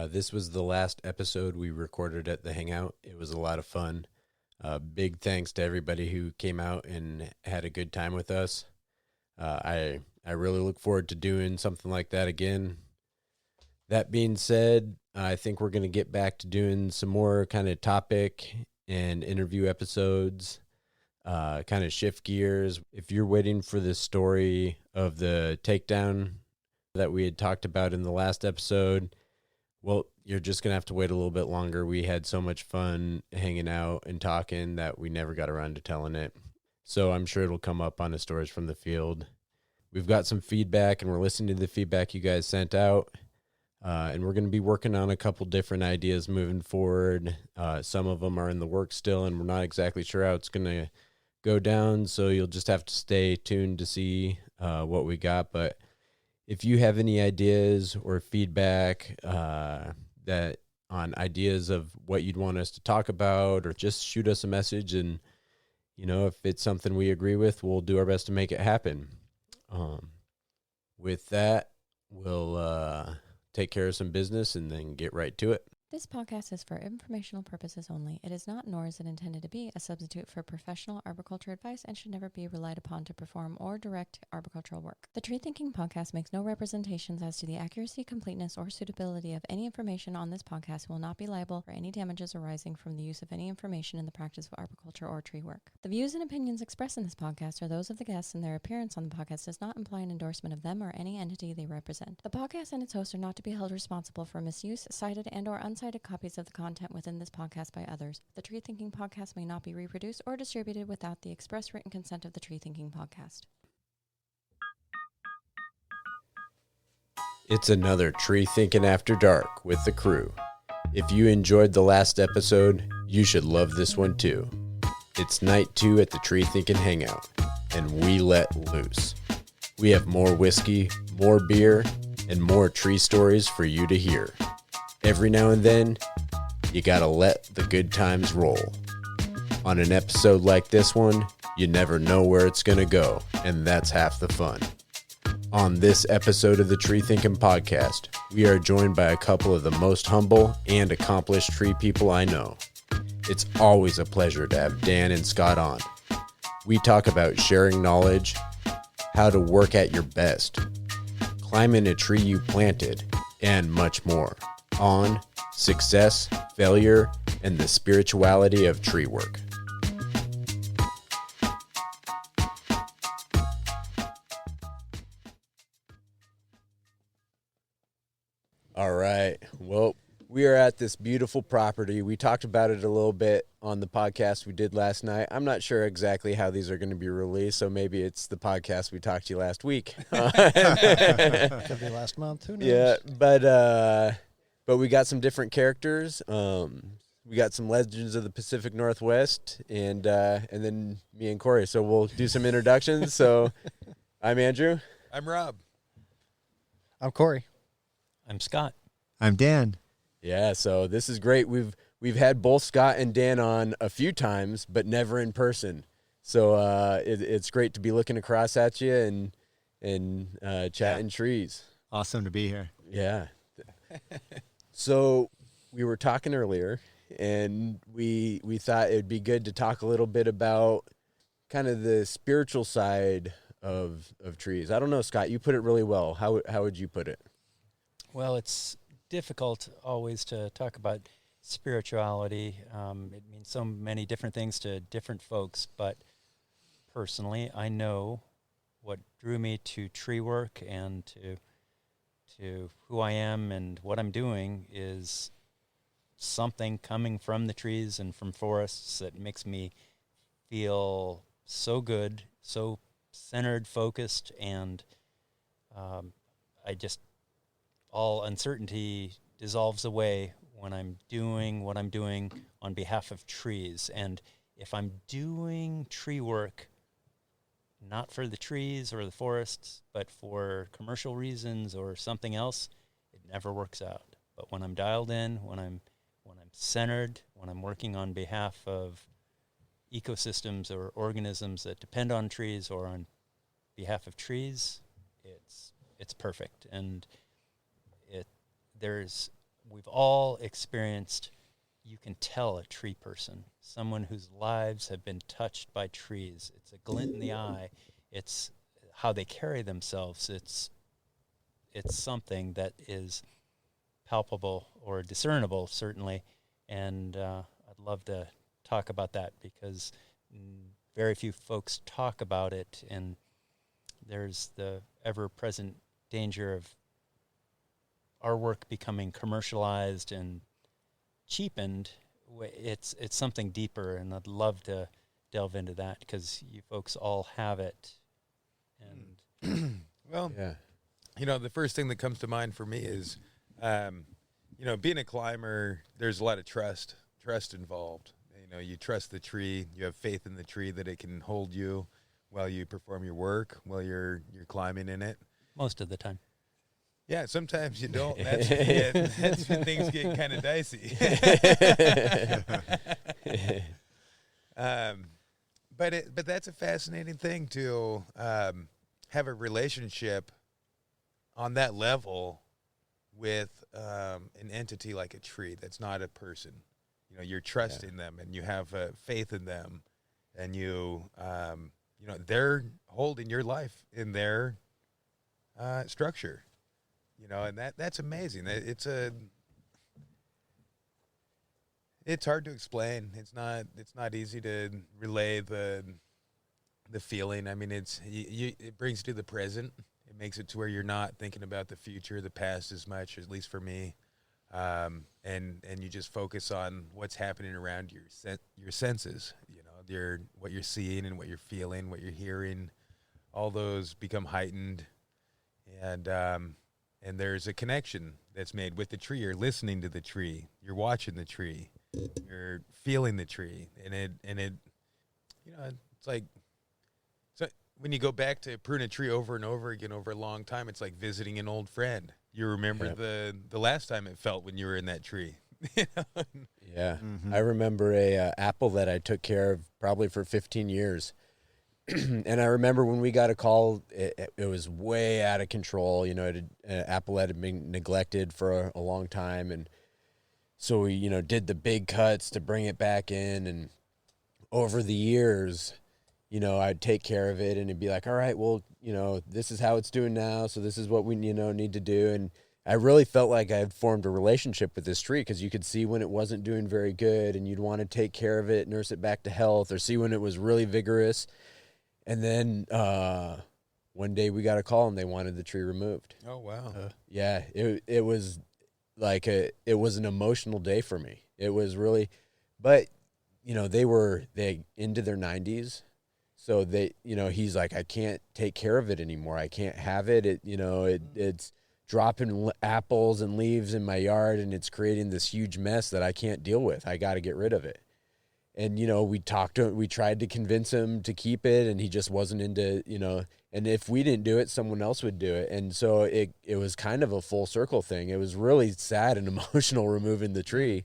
This was the last episode we recorded at the Hangout. It was a lot of fun. Big thanks to everybody who came out and had a good time with us. I really look forward to doing something like that again. That being said, I think we're going to get back to doing some more kind of topic and interview episodes, kind of shift gears. If you're waiting for the story of the takedown that we had talked about in the last episode, well, you're just going to have to wait a little bit longer. We had so much fun hanging out and talking that we never got around to telling it. So I'm sure it'll come up on the Stories from the Field. We've got some feedback, and we're listening to the feedback you guys sent out. And we're going to be working on a couple different ideas moving forward. Some of them are in the works still, and we're not exactly sure how it's going to go down. So you'll just have to stay tuned to see what we got. But if you have any ideas or feedback that on ideas of what you'd want us to talk about, or just shoot us a message, and if it's something we agree with, we'll do our best to make it happen. With that, we'll take care of some business and then get right to it. This podcast is for informational purposes only. It is not, nor is it intended to be, a substitute for professional arboriculture advice and should never be relied upon to perform or direct arboricultural work. The Tree Thinking Podcast makes no representations as to the accuracy, completeness, or suitability of any information on this podcast and will not be liable for any damages arising from the use of any information in the practice of arboriculture or tree work. The views and opinions expressed in this podcast are those of the guests, and their appearance on the podcast does not imply an endorsement of them or any entity they represent. The podcast and its hosts are not to be held responsible for misuse, cited, and/or uncited copies of the content within this podcast by others. The Tree Thinking Podcast may not be reproduced or distributed without the express written consent of the Tree Thinking Podcast. It's another Tree Thinking After Dark with the crew. If you enjoyed the last episode, you should love this one too. It's night 2 at the Tree Thinking Hangout, and we let loose. We have more whiskey, more beer, and more tree stories for you to hear. Every now and then, you gotta let the good times roll. On an episode like this one, you never know where it's gonna go, and that's half the fun. On this episode of the Tree Thinking Podcast, we are joined by a couple of the most humble and accomplished tree people I know. It's always a pleasure to have Dan and Scott on. We talk about sharing knowledge, how to work at your best, climbing a tree you planted, and much more. On success, failure, and the spirituality of tree work. All right. Well, we are at this beautiful property. We talked about it a little bit on the podcast we did last night. I'm not sure exactly how these are going to be released, so maybe it's the podcast we talked to you last week. Could be last month. Who knows? Yeah, but we got some different characters. We got some legends of the Pacific Northwest, and then me and Corey. So we'll do some introductions. So I'm Andrew. I'm Rob. I'm Corey. I'm Scott. I'm Dan. Yeah, so this is great. We've had both Scott and Dan on a few times, but never in person. So it's great to be looking across at you and chatting trees. Awesome to be here. Yeah. So we were talking earlier, and we thought it would be good to talk a little bit about kind of the spiritual side of trees. I don't know, Scott, you put it really well. How would you put it? Well, it's difficult always to talk about spirituality. It means so many different things to different folks, but personally, I know what drew me to tree work and to who I am and what I'm doing is something coming from the trees and from forests that makes me feel so good, so centered, focused, and all uncertainty dissolves away when I'm doing what I'm doing on behalf of trees. And if I'm doing tree work not for the trees or the forests, but for commercial reasons or something else, it never works out. But when I'm dialed in, when I'm centered, when I'm working on behalf of ecosystems or organisms that depend on trees or on behalf of trees, it's perfect. And there's we've all experienced, you can tell a tree person, someone whose lives have been touched by trees. It's a glint in the eye. It's how they carry themselves. It's something that is palpable or discernible, certainly. And I'd love to talk about that because very few folks talk about it, and there's the ever-present danger of our work becoming commercialized and cheapened. It's something deeper, and I'd love to delve into that because you folks all have it. And Well, Yeah. the first thing that comes to mind for me is, being a climber, there's a lot of trust involved. You trust the tree, you have faith in the tree that it can hold you while you perform your work, while you're climbing in it. most of the time. Yeah, sometimes you don't. That's when things get kind of dicey. But that's a fascinating thing to have a relationship on that level with an entity like a tree that's not a person. You're trusting them, and you have faith in them, and they're holding your life in their structure. And that's amazing. It's hard to explain. It's not easy to relay the feeling. I mean, it brings you to the present. It makes it to where you're not thinking about the future, the past as much, at least for me. And you just focus on what's happening around your senses. What you're seeing and what you're feeling, what you're hearing. All those become heightened, and there's a connection that's made with the tree. You're listening to the tree. You're watching the tree. You're feeling the tree, and it it's like, so when you go back to prune a tree over and over again over a long time, it's like visiting an old friend. You remember the last time it felt when you were in that tree. Yeah. Mm-hmm. I remember a apple that I took care of probably for 15 years. And I remember when we got a call, it was way out of control. Apple had been neglected for a long time. And so we, did the big cuts to bring it back in. And over the years, I'd take care of it and it'd be like, all right, well, this is how it's doing now. So this is what we, need to do. And I really felt like I had formed a relationship with this tree because you could see when it wasn't doing very good and you'd want to take care of it, nurse it back to health, or see when it was really vigorous. And then one day we got a call and they wanted the tree removed. Oh, wow. Yeah, it was like it was an emotional day for me. It was really, but they into their 90s. So he's like, I can't take care of it anymore. I can't have it. It's dropping apples and leaves in my yard and it's creating this huge mess that I can't deal with. I got to get rid of it. And, we talked to him, we tried to convince him to keep it and he just wasn't into, and if we didn't do it, someone else would do it. And so it was kind of a full circle thing. It was really sad and emotional removing the tree,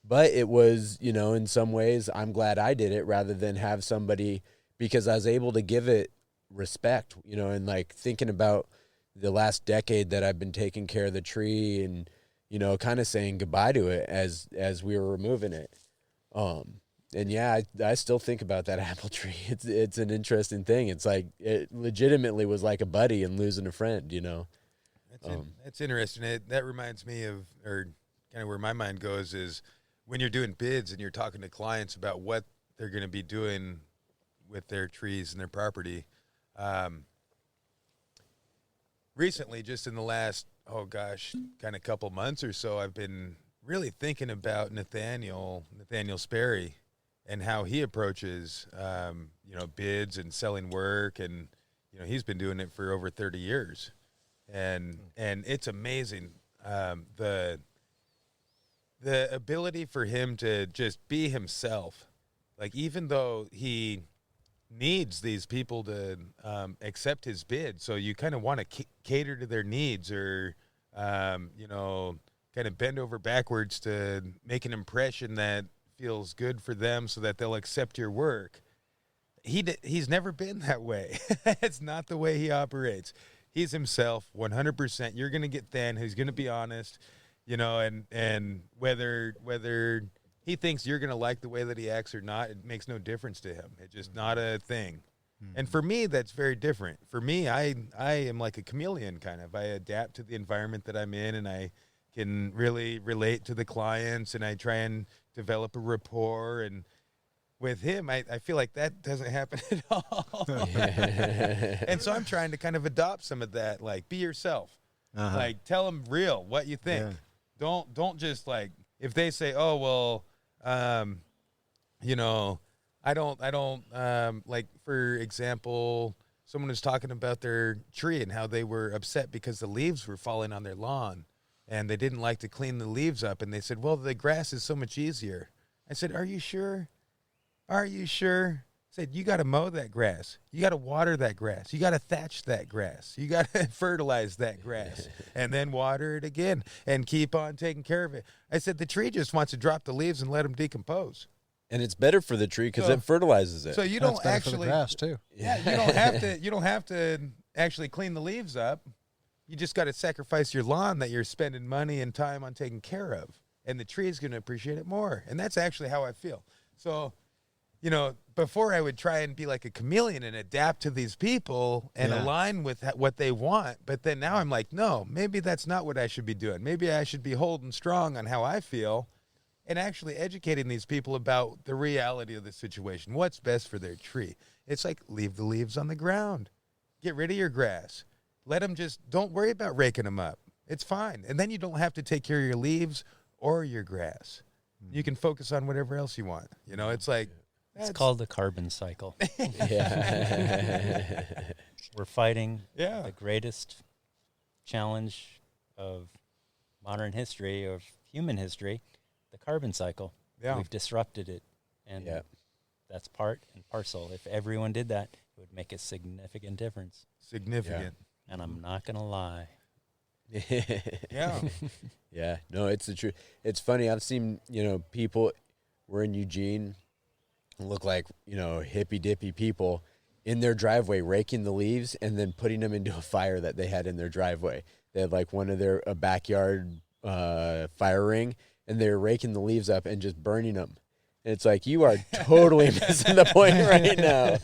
but it was, in some ways I'm glad I did it rather than have somebody, because I was able to give it respect, and like thinking about the last decade that I've been taking care of the tree and, kind of saying goodbye to it as we were removing it. And yeah, I still think about that apple tree. It's an interesting thing. It's like it legitimately was like a buddy and losing a friend, That's interesting. That reminds me of, or kind of where my mind goes is when you're doing bids and you're talking to clients about what they're going to be doing with their trees and their property. Recently, just in the last, kind of couple months or so, I've been really thinking about Nathaniel Sperry and how he approaches, bids and selling work. And, he's been doing it for over 30 years. And it's amazing. The ability for him to just be himself, like even though he needs these people to accept his bid, so you kind of want to cater to their needs or, kind of bend over backwards to make an impression that feels good for them so that they'll accept your work. He's never been that way. It's not the way he operates. He's himself 100%. You're going to get thin. He's going to be honest. and whether he thinks you're going to like the way that he acts or not, it makes no difference to him. It's just not a thing. And for me, that's very different. For me, I am like a chameleon kind of. I adapt to the environment that I'm in, and I can really relate to the clients, and I try and develop a rapport. And with him, I feel like that doesn't happen at all. And so I'm trying to kind of adopt some of that, like, be yourself. Like, tell them real what you think. Yeah. Don't just, like, if they say, oh, well, I don't like, for example, someone was talking about their tree and how they were upset because the leaves were falling on their lawn and they didn't like to clean the leaves up. And they said, well, the grass is so much easier. I said, are you sure? Are you sure? I said, you got to mow that grass. You got to water that grass. You got to thatch that grass. You got to fertilize that grass and then water it again and keep on taking care of it. I said, the tree just wants to drop the leaves and let them decompose. And it's better for the tree because it fertilizes it. So you don't actually for the grass too. Yeah, you don't have to actually clean the leaves up. You just got to sacrifice your lawn that you're spending money and time on taking care of, and the tree is going to appreciate it more. And that's actually how I feel. So, before I would try and be like a chameleon and adapt to these people and align with what they want, but then now I'm like, no, maybe that's not what I should be doing. Maybe I should be holding strong on how I feel and actually educating these people about the reality of the situation, what's best for their tree. It's like, leave the leaves on the ground. Get rid of your grass. Let them don't worry about raking them up. It's fine. And then you don't have to take care of your leaves or your grass. You can focus on whatever else you want. It's like... It's called the carbon cycle. Yeah. We're fighting Yeah. the greatest challenge of modern history, of human history, the carbon cycle. Yeah. We've disrupted it, and that's part and parcel. If everyone did that, it would make a significant difference. Significant. And I'm not going to lie. Yeah. Yeah. No, it's the truth. It's funny. I've seen, people, we're in Eugene, look like, hippy dippy people in their driveway raking the leaves and then putting them into a fire that they had in their driveway. They had like a backyard fire ring, and they were raking the leaves up and just burning them. And it's like, you are totally missing the point right now.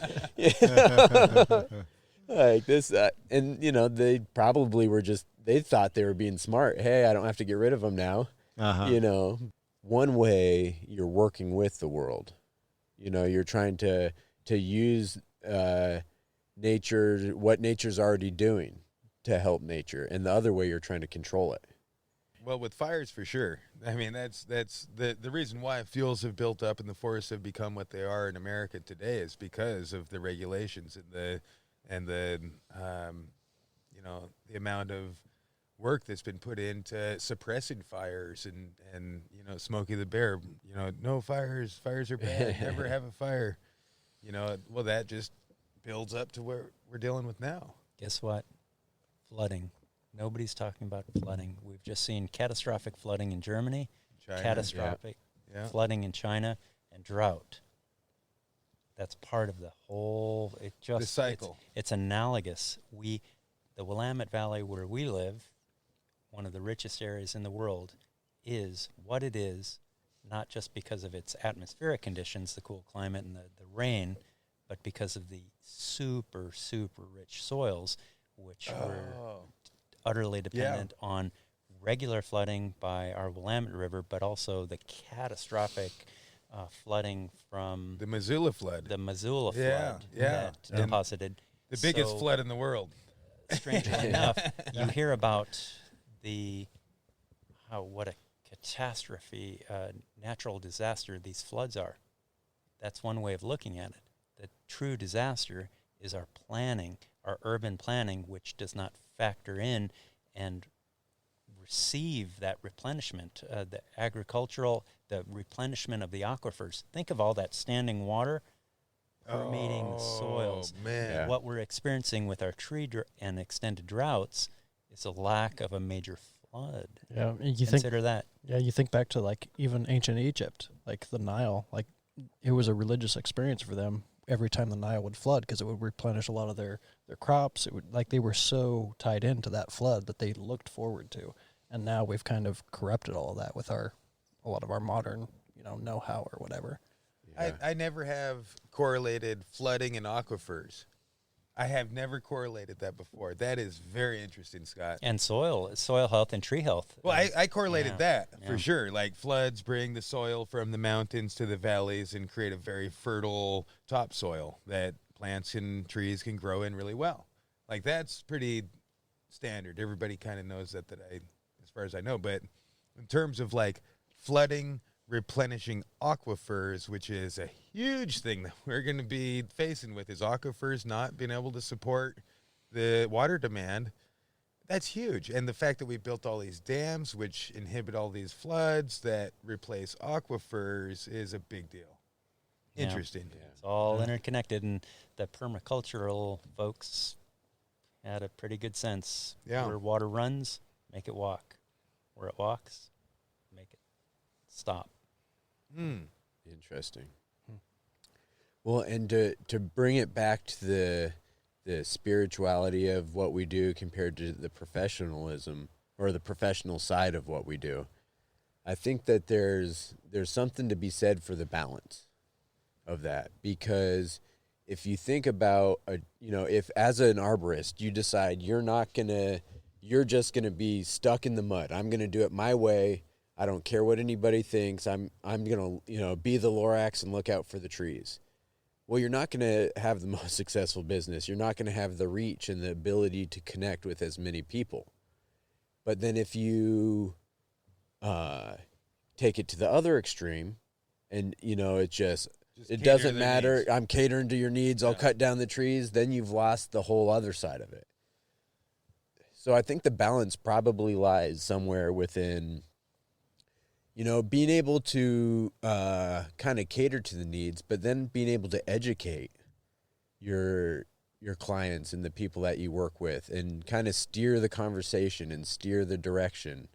Like this, and they probably were they thought they were being smart. Hey, I don't have to get rid of them now. One way you're working with the world. You're trying to use nature, what nature's already doing to help nature. And the other way, you're trying to control it. Well, with fires, for sure. I mean, that's the reason why fuels have built up and the forests have become what they are in America today is because of the regulations and the amount of work that's been put into suppressing fires and Smokey the Bear, no fires are bad, never have a fire. Well, that just builds up to where we're dealing with now. Guess what? Flooding. Nobody's talking about flooding. We've just seen catastrophic flooding in Germany, China, catastrophic flooding in China, and drought. That's part of the whole. The cycle. It's analogous. The Willamette Valley, where we live, one of the richest areas in the world, is what it is, not just because of its atmospheric conditions, the cool climate and the rain, but because of the super, super rich soils, which were utterly dependent on regular flooding by our Willamette River, but also the catastrophic flooding from the Missoula flood. That deposited. The biggest flood in the world. Strangely enough, you hear about what a catastrophe, natural disaster these floods are. That's one way of looking at it. The true disaster is our planning, our urban planning, which does not factor in and receive that replenishment, the replenishment of the aquifers. Think of all that standing water permeating soils. Man. What we're experiencing with our tree and extended droughts is a lack of a major flood. Yeah, you Consider that. Yeah, you think back to like even ancient Egypt, like the Nile, like it was a religious experience for them every time the Nile would flood because it would replenish a lot of their crops. It would, like, they were so tied into that flood that they looked forward to. And now we've kind of corrupted all of that with a lot of our modern, know-how or whatever. Yeah. I never have correlated flooding and aquifers. I have never correlated that before. That is very interesting, Scott. And soil health and tree health. Well, I correlated that yeah. for sure. Like floods bring the soil from the mountains to the valleys and create a very fertile topsoil that plants and trees can grow in really well. Like that's pretty standard. Everybody kind of knows that as far as I know. But in terms of like flooding, replenishing aquifers, which is a huge thing that we're going to be facing with, is aquifers not being able to support the water demand. That's huge. And the fact that we built all these dams, which inhibit all these floods that replace aquifers, is a big deal. Yeah. Interesting. Yeah. It's all interconnected, and the permacultural folks had a pretty good sense. Yeah. Where water runs, make it walk. Where it walks, make it stop. Interesting. Well, and to bring it back to the spirituality of what we do compared to the professionalism or the professional side of what we do, I think that there's something to be said for the balance of that, because if you think about if as an arborist you decide you're just gonna be stuck in the mud, I'm gonna do it my way, I don't care what anybody thinks, I'm gonna be the Lorax and look out for the trees. Well, you're not gonna have the most successful business. You're not gonna have the reach and the ability to connect with as many people. But then if you take it to the other extreme, and it doesn't matter. Needs. I'm catering to your needs. I'll cut down the trees. Then you've lost the whole other side of it. So I think the balance probably lies somewhere within, being able to kind of cater to the needs, but then being able to educate your clients and the people that you work with, and kind of steer the conversation and steer the direction.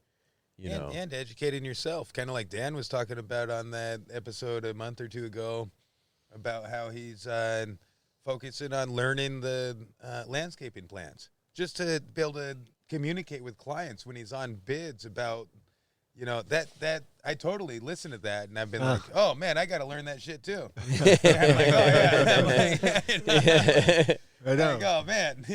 And educating yourself, kind of like Dan was talking about on that episode a month or two ago, about how he's focusing on learning the landscaping plans, just to be able to communicate with clients when he's on bids about, that I totally listen to that, and I've been like, oh man, I got to learn that shit too. I'm like, oh yeah. I know. Like, oh man,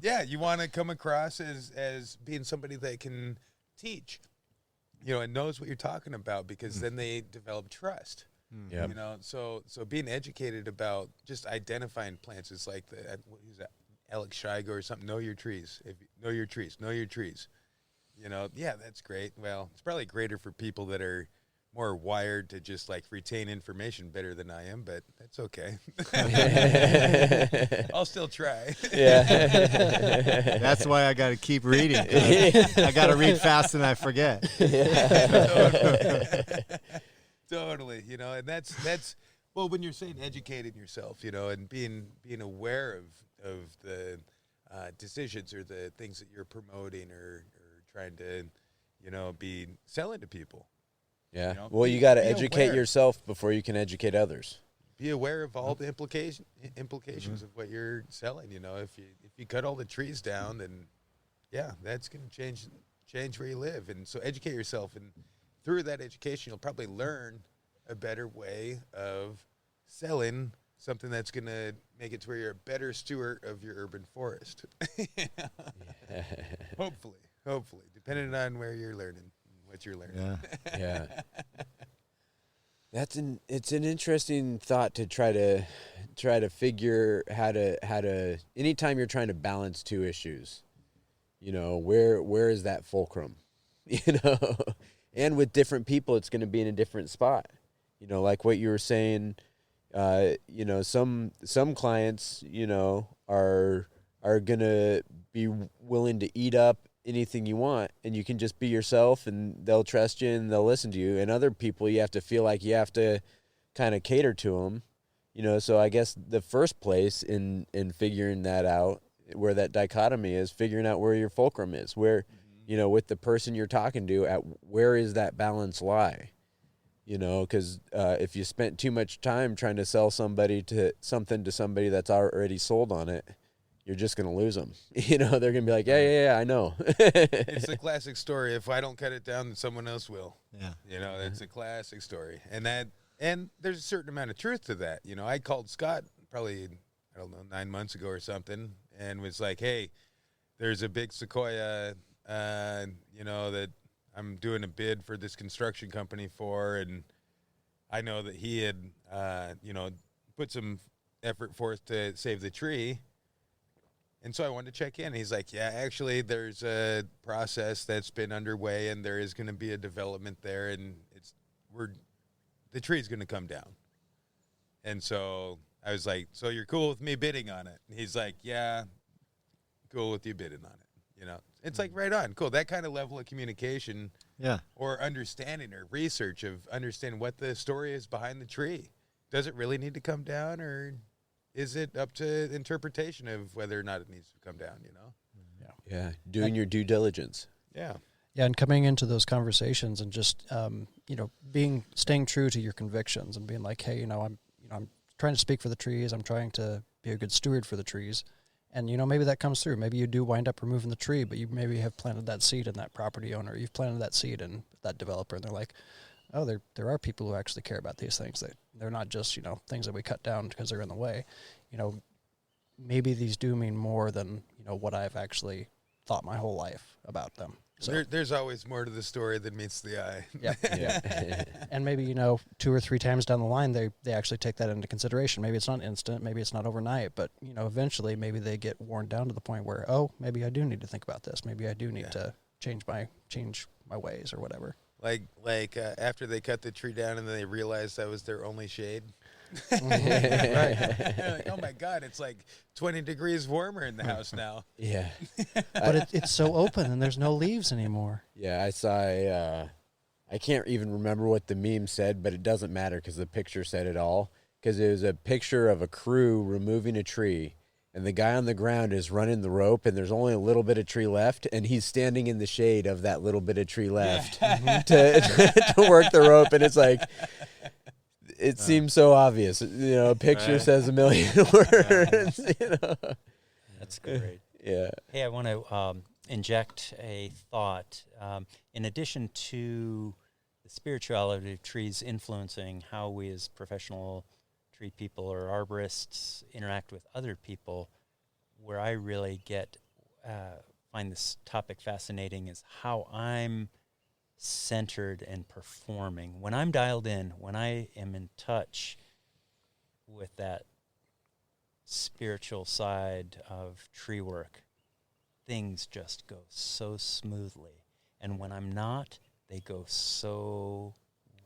yeah, you want to come across as being somebody that can teach, and knows what you're talking about, because then they develop trust. Yep. So being educated about just identifying plants is like who's that? Alex Shigo or something. Know your trees. Know your trees. Yeah, that's great. Well, it's probably greater for people that are more wired to just like retain information better than I am, but that's okay. I'll still try. Yeah. That's why I got to keep reading. I got to read fast and I forget. Totally. And that's well, when you're saying educating yourself, and being aware of the decisions or the things that you're promoting or trying to, be selling to people. Yeah. Well, you got to educate aware. yourself before you can educate others. Be aware of all the implications of what you're selling. If you cut all the trees down, then yeah, that's going to change where you live. And so educate yourself, and through that education, you'll probably learn a better way of selling something that's going to make it to where you're a better steward of your urban forest. Yeah. Hopefully, depending on where you're learning, what you're learning. Yeah. It's an interesting thought to try to figure how to anytime you're trying to balance two issues, where is that fulcrum, and with different people, it's going to be in a different spot, like what you were saying, some clients, are going to be willing to eat up anything you want, and you can just be yourself and they'll trust you and they'll listen to you. And other people, you have to feel like you have to kind of cater to them, so I guess the first place in figuring that out, where that dichotomy is, figuring out where your fulcrum is, where, with the person you're talking to, at where is that balance lie, because if you spent too much time trying to sell something to somebody that's already sold on it, you're just going to lose them. You know, they're going to be like, yeah, I know. It's a classic story. If I don't cut it down, then someone else will. Yeah. You know, it's a classic story. And there's a certain amount of truth to that. You know, I called Scott probably, I don't know, 9 months ago or something, and was like, hey, there's a big sequoia, you know, that I'm doing a bid for this construction company for, and I know that he had, you know, put some effort forth to save the tree. And so I wanted to check in. He's like, yeah, actually, there's a process that's been underway, and there is going to be a development there, and the tree's going to come down. And so I was like, so you're cool with me bidding on it? And he's like, yeah, cool with you bidding on it. You know, it's like right on, cool. That kind of level of communication, or understanding or research of understanding what the story is behind the tree. Does it really need to come down, or is it up to interpretation of whether or not it needs to come down, you know? Yeah, doing your due diligence. Yeah. Yeah, and coming into those conversations and just you know, staying true to your convictions and being like, hey, you know, I'm trying to speak for the trees. I'm trying to be a good steward for the trees, and you know, maybe that comes through. Maybe you do wind up removing the tree, but you maybe have planted that seed in that property owner. You've planted that seed in that developer, and they're like, oh, there are people who actually care about these things. They're not just, you know, things that we cut down because they're in the way. You know, maybe these do mean more than, you know, what I've actually thought my whole life about them. So There's always more to the story than meets the eye. yeah. And maybe, you know, 2 or 3 times down the line, they actually take that into consideration. Maybe it's not instant, maybe it's not overnight, but, you know, eventually maybe they get worn down to the point where, oh, maybe I do need to think about this. Maybe I do need to change my ways or whatever. Like after they cut the tree down and then they realized that was their only shade. Right. Like, oh my God, it's like 20 degrees warmer in the house now. Yeah. But it's so open and there's no leaves anymore. Yeah, I saw I can't even remember what the meme said, but it doesn't matter because the picture said it all. Because it was a picture of a crew removing a tree, and the guy on the ground is running the rope, and there's only a little bit of tree left, and he's standing in the shade of that little bit of tree left to work the rope, and it's like, it seems so obvious. You know, a picture says a million words, you know. That's great. Yeah. Hey, I want to inject a thought. In addition to the spirituality of trees influencing how we as professional tree people or arborists interact with other people, where I really find this topic fascinating is how I'm centered and performing. When I'm dialed in, when I am in touch with that spiritual side of tree work, things just go so smoothly. And when I'm not, they go so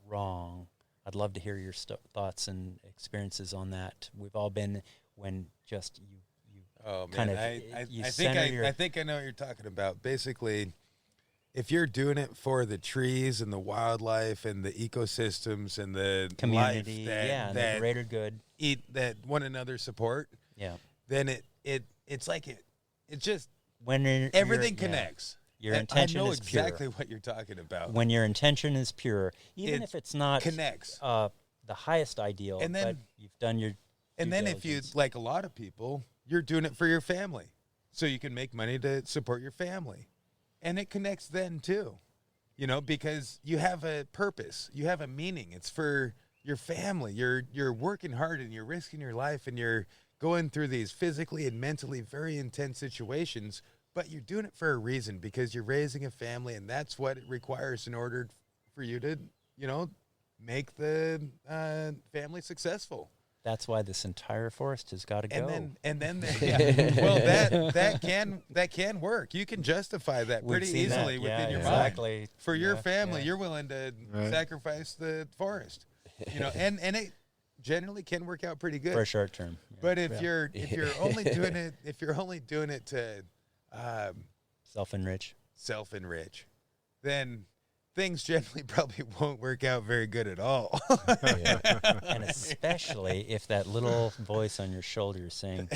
wrong. I'd love to hear your thoughts and experiences on that. We've all been when just you kind of I think I know what you're talking about. Basically, if you're doing it for the trees and the wildlife and the ecosystems and the community, life and the greater good, that one another support, then it's like it just when everything connects. Your intention I know is exactly pure. what you're talking about. When your intention is pure, even if it's not connects the highest ideal, and then, but you've done your and then if you, like a lot of people, you're doing it for your family, so you can make money to support your family, and it connects then too, you know, because you have a purpose, you have a meaning. It's for your family. You're working hard and you're risking your life and you're going through these physically and mentally very intense situations. But you're doing it for a reason, because you're raising a family, and that's what it requires in order for you to, you know, make the family successful. That's why this entire forest has got to go. And then well, that can work. You can justify that pretty easily within your mind. For your family, you're willing to sacrifice the forest, you know, and it generally can work out pretty good for a short term. Yeah. But if you're only doing it to self-enrich, then things generally probably won't work out very good at all. And especially if that little voice on your shoulder is saying,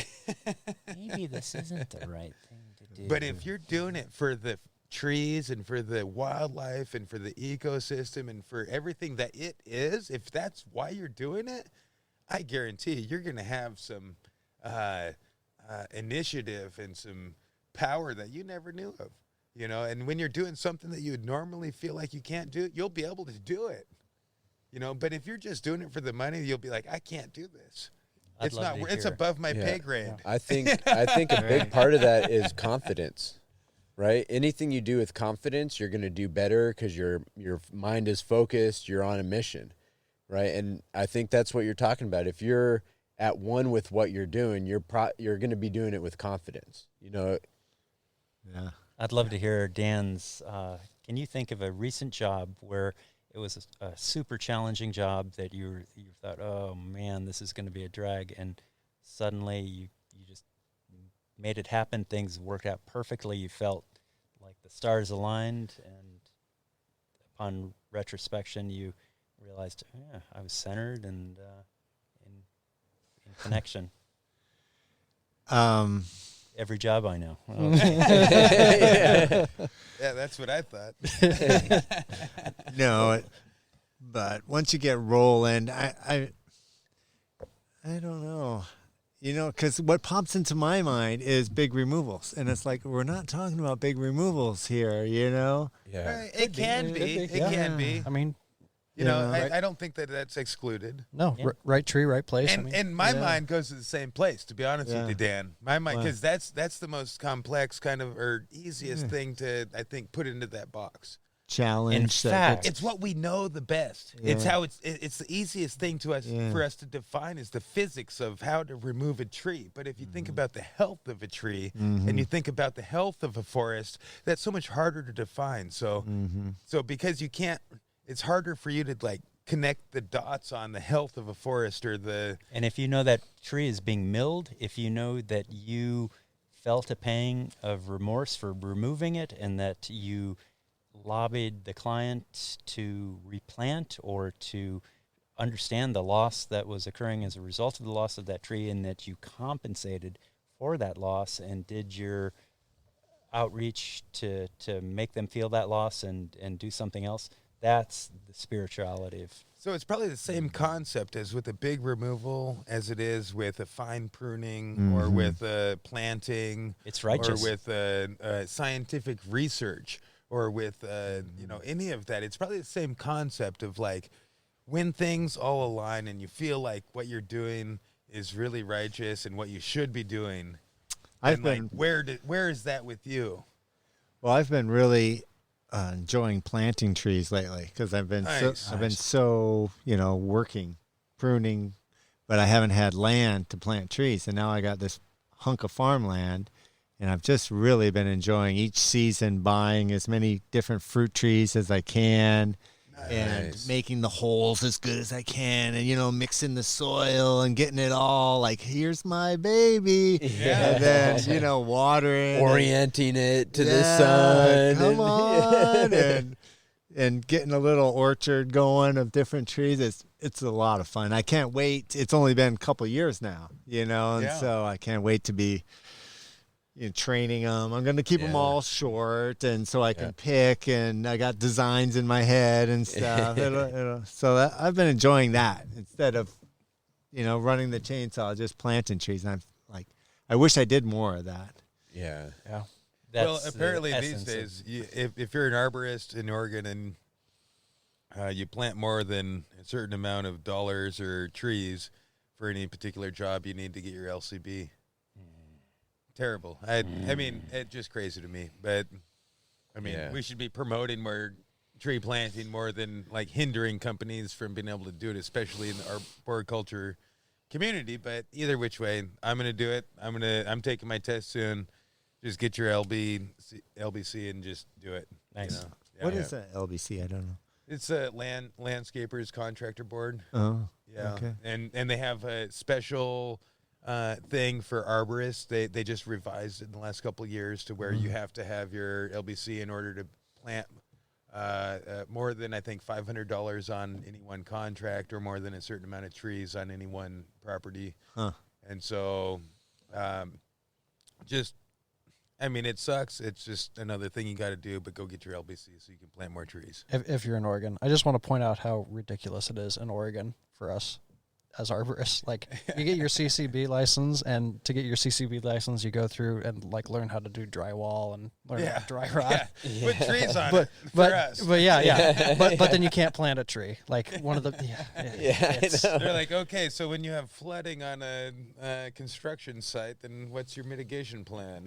maybe this isn't the right thing to do. But if you're doing it for the trees and for the wildlife and for the ecosystem and for everything that it is, if that's why you're doing it, I guarantee you're going to have some initiative and some power that you never knew of, you know. And when you're doing something that you would normally feel like you can't do, you'll be able to do it, you know. But if you're just doing it for the money, you'll be like, I can't do this. I'd love to It's hear. above my pay grade. Yeah. I think a big part of that is confidence, right? Anything you do with confidence, you're going to do better because your mind is focused. You're on a mission, right? And I think that's what you're talking about. If you're at one with what you're doing, you're going to be doing it with confidence. You know. Yeah. I'd love to hear Dan's. Can you think of a recent job where it was a super challenging job that you thought, oh man, this is going to be a drag, and suddenly you just made it happen. Things worked out perfectly. You felt like the stars aligned, and upon retrospection, you realized, yeah, I was centered and in connection. Every job I know. Yeah, that's what I thought. No, but once you get rolling, I don't know, you know, because what pops into my mind is big removals, and it's like we're not talking about big removals here, you know. Yeah. It can be. It can be. I mean, You know, right. I don't think that that's excluded. no, Yeah. right tree, right place. And I mean, and my mind goes to the same place, to be honest Yeah. with you, Dan. My mind, Wow. because that's the most complex kind of or easiest thing to, I think, put into that box. Challenge. In fact, It's what we know the best. It's Yeah. how it's the easiest thing to us Yeah. for us to define is the physics of how to remove a tree. But if you think about the health of a tree and you think about the health of a forest, that's so much harder to define. So so because you can't, it's harder for you to like connect the dots on the health of a forest or the And if you know that tree is being milled, if you know that you felt a pang of remorse for removing it and that you lobbied the client to replant or to understand the loss that was occurring as a result of the loss of that tree, and that you compensated for that loss and did your outreach to make them feel that loss and do something else, that's the spirituality of. So it's probably the same concept as with a big removal as it is with a fine pruning or with a planting. It's righteous. Or with scientific research or with, you know, any of that. It's probably the same concept of like when things all align and you feel like what you're doing is really righteous and what you should be doing. I've and like, been where is that with you? Well, I've been really enjoying planting trees lately because I've been so you know, working, pruning, but I haven't had land to plant trees, and now I got this hunk of farmland, and I've just really been enjoying each season buying as many different fruit trees as I can. And Nice. making the holes as good as I can, and you know, mixing the soil and getting it all like, here's my baby, Yeah. and then you know, watering, Orienting it to the Yeah, sun. Come on, and getting a little orchard going of different trees. It's a lot of fun. I can't wait. It's only been a couple years now, you know, and Yeah. so I can't wait to be, you know, training them. I'm going to keep them Yeah. all short, and so I can pick. And I got designs in my head and stuff. So I've been enjoying that instead of, you know, running the chainsaw, just planting trees. And I'm like, I wish I did more of that. Yeah. yeah. That's Well, the apparently these essence of- days, if you're an arborist in Oregon and you plant more than a certain amount of dollars or trees for any particular job, you need to get your LCB. Terrible. I mean, it's just crazy to me. But, I mean, Yeah. we should be promoting more tree planting more than, like, hindering companies from being able to do it, especially in the arboriculture community. But either which way, I'm going to do it. I'm taking my test soon. Just get your LBC and just do it. Nice. You know? Yeah. What is that LBC? I don't know. It's a landscapers contractor board. Oh, Yeah. okay. And they have a special thing for arborists. They just revised it in the last couple of years to where you have to have your LBC in order to plant more than, I think, $500 on any one contract or more than a certain amount of trees on any one property. Huh. And so just, I mean, it sucks. It's just another thing you got to do, but go get your LBC so you can plant more trees. If you're in Oregon, I just want to point out how ridiculous it is in Oregon for us as arborists. Like you get your CCB license, and to get your CCB license, you go through and like learn how to do drywall and learn how to dry rot. Yeah. Put trees on But it but for us. but yeah. but then you can't plant a tree. Like one of the They're like, okay, so when you have flooding on a construction site, then what's your mitigation plan?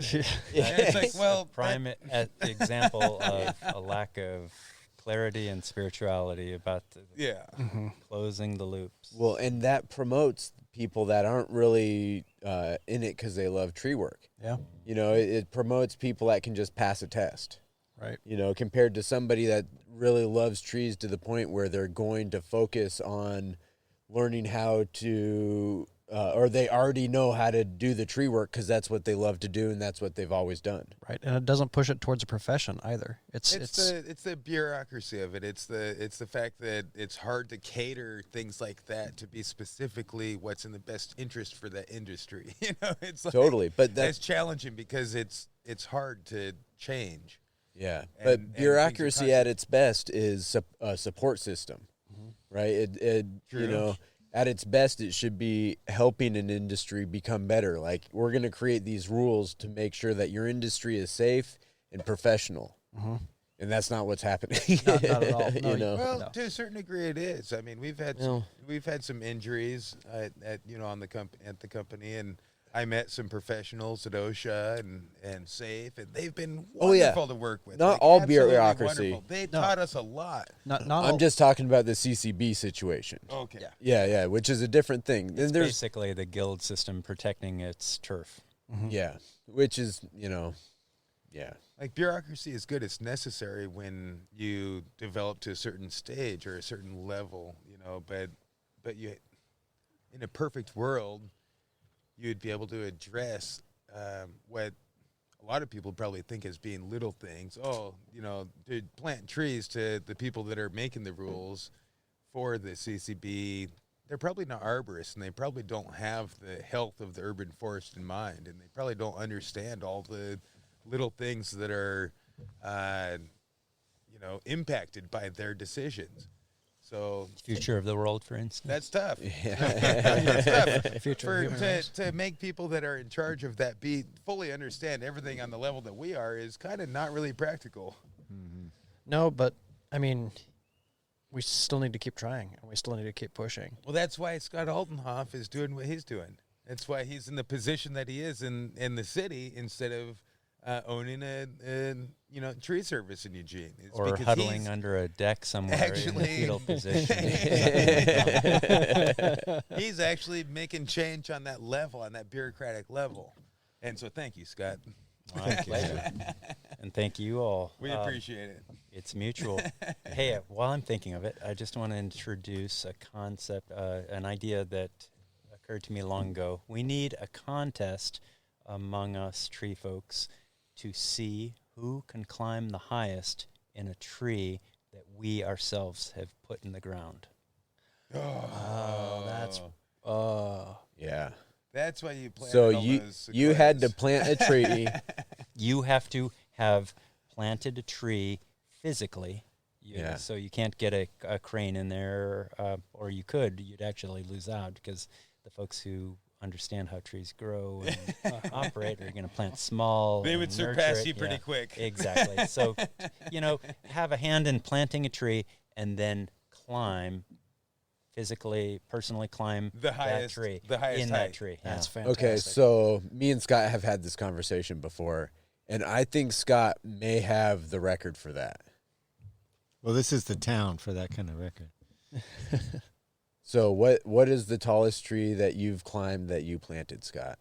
It's like, well, prime example of a lack of clarity and spirituality about closing the loops. Well, and that promotes people that aren't really in it because they love tree work. Yeah. You know, it promotes people that can just pass a test. Right. You know, compared to somebody that really loves trees to the point where they're going to focus on learning how to, or they already know how to do the tree work because that's what they love to do and that's what they've always done. Right, and it doesn't push it towards a profession either. It's the bureaucracy of it. It's the fact that it's hard to cater things like that to be specifically what's in the best interest for that industry. You know, it's like, Totally, but that's challenging because it's hard to change. Yeah, And but bureaucracy at its best is a support system, right? It you know, at its best, it should be helping an industry become better. Like, we're going to create these rules to make sure that your industry is safe and professional. And that's not what's happening. not at all. No, you know? Well, to a certain degree, it is. I mean, we've had some injuries at the company, and I met some professionals at OSHA and SAFE, and they've been wonderful to work with. Not all absolutely bureaucracy. wonderful. They taught us a lot. not I'm just talking about the CCB situation. Okay. Yeah, which is a different thing. It's There's basically the guild system protecting its turf. yeah, which is, you know, yeah. Like, bureaucracy is good. It's necessary when you develop to a certain stage or a certain level, you know, but you, in a perfect world, you'd be able to address what a lot of people probably think as being little things. Oh, you know, to plant trees to the people that are making the rules for the CCB, they're probably not arborists, and they probably don't have the health of the urban forest in mind, and they probably don't understand all the little things that are, you know, impacted by their decisions. So Future of the world, for instance. that's tough. Yeah. That's tough. Future of human race. To make people that are in charge of that fully understand everything on the level that we are is kind of not really practical. No, but I mean, we still need to keep trying, and we still need to keep pushing. Well, that's why Scott Altenhoff is doing what he's doing. That's why he's in the position that he is in the city instead of owning a tree service in Eugene. It's Or because huddling under a deck somewhere in actually- a fetal position. he's actually making change on that level, on that bureaucratic level. And so thank you, Scott. My pleasure. And thank you all. We appreciate it. It's mutual. Hey, while I'm thinking of it, I just want to introduce a concept, an idea that occurred to me long ago. We need a contest among us tree folks to see who can climb the highest in a tree that we ourselves have put in the ground. Yeah. That's why you planted So all you had to sequoias. plant a tree. You have to have planted a tree physically. Yeah. So you can't get a crane in there, or you could. You'd actually lose out because the folks who understand how trees grow and operate are going to plant small. They would and nurture surpass it. you pretty Yeah, quick. Exactly. So, have a hand in planting a tree and then personally climb The highest, that tree. the highest in height. that tree. That's Yeah. fantastic. Okay, so me and Scott have had this conversation before, and I think Scott may have the record for that. Well, this is the town for that kind of record. So what is the tallest tree that you've climbed that you planted, Scott?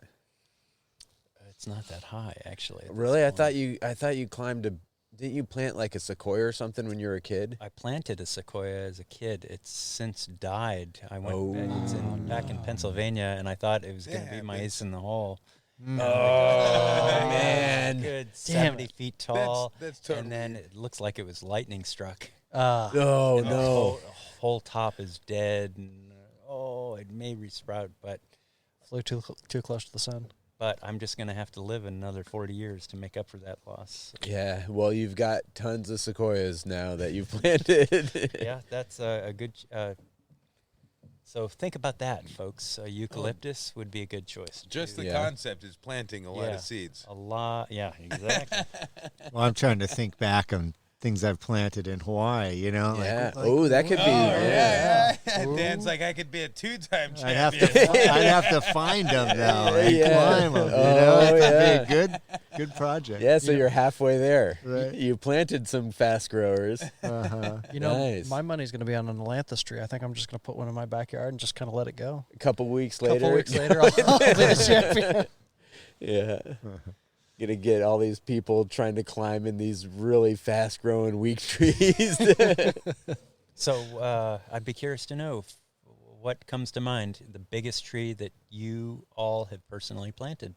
It's not that high, actually. at this Really? I point. thought you climbed didn't you plant like a sequoia or something when you were a kid? I planted a sequoia as a kid. It's since died. I went Oh. back in Pennsylvania, and I thought it was going to be Yeah, my but- ace in the hole. Oh, man. Good Damn 70 it. feet tall. That's totally. And then it looks like it was lightning struck. Oh, And the no. whole top is dead, and it may resprout, but Flew too close to the sun. I'm just going to have to live another 40 years to make up for that loss. Yeah, well, you've got tons of sequoias now that you've planted. Yeah, that's a good. So think about that, folks. Eucalyptus would be a good choice. Just the Yeah. concept is planting a lot of seeds. A lot. Yeah, exactly. Well, I'm trying to think back on things I've planted in Hawaii, you know? Yeah. Like, Oh, that could be. yeah. Ooh. Dan's like, I could be a 2-time I'd have champion. I'd have to find them though and Yeah. climb them. You Oh, know, it yeah. could be a good project. Yeah, so you're halfway there. Right. You planted some fast growers. Uh-huh. You know, Nice. my money's going to be on an ailanthus tree. I think I'm just going to put one in my backyard and just kind of let it go. A couple weeks A later. couple weeks later, I'll be the champion. Yeah. Gonna get all these people trying to climb in these really fast growing weak trees. So I'd be curious to know what comes to mind, the biggest tree that you all have personally planted.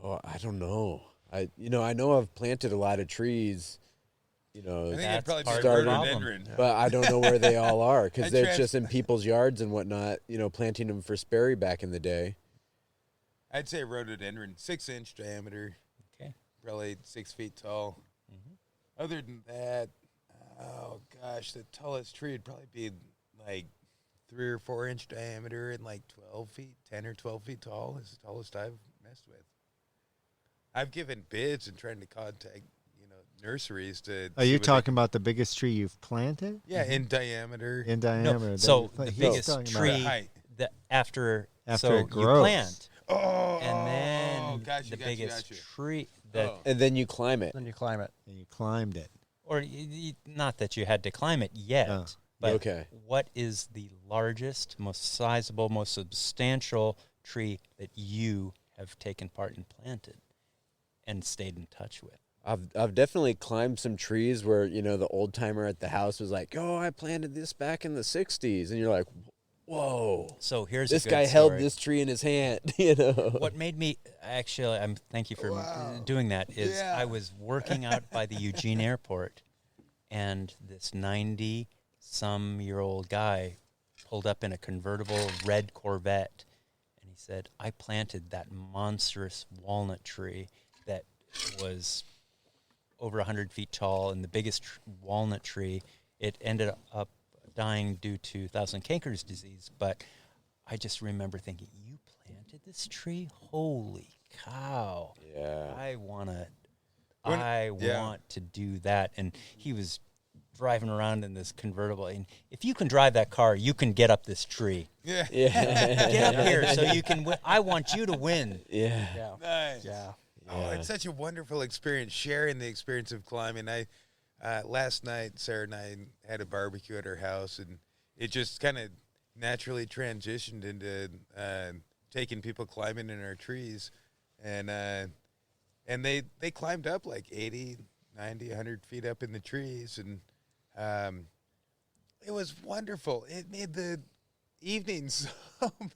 Oh, I don't know. I know I've planted a lot of trees, I think That's it'd probably be part a of the rhododendron. but I don't know where they all are I because they're trans- just in people's yards and whatnot, planting them for Sperry back in the day. I'd say rhododendron, 6-inch diameter, Okay. probably 6 feet tall. Mm-hmm. Other than that, oh gosh, the tallest tree would probably be like 3 or 4-inch diameter and like 12 feet, 10 or 12 feet tall is the tallest I've messed with. I've given bids and trying to contact, nurseries to. Are you talking about the biggest tree you've planted? Yeah, in diameter. In diameter. No, that so you've planted? the He's biggest talking about- tree height. after After so it you grows. plant, Oh, and then gotcha, the gotcha, biggest gotcha. tree that, Oh. And then you climb it. Then you climb it. And you climbed it. or not that you had to climb it yet, Oh. but Okay. what is the largest, most sizable, most substantial tree that you have taken part in planted and stayed in touch with? I've definitely climbed some trees where, the old timer at the house was like, "Oh, I planted this back in the 60s." And you're like, "Whoa. So here's This a good guy held story. this tree in his hand." What made me actually, thank you for doing that. Is Yeah. I was working out by the Eugene airport, and this 90-some-year-old guy pulled up in a convertible red Corvette, and he said, "I planted that monstrous walnut tree that was over 100 feet tall, and the biggest walnut tree. It ended up dying due to thousand cankers disease, but I just remember thinking, you planted this tree? Holy cow. Yeah. I want Yeah. to do that." And he was driving around in this convertible. And if you can drive that car, you can get up this tree. Yeah. Yeah. Get up here so you can win. I want you to win. Yeah. Yeah. Nice. Yeah. Oh, it's such a wonderful experience, sharing the experience of climbing. Last night, Sarah and I had a barbecue at her house, and it just kind of naturally transitioned into taking people climbing in our trees. And they climbed up like 80, 90, 100 feet up in the trees, and it was wonderful. It made the evening so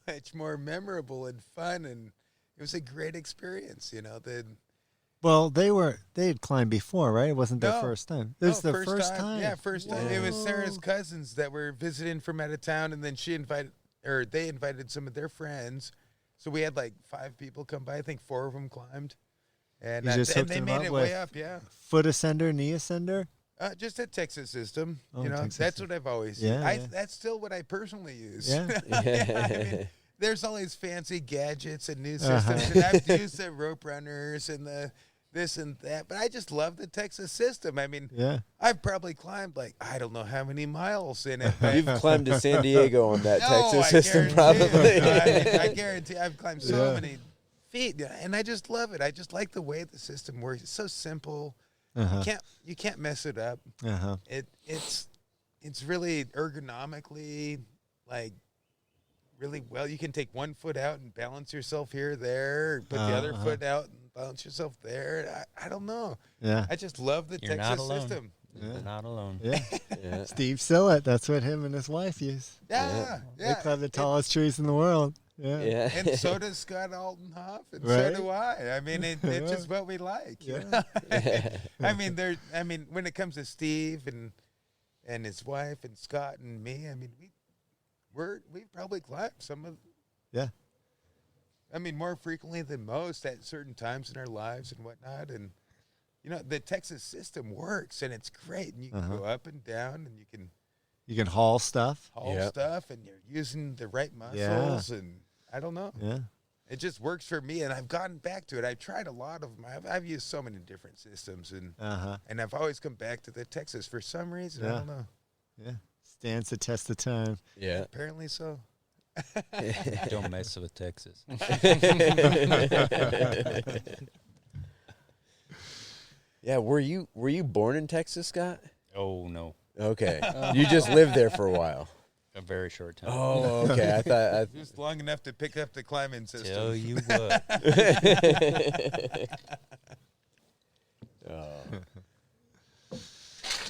much more memorable and fun, and it was a great experience, Well, they had climbed before, right? It wasn't their No. first time. It was their first time. Yeah, first time. It was Sarah's cousins that were visiting from out of town, and then they invited some of their friends. So we had like 5 people come by. I think 4 of them climbed, and You just and hooked they them made up it with way up. Yeah, Foot ascender, knee ascender. just a Texas system. Oh, Texas that's system. what I've always Yeah, used. yeah. That's still what I personally use. Yeah. I mean, there's all these fancy gadgets and new systems, and I've used the rope runners and the this and that, but I just love the Texas system. I mean, Yeah. I've probably climbed like I don't know how many miles in it. But You've climbed to San Diego on that no, Texas I system, guarantee probably. it. I guarantee I've climbed so Yeah. many feet, and I just love it. I just like the way the system works. It's so simple. Uh-huh. You can't mess it up. Uh-huh. It's really ergonomically like really well. You can take one foot out and balance yourself here, there, put the other foot out and balance yourself there. I don't know. Yeah. I just love the You're not Texas alone. system. You're not alone. Yeah. Yeah. Steve Sillett, that's what him and his wife use. Yeah, They climb the tallest trees in the world. Yeah. Yeah. And so does Scott Altenhoff, and Right. so do I. I mean, it's just what we like. You Yeah. know? I mean, when it comes to Steve and his wife and Scott and me, I mean, we've probably climbed some of. Yeah. I mean, more frequently than most at certain times in our lives and whatnot, and the Texas system works and it's great, and you can go up and down, and You can haul stuff. Stuff, and you're using the right muscles, and I don't know. Yeah. It just works for me, and I've gotten back to it. I've tried a lot of them. I've used so many different systems, and I've always come back to the Texas for some reason. I don't know. Yeah, stands the test of time. Yeah. Apparently so. Don't mess with Texas. Yeah, were you born in Texas, Scott? Oh, no. Okay. You just lived there for a while. A very short time. Oh, okay. I thought Just long enough to pick up the climbing system. Tell you what.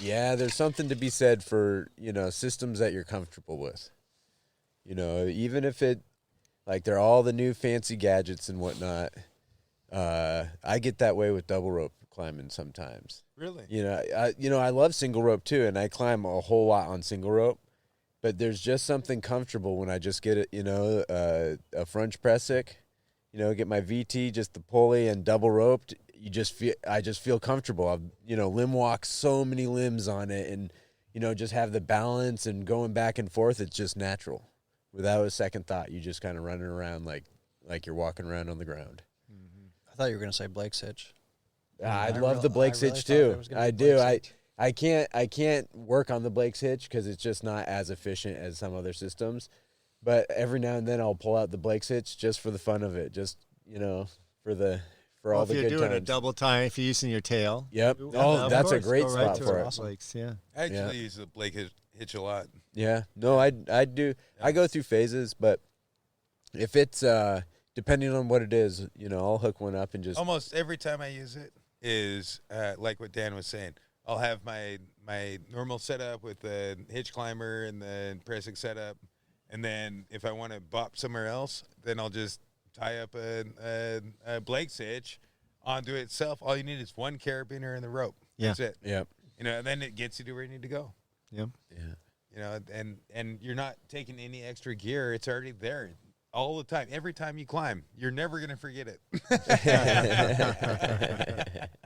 Yeah, there's something to be said for, systems that you're comfortable with. Even if they're all the new fancy gadgets and whatnot. I get that way with double rope climbing sometimes. Really? I love single rope too, and I climb a whole lot on single rope. But there's just something comfortable when I just get it, a French pressic, get my VT, just the pulley and double roped. I just feel comfortable. I've, limb walk so many limbs on it, and, just have the balance and going back and forth. It's just natural without a second thought. You just kind of running around like you're walking around on the ground. I thought you were going to say Blake's hitch. I love the Blake's hitch too. I do. I can't work on the Blake's hitch because it's just not as efficient as some other systems. But every now and then I'll pull out the Blake's hitch just for the fun of it, just for all the good times. If you're doing a double time, if you're using your tail. Yep. Oh, that's a great spot for it. Blake's, yeah. I actually use the Blake hitch a lot. Yeah. No, I do. I go through phases, but if it's depending on what it is, I'll hook one up and just almost every time I use it is like what Dan was saying. I'll have my normal setup with the hitch climber and the pressing setup, and then if I want to bop somewhere else, then I'll just tie up a Blake's hitch onto it itself. All you need is one carabiner and the rope. Yeah. That's it. Yep. And then it gets you to where you need to go. Yep. Yeah. And you're not taking any extra gear. It's already there all the time. Every time you climb, you're never going to forget it.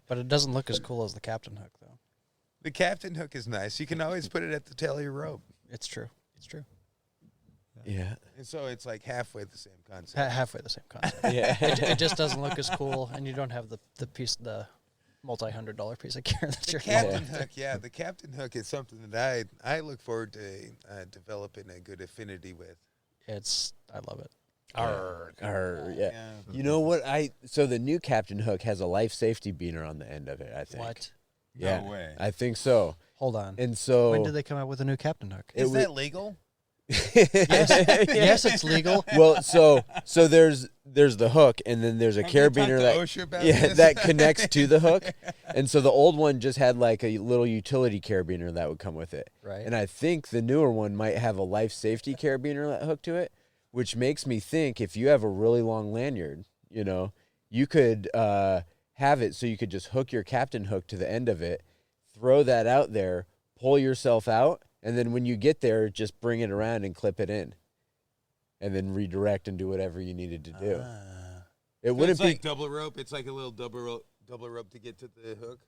But it doesn't look as cool as the captain hook, though. The captain hook is nice. You can always put it at the tail of your rope. It's true. It's true. Yeah. And so it's like halfway the same concept. Halfway the same concept. Yeah. It just doesn't look as cool, and you don't have the multi-$100 piece of gear that The you're captain hook, the captain hook is something that I look forward to developing a good affinity with. I love it. Yeah. You know what? So the new captain hook has a life safety beaner on the end of it, I think. What? Yeah. No way. I think so. Hold on. And so When did they come out with a new captain hook? Is that legal? Yes, it's legal. Well, so there's the hook, and then there's a carabiner that connects to the hook, and so the old one just had like a little utility carabiner that would come with it, Right. And I think the newer one might have a life safety carabiner that hooked to it, which makes me think if you have a really long lanyard, you could have it so you could just hook your captain hook to the end of it, throw that out there, pull yourself out. And then when you get there, just bring it around and clip it in, and then redirect and do whatever you needed to do. It wouldn't be like double rope. It's like a little double rope to get to the hook.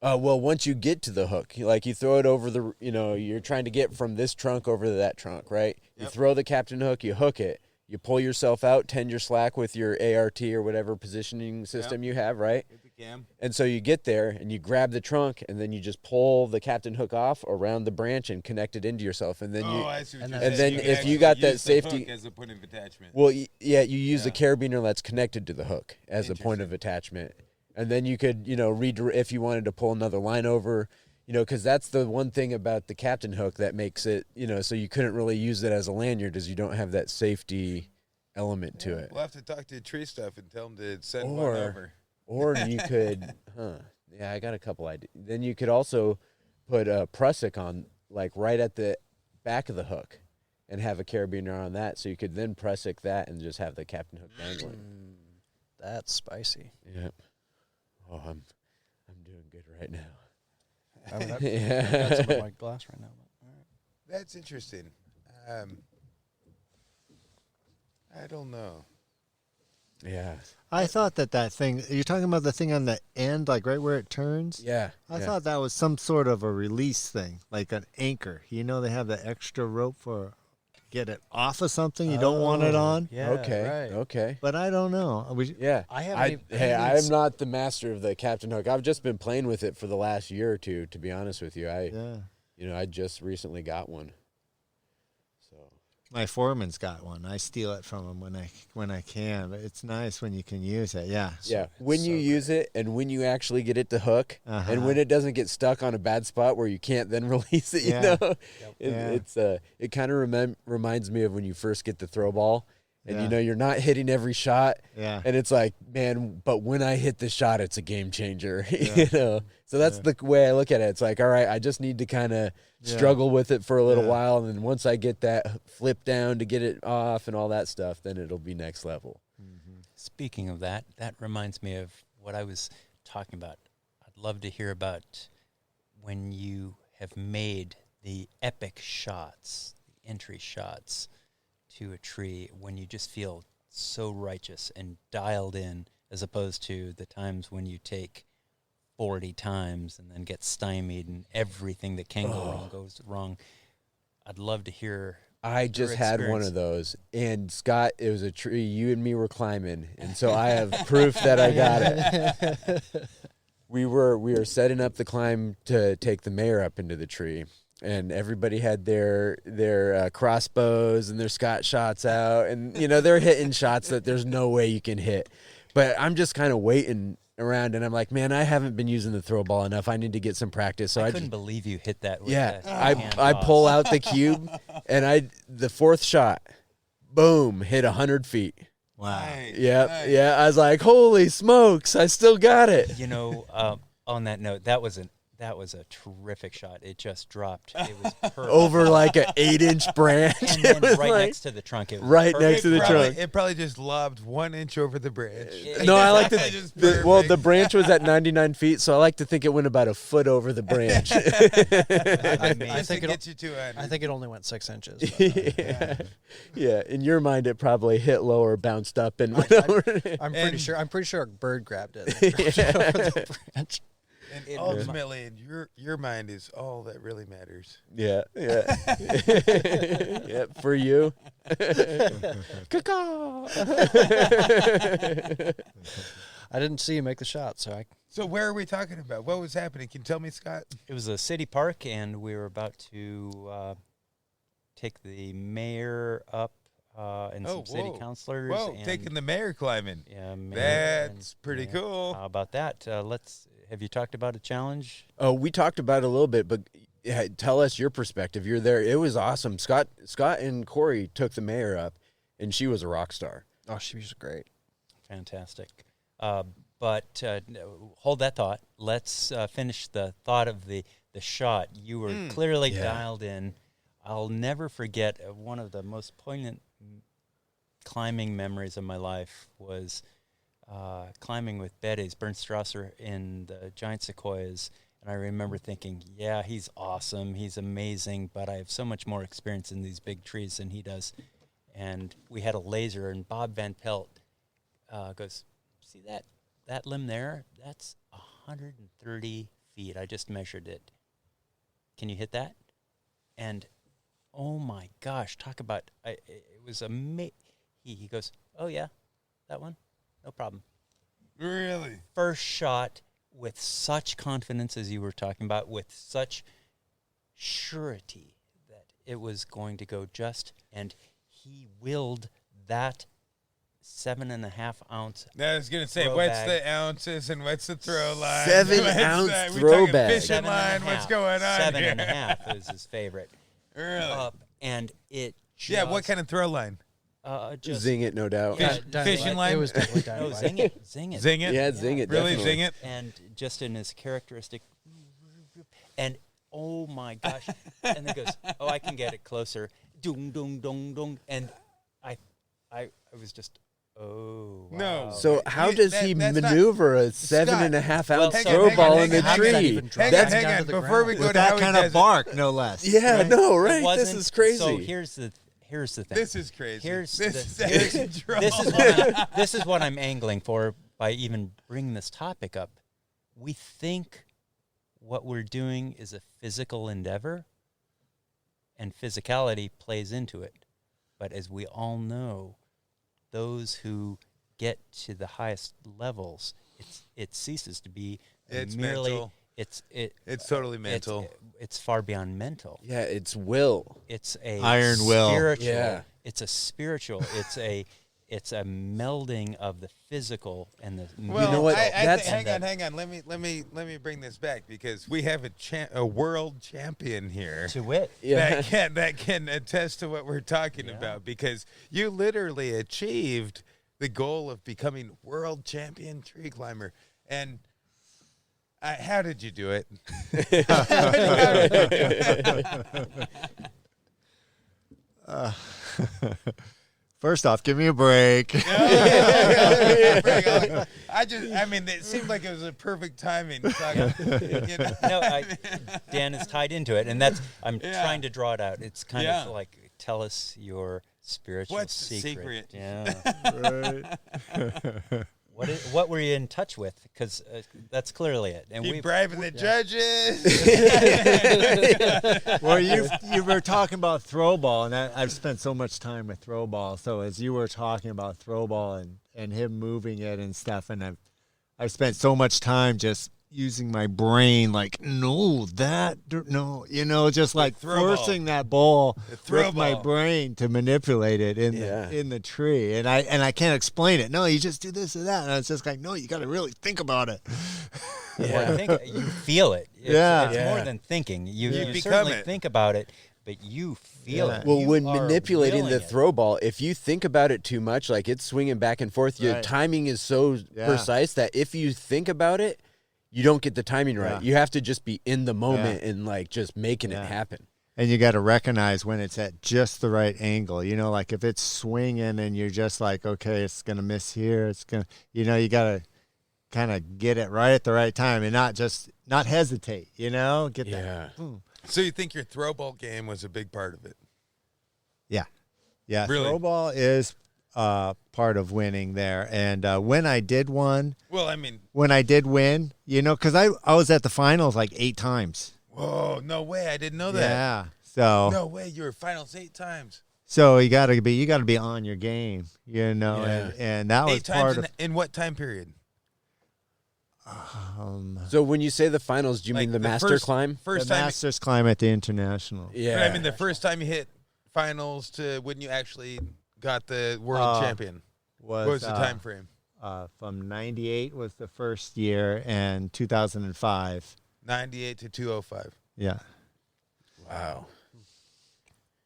Well, once you get to the hook, you throw it over the, you're trying to get from this trunk over to that trunk, right? Yep. You throw the captain hook, you hook it, you pull yourself out, tend your slack with your ART or whatever positioning system you have, right? With the cam. And so you get there and you grab the trunk and then you just pull the captain hook off around the branch and connect it into yourself. And then I see what you're and saying. then if you got that safety hook as a point of attachment. Well, yeah, you use the carabiner that's connected to the hook as a point of attachment. And then you could, if you wanted to pull another line over, because that's the one thing about the captain hook that makes it, so you couldn't really use it as a lanyard is you don't have that safety element to it. We'll have to talk to Tree Stuff and tell them to send one over. Or you could, yeah, I got a couple ideas. Then you could also put a prusik on, right at the back of the hook and have a carabiner on that. So you could then prusik that and just have the captain hook dangling. That's spicy. Yep. Oh, I'm doing good right now. I mean, I've got some in my glass right now. But, all right. That's interesting. I don't know. Yeah. I thought that thing, you're talking about the thing on the end, like right where it turns? Yeah. I thought that was some sort of a release thing, like an anchor. You know, they have the extra rope for get it off of something you don't want it on. Yeah, Okay. right. Okay. But I don't know. Yeah. I haven't. I'm not the master of the Captain Hook. I've just been playing with it for the last year or two, to be honest with you. I just recently got one. So My foreman's got one. I steal it from him when I can. But it's nice when you can use it. Yeah. yeah, when you use it and when you actually get it to hook, and when it doesn't get stuck on a bad spot where you can't then release it, Yeah. it kind of reminds me of when you first get the throw ball, and Yeah. you're not hitting every shot, Yeah. and it's like, man, but when I hit the shot, it's a game changer, Yeah. So that's the way I look at it. It's like, all right, I just need to kind of struggle with it for a little while, and then once I get that flip down to get it off and all that stuff, then it'll be next level. Speaking of that, that reminds me of what I was talking about. I'd love to hear about when you have made the epic shots, the entry shots to a tree, when you just feel so righteous and dialed in, as opposed to the times when you take 40 times and then get stymied and everything that can go wrong goes wrong. I'd love to hear. I just had one of those, and Scott, it was a tree you and me were climbing, and so I have proof that I got it. We were setting up the climb to take the mayor up into the tree, and everybody had their crossbows and their Scott shots out, and they're hitting shots that there's no way you can hit. But I'm just kind of waiting around, and I'm like, man, I haven't been using the throw ball enough. I need to get some practice. So I couldn't believe you hit that with yeah, that I pull out the cube, and the fourth shot, boom, hit 100 feet. Wow. Yeah. I was like, holy smokes, I still got it. On that note, that was a terrific shot. It just dropped. It was perfect. Over like an 8-inch branch. And then right next to the trunk. It was right perfect. next to the trunk. It probably just lobbed 1 inch over the branch. No, I like to. Just The branch was at 99 feet, so I like to think it went about a foot over the branch. I think it gets you 200. I think it only went 6 inches. Yeah. In your mind, it probably hit lower, bounced up, and went over. I'm pretty sure a bird grabbed it. And dropped it over the branch. And ultimately, your mind is all that really matters. Yeah. Yeah, for you. Caw-caw. I didn't see you make the shot, so So where are we talking about? What was happening? Can you tell me, Scott? It was a city park, and we were about to take the mayor up and some city councilors. Whoa, and taking the mayor climbing. Yeah, That's pretty cool. How about that? Have you talked about a challenge? Oh, we talked about it a little bit, but tell us your perspective. You're there. It was awesome. Scott and Corey took the mayor up, and she was a rock star. oh, she was great. Fantastic. But hold that thought. Let's finish the thought of the shot. You were clearly dialed in. I'll never forget one of the most poignant climbing memories of my life was climbing with Betty's Bernstrasser in the giant sequoias. And I remember thinking, yeah, he's awesome. He's amazing, but I have so much more experience in these big trees than he does. And we had a laser, and Bob Van Pelt goes, see that limb there? That's 130 feet. I just measured it. Can you hit that? And oh my gosh, talk about, it was amazing. He goes, oh yeah, that one? No problem. Really? First shot with such confidence, as you were talking about, with such surety that it was going to go just, and he willed that 7.5 ounce. I was gonna say, what's the ounces and what's the throw line? 7-ounce throw bag. Fishing line. What's going on? 7.5 is his favorite. Really? And it. Yeah. What kind of throw line? Just Zing it, no doubt. Fishing line? It was definitely no, dynamite. zing it, zing it. Zing it? Yeah, zing it. Really definitely. zing it? And just in his characteristic, and oh my gosh, and then goes, oh, I can get it closer, dung dung dung dung, and I was just, oh wow. No. So how does he that's maneuver a 7.5 Well, ounce so- throw ball in hang the on, tree? Hang on. Before we go With to how that he kind does of bark, no less. Yeah, Right? no, It right? This wasn't- is crazy. So here's the thing. This is crazy. This is what I'm angling for by even bringing this topic up. We think what we're doing is a physical endeavor, and physicality plays into it. But as we all know, those who get to the highest levels, it ceases to be merely mental. It's totally mental. It's far beyond mental. Yeah, it's will. It's a Iron will. spiritual. Yeah. It's a spiritual. It's a melding of the physical and the. Well, you know what? hang on. Let me bring this back, because we have a world champion here To wit. Yeah. that can attest to what we're talking about, because you literally achieved the goal of becoming world champion tree climber. And how did you do it? First off, give me a break. It seemed like it was a perfect timing. No, Dan is tied into it, and I'm trying to draw it out. It's kind of like, tell us your spiritual What's the secret? Yeah. Right. What were you in touch with? Because that's clearly it. And Keep bribing the judges. Well, you were talking about throw ball, and I've spent so much time with throw ball. So as you were talking about throw ball and him moving it and stuff, and I've spent so much time just using my brain, like, just like forcing that ball with my brain to manipulate it in the tree, and I can't explain it. No, you just do this or that, and I was just like, no, you got to really think about it. Well, I think you feel it. It's more than thinking. You certainly think about it, but you feel it. Well, You when are manipulating the willing it. throw ball, if you think about it too much, like it's swinging back and forth, your timing is so precise that if you think about it, you don't get the timing right. You have to just be in the moment and like just making it happen. And you got to recognize when it's at just the right angle. Like if it's swinging and you're just like, okay, it's going to miss here. It's going to, you got to kind of get it right at the right time and not hesitate, get that. Boom. So you think your throw ball game was a big part of it? Yeah. Yeah. Really? Throw ball is part of winning there. And when I did win, because I was at the finals like 8 times. Whoa, no way. I didn't know that. Yeah. So no way, you were finals 8 times. So you gotta be on your game, and that was 8 times part of in what time period? So when you say the finals, do you mean the master climb? The Masters climb at the International. Yeah. But I mean the first time you hit finals to when you actually got the world champion. What was the time frame? From 98 was the first year, and 2005. 98 to 205. Yeah. Wow.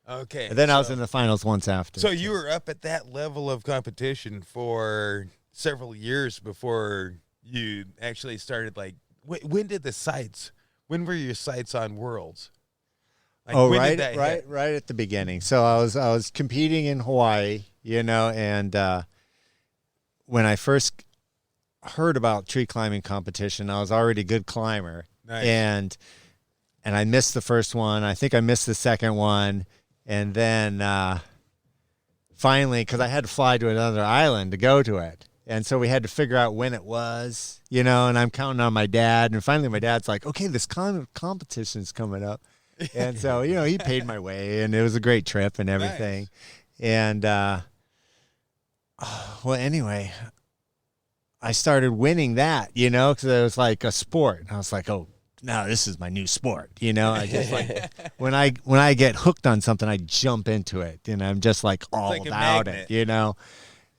Okay. And then I was in the finals once after. So you were up at that level of competition for several years before you actually started, like, when did the sights, when were your sights on Worlds? Like, right at the beginning. So I was competing in Hawaii, and when I first heard about tree climbing competition, I was already a good climber. Nice. And I missed the first one. I think I missed the second one. And then finally, because I had to fly to another island to go to it. And so we had to figure out when it was, and I'm counting on my dad. And finally my dad's like, okay, this competition's coming up. And so, he paid my way, and it was a great trip and everything. Nice. And, well, anyway, I started winning that, because it was like a sport. And I was like, oh, no, this is my new sport. I just like, when I get hooked on something, I jump into it, and I'm just like all about it,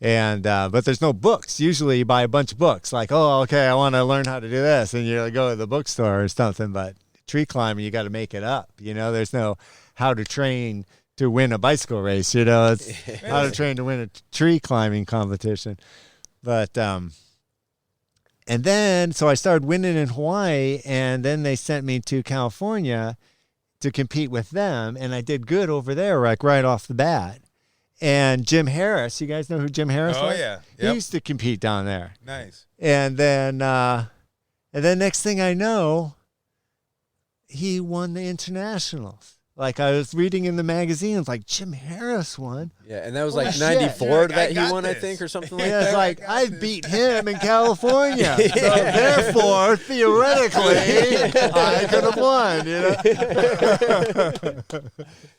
And, but there's no books. Usually you buy a bunch of books like, oh, okay, I want to learn how to do this. And you go to the bookstore or something, but tree climbing, you got to make it up. There's no how to train to win a bicycle race. It's how to train to win a tree climbing competition. But and then so I started winning in Hawaii, and then they sent me to California to compete with them, and I did good over there, like right off the bat. And Jim Harris, you guys know who Jim Harris was? Oh yeah, He used to compete down there. Nice. And then next thing I know, he won the internationals. Like I was reading in the magazines, like Jim Harris won. Yeah, and that was Holy like shit. 94 that he got won, I this. think, or something like Yeah, it's that. like I beat him in California, so therefore, theoretically, I could have won.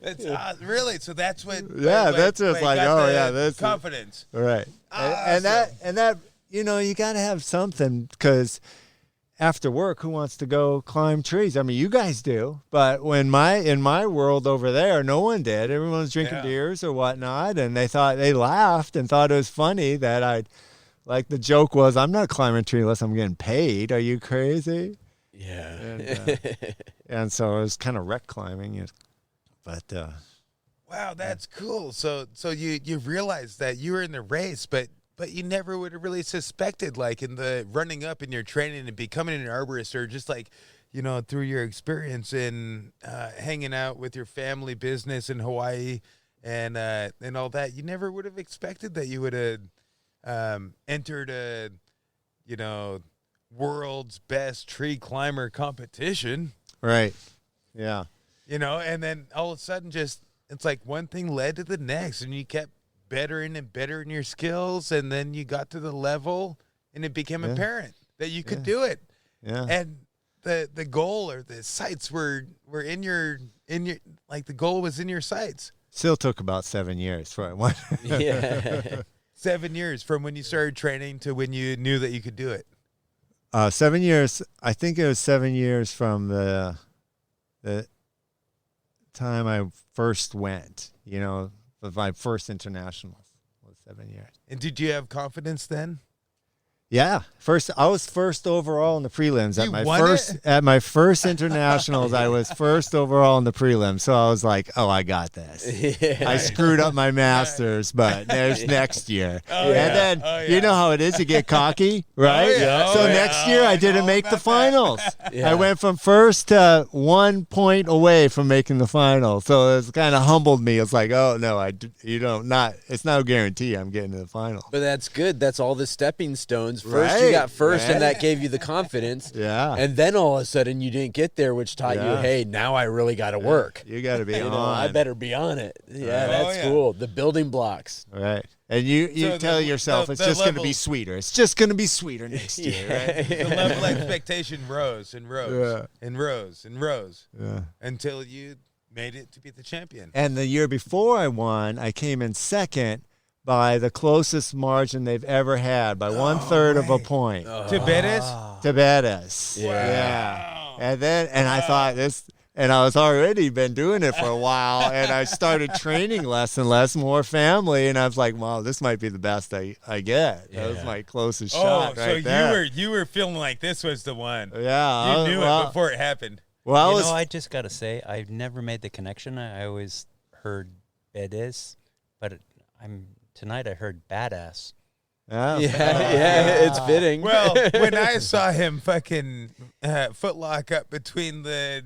That's really so. That's what. Yeah, that's just like, got oh, the yeah, that's confidence. Right, and that you know, you got to have something because after work, who wants to go climb trees? I mean, you guys do, but in my world over there, no one did. Everyone's drinking beers or whatnot, and they laughed and thought it was funny that like the joke was, I'm not climbing a tree unless I'm getting paid. Are you crazy? Yeah. And so it was kind of wreck climbing, but Wow, that's cool. So you realized that you were in the race, but you never would have really suspected, like in the running up in your training and becoming an arborist, or just like, you know, through your experience in hanging out with your family business in Hawaii and all that, you never would have expected that you would have entered a, you know, world's best tree climber competition. right, yeah, You know, and then all of a sudden it's like one thing led to the next, and you kept bettering and bettering your skills, and then you got to the level, and it became apparent that you could do it. yeah. And the goal or the sights were in your like the goal was in your sights. Still took about 7 years for it. What? Yeah. 7 years from when you started training to when you knew that you could do it. 7 years. I think it was 7 years from the time I first went. You know, my first internationals was 7 years. And did you have confidence then? Yeah, I was first overall in the prelims You won it? at my first internationals. I was first overall in the prelims, so I was like, "Oh, I got this." Yeah. I screwed up my masters, but there's next year. Oh, and yeah. then you know how it is, you get cocky, right? yeah. So Oh, yeah. next year I didn't know make the about that. finals. Yeah. I went from first to 1 point away from making the finals. So it's kind of humbled me. It's like, oh no, it's not a guarantee I'm getting to the final. But that's good. That's all the stepping stones. First Right, you got first, right. and that gave you the confidence. Yeah. And then all of a sudden you didn't get there, which taught you, Yeah. hey, now I really got to work. You got to be You on. know, I better be on it. Yeah, Oh, that's yeah. cool. The building blocks. Right. And you So tell the- yourself the- it's the just going to be level- sweeter. It's just going to be sweeter next year, right? The level of expectation rose and rose and rose and rose Yeah. until you made it to be the champion. And the year before I won, I came in second by the closest margin they've ever had, by 1/3 of a point. To Bettis? To Bettis. Yeah. And I thought this, and I was already been doing it for a while, and I started training less and less, more family, and I was like, wow, this might be the best I get. That was my closest shot so right there. you were feeling like this was the one. Yeah. You knew it before it happened. Well, I just got to say, I've never made the connection. I always heard Bedes, but tonight I heard badass. Yeah, it's fitting. Well, when I saw him fucking footlock up between the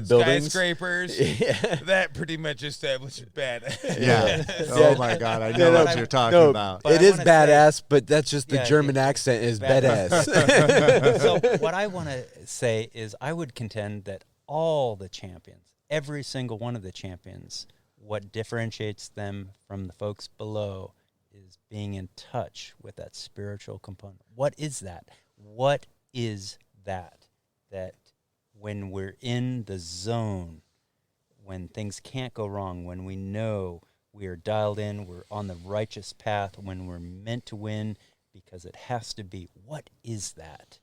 buildings? skyscrapers, Yeah. that pretty much established bad. Yeah. Oh my God, I know No, what you're talking about. But It I is wanna badass, but that's just the Yeah, German it- accent is badass. badass. So what I want to say is I would contend that all the champions, every single one of the champions, what differentiates them from the folks below is being in touch with that spiritual component. What is that? What is that? That when we're in the zone, when things can't go wrong, when we know we are dialed in, we're on the righteous path, when we're meant to win because it has to be. What is that?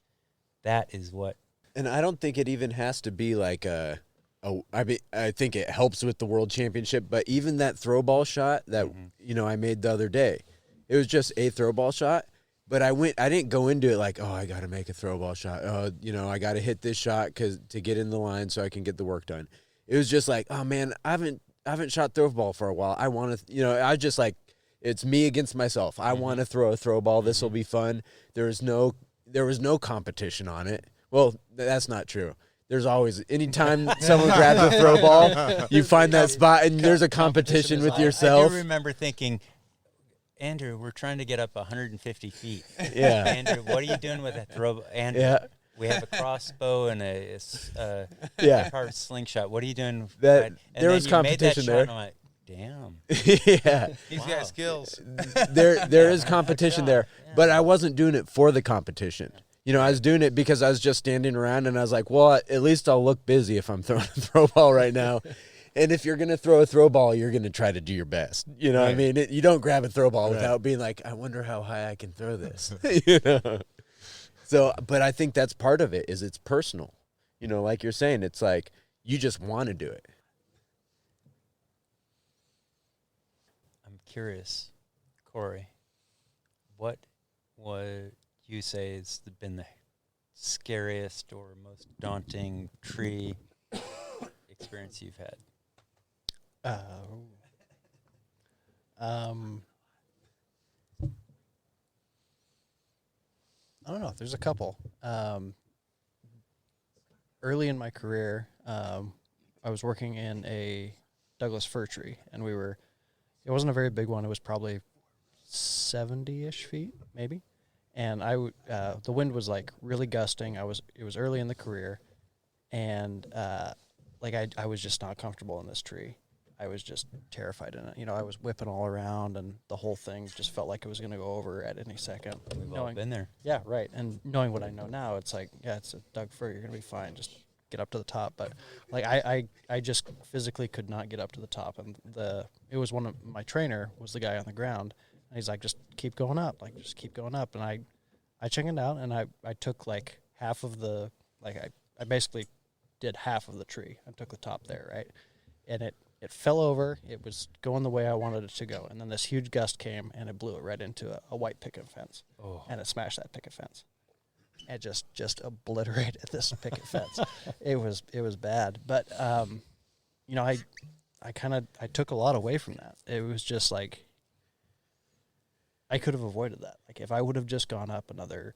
That is what. And I don't think it even has to be like I think it helps with the world championship, but even that throw ball shot that I made the other day, it was just a throw ball shot, but I didn't go into it like, oh, I got to make a throw ball shot. I got to hit this shot to get in the line so I can get the work done. It was just like, oh man, I haven't shot throw ball for a while. I want to, I just like, it's me against myself. I want to throw a throw ball. This will be fun. There was no competition on it. Well, that's not true. There's always, anytime someone grabs a throw ball, you find that spot and there's a competition with yourself. I do remember thinking, Andrew, we're trying to get up 150 feet. Yeah. Andrew, what are you doing with that throw? Andrew. Yeah. We have a crossbow and a Yeah. carved slingshot. What are you doing? That- And there then was you made that competition shot, there. and I'm like, damn. Yeah. He's Wow. got skills. There is competition shot, there, yeah. but I wasn't doing it for the competition. You know, I was doing it because I was just standing around, and I was like, well, at least I'll look busy if I'm throwing a throw ball right now. And if you're going to throw a throw ball, you're going to try to do your best. You know what I Right. mean? You don't grab a throw ball Right. without being like, I wonder how high I can throw this. You know? So, but I think that's part of it, is it's personal. You know, like you're saying, it's like you just want to do it. I'm curious, Corey, what would you say has been the scariest or most daunting tree experience you've had? I don't know. There's a couple. Early in my career, I was working in a Douglas fir tree, and it wasn't a very big one. It was probably 70-ish feet, maybe. And the wind was like really gusting. It was early in the career, and I was just not comfortable in this tree. I was just terrified in it. You know, I was whipping all around, and the whole thing just felt like it was going to go over at any second. We've all been there. Yeah, right. And knowing what I know now, it's like, yeah, it's a Doug fir. You're going to be fine. Just get up to the top. But like I just physically could not get up to the top. And it was one of my trainer was the guy on the ground. And he's like, just keep going up. Like, just keep going up. And I chickened out, and I took like half of the, I basically did half of the tree. I took the top there, right? And it fell over. It was going the way I wanted it to go. And then this huge gust came, and it blew it right into a white picket fence. Oh. And it smashed that picket fence. It just obliterated this picket fence. It was bad. But, you know, I took a lot away from that. It was just like, I could have avoided that. Like, if I would have just gone up another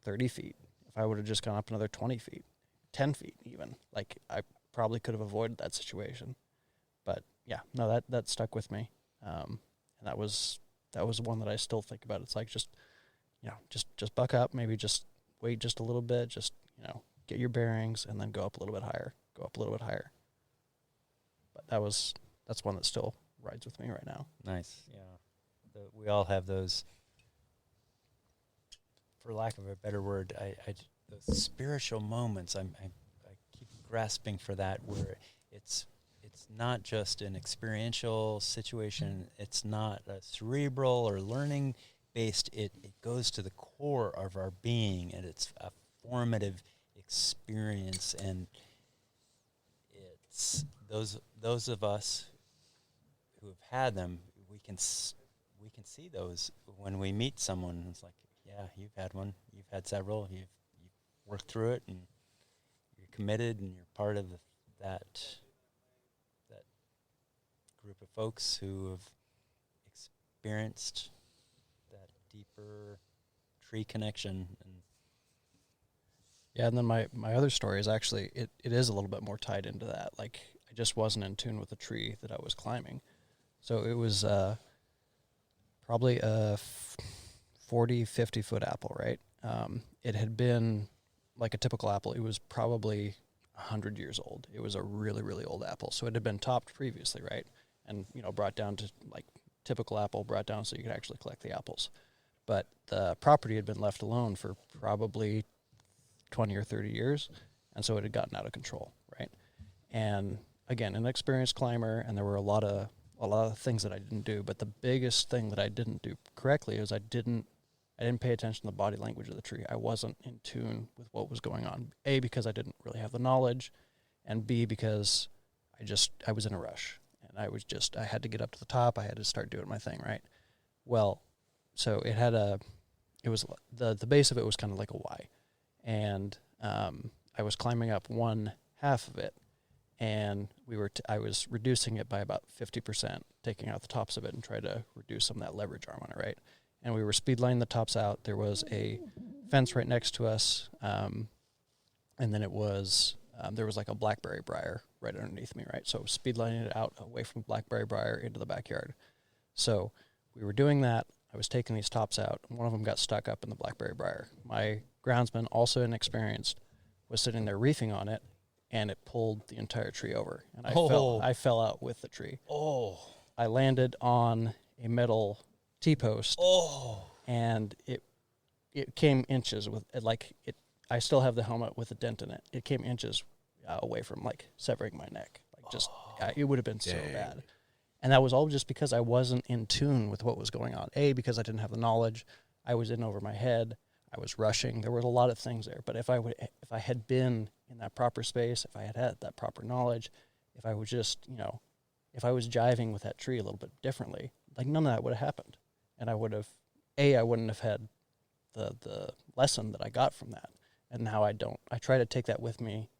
30 feet, if I would have just gone up another 20 feet, 10 feet even, like, I probably could have avoided that situation. But yeah, no, that stuck with me, and that was one that I still think about. It's like, just, you know, just buck up, maybe just wait just a little bit, just, you know, get your bearings, and then go up a little bit higher, But that's one that still rides with me right now. Nice, yeah. We all have those, for lack of a better word, those spiritual moments. I keep grasping for that, where it's not just an experiential situation. It's not a cerebral or learning based. It goes to the core of our being, and it's a formative experience. And it's those of us who have had them, we can see those when we meet someone. It's like, yeah, you've had one, you've had several, you've worked through it, and you're committed, and you're part of that group of folks who have experienced that deeper tree connection. And yeah, and then my other story is actually, it is a little bit more tied into that. Like, I just wasn't in tune with the tree that I was climbing. So it was probably a 40, 50-foot apple, right? It had been like a typical apple. It was probably 100 years old. It was a really, really old apple. So it had been topped previously, right? And, you know, brought down to like typical apple, brought down so you could actually collect the apples. But the property had been left alone for probably 20 or 30 years, and so it had gotten out of control, right? And again, an experienced climber, and there were a lot of things that I didn't do, but the biggest thing that I didn't do correctly is I didn't pay attention to the body language of the tree. I wasn't in tune with what was going on. A, because I didn't really have the knowledge, and B, because I was in a rush, and I had to get up to the top. I had to start doing my thing, right? Well, so the base of it was kind of like a Y, and I was climbing up one half of it, and I was reducing it by about 50%, taking out the tops of it and trying to reduce some of that leverage arm on it, right? And we were speed lining the tops out. There was a fence right next to us, and then there was like a blackberry briar right underneath me, right? So speed lining it out away from blackberry briar into the backyard. So we were doing that. I was taking these tops out. One of them got stuck up in the blackberry briar. My groundsman, also inexperienced, was sitting there reefing on it, and it pulled the entire tree over. And I fell out with the tree. Oh. I landed on a metal T-post. Oh. And it came inches with it, like it. I still have the helmet with a dent in it. It came inches away from like severing my neck. Like just it would have been so bad. And that was all just because I wasn't in tune with what was going on. Because I didn't have the knowledge. I was in over my head. I was rushing. There were a lot of things there. But if I had been in that proper space, if I had had that proper knowledge, if I was just, if I was jiving with that tree a little bit differently, like none of that would have happened. And I would have, I wouldn't have had the lesson that I got from that. And now I don't. I try to take that with me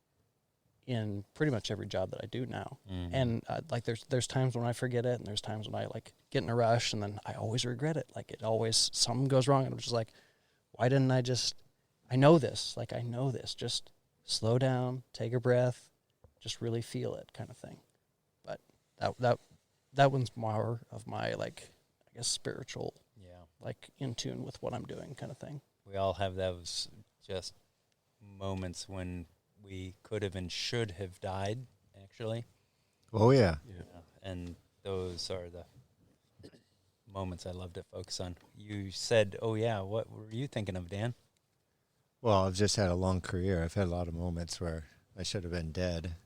in pretty much every job that I do now. Mm-hmm. And like there's times when I forget it, and there's times when I like get in a rush, and then I always regret it. Like it always, something goes wrong, and I'm just like, why didn't I just, I know this, just slow down, take a breath, just really feel it kind of thing. But that one's more of my, like, I guess, spiritual, like in tune with what I'm doing kind of thing. We all have those just moments when we could have and should have died, actually. Oh, yeah. And those are the moments I love to focus on. You said, oh, yeah, what were you thinking of, Dan? Well, I've just had a long career. I've had a lot of moments where I should have been dead.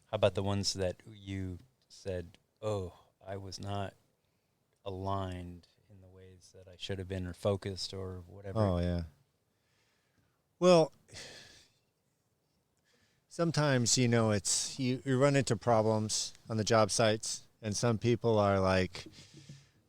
How about the ones that you said, oh, I was not aligned in the ways that I should have been, or focused, or whatever? Oh, yeah. Well, sometimes, it's you run into problems on the job sites, and some people are like,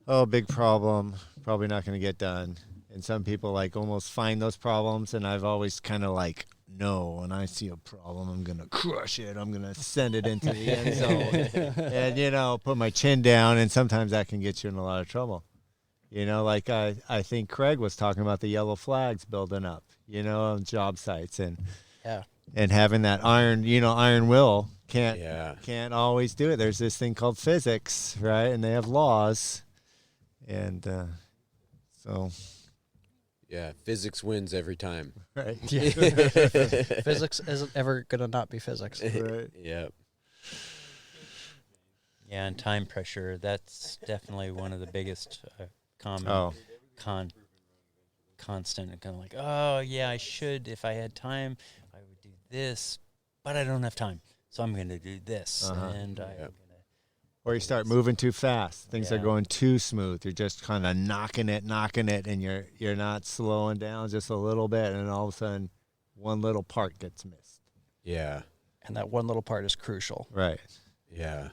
oh, big problem, probably not going to get done. And some people like almost find those problems, and I've always kind of like, no, when I see a problem, I'm going to crush it. I'm going to send it into the end zone and, put my chin down, and sometimes that can get you in a lot of trouble. Like I think Craig was talking about the yellow flags building up, on job sites, and having that iron will can't always do it. There's this thing called physics, right? And they have laws, and so. Yeah, physics wins every time. Right. Yeah. Physics isn't ever going to not be physics. Right. Yeah. Yeah, and time pressure, that's definitely one of the biggest constant, and kind of like, oh, yeah, I should, if I had time, I would do this, but I don't have time, so I'm going to do this. And I'm going to. Or you start moving too fast. Things are going too smooth. You're just kind of knocking it, and you're not slowing down just a little bit, and all of a sudden, one little part gets missed. Yeah. And that one little part is crucial. Right. Yeah.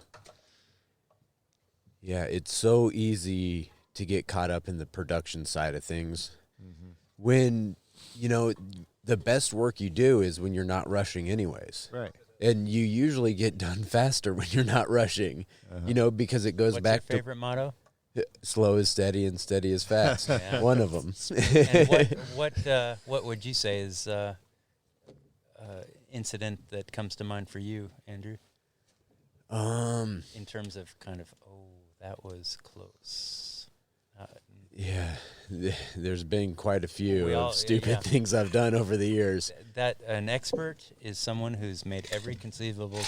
Yeah, it's so easy to get caught up in the production side of things. Mm-hmm. When, the best work you do is when you're not rushing anyways. Right. And you usually get done faster when you're not rushing, because it goes back to... What's your favorite motto? Slow is steady and steady is fast. One of them. And what would you say is incident that comes to mind for you, Andrew? In terms of kind of, that was close. Yeah, there's been quite a few stupid things I've done over the years. That an expert is someone who's made every conceivable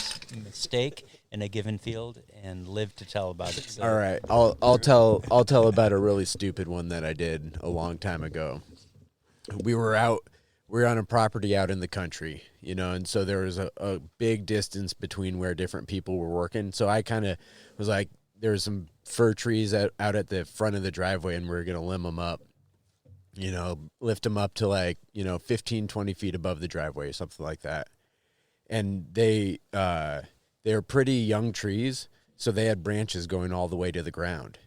mistake in a given field and lived to tell about it. So. All right, I'll tell about a really stupid one that I did a long time ago. We were on a property out in the country, and so there was a big distance between where different people were working. So I kind of was like, there was some fir trees out at the front of the driveway, and we were going to limb them up, lift them up to like, 15, 20 feet above the driveway or something like that. And they're pretty young trees, so they had branches going all the way to the ground,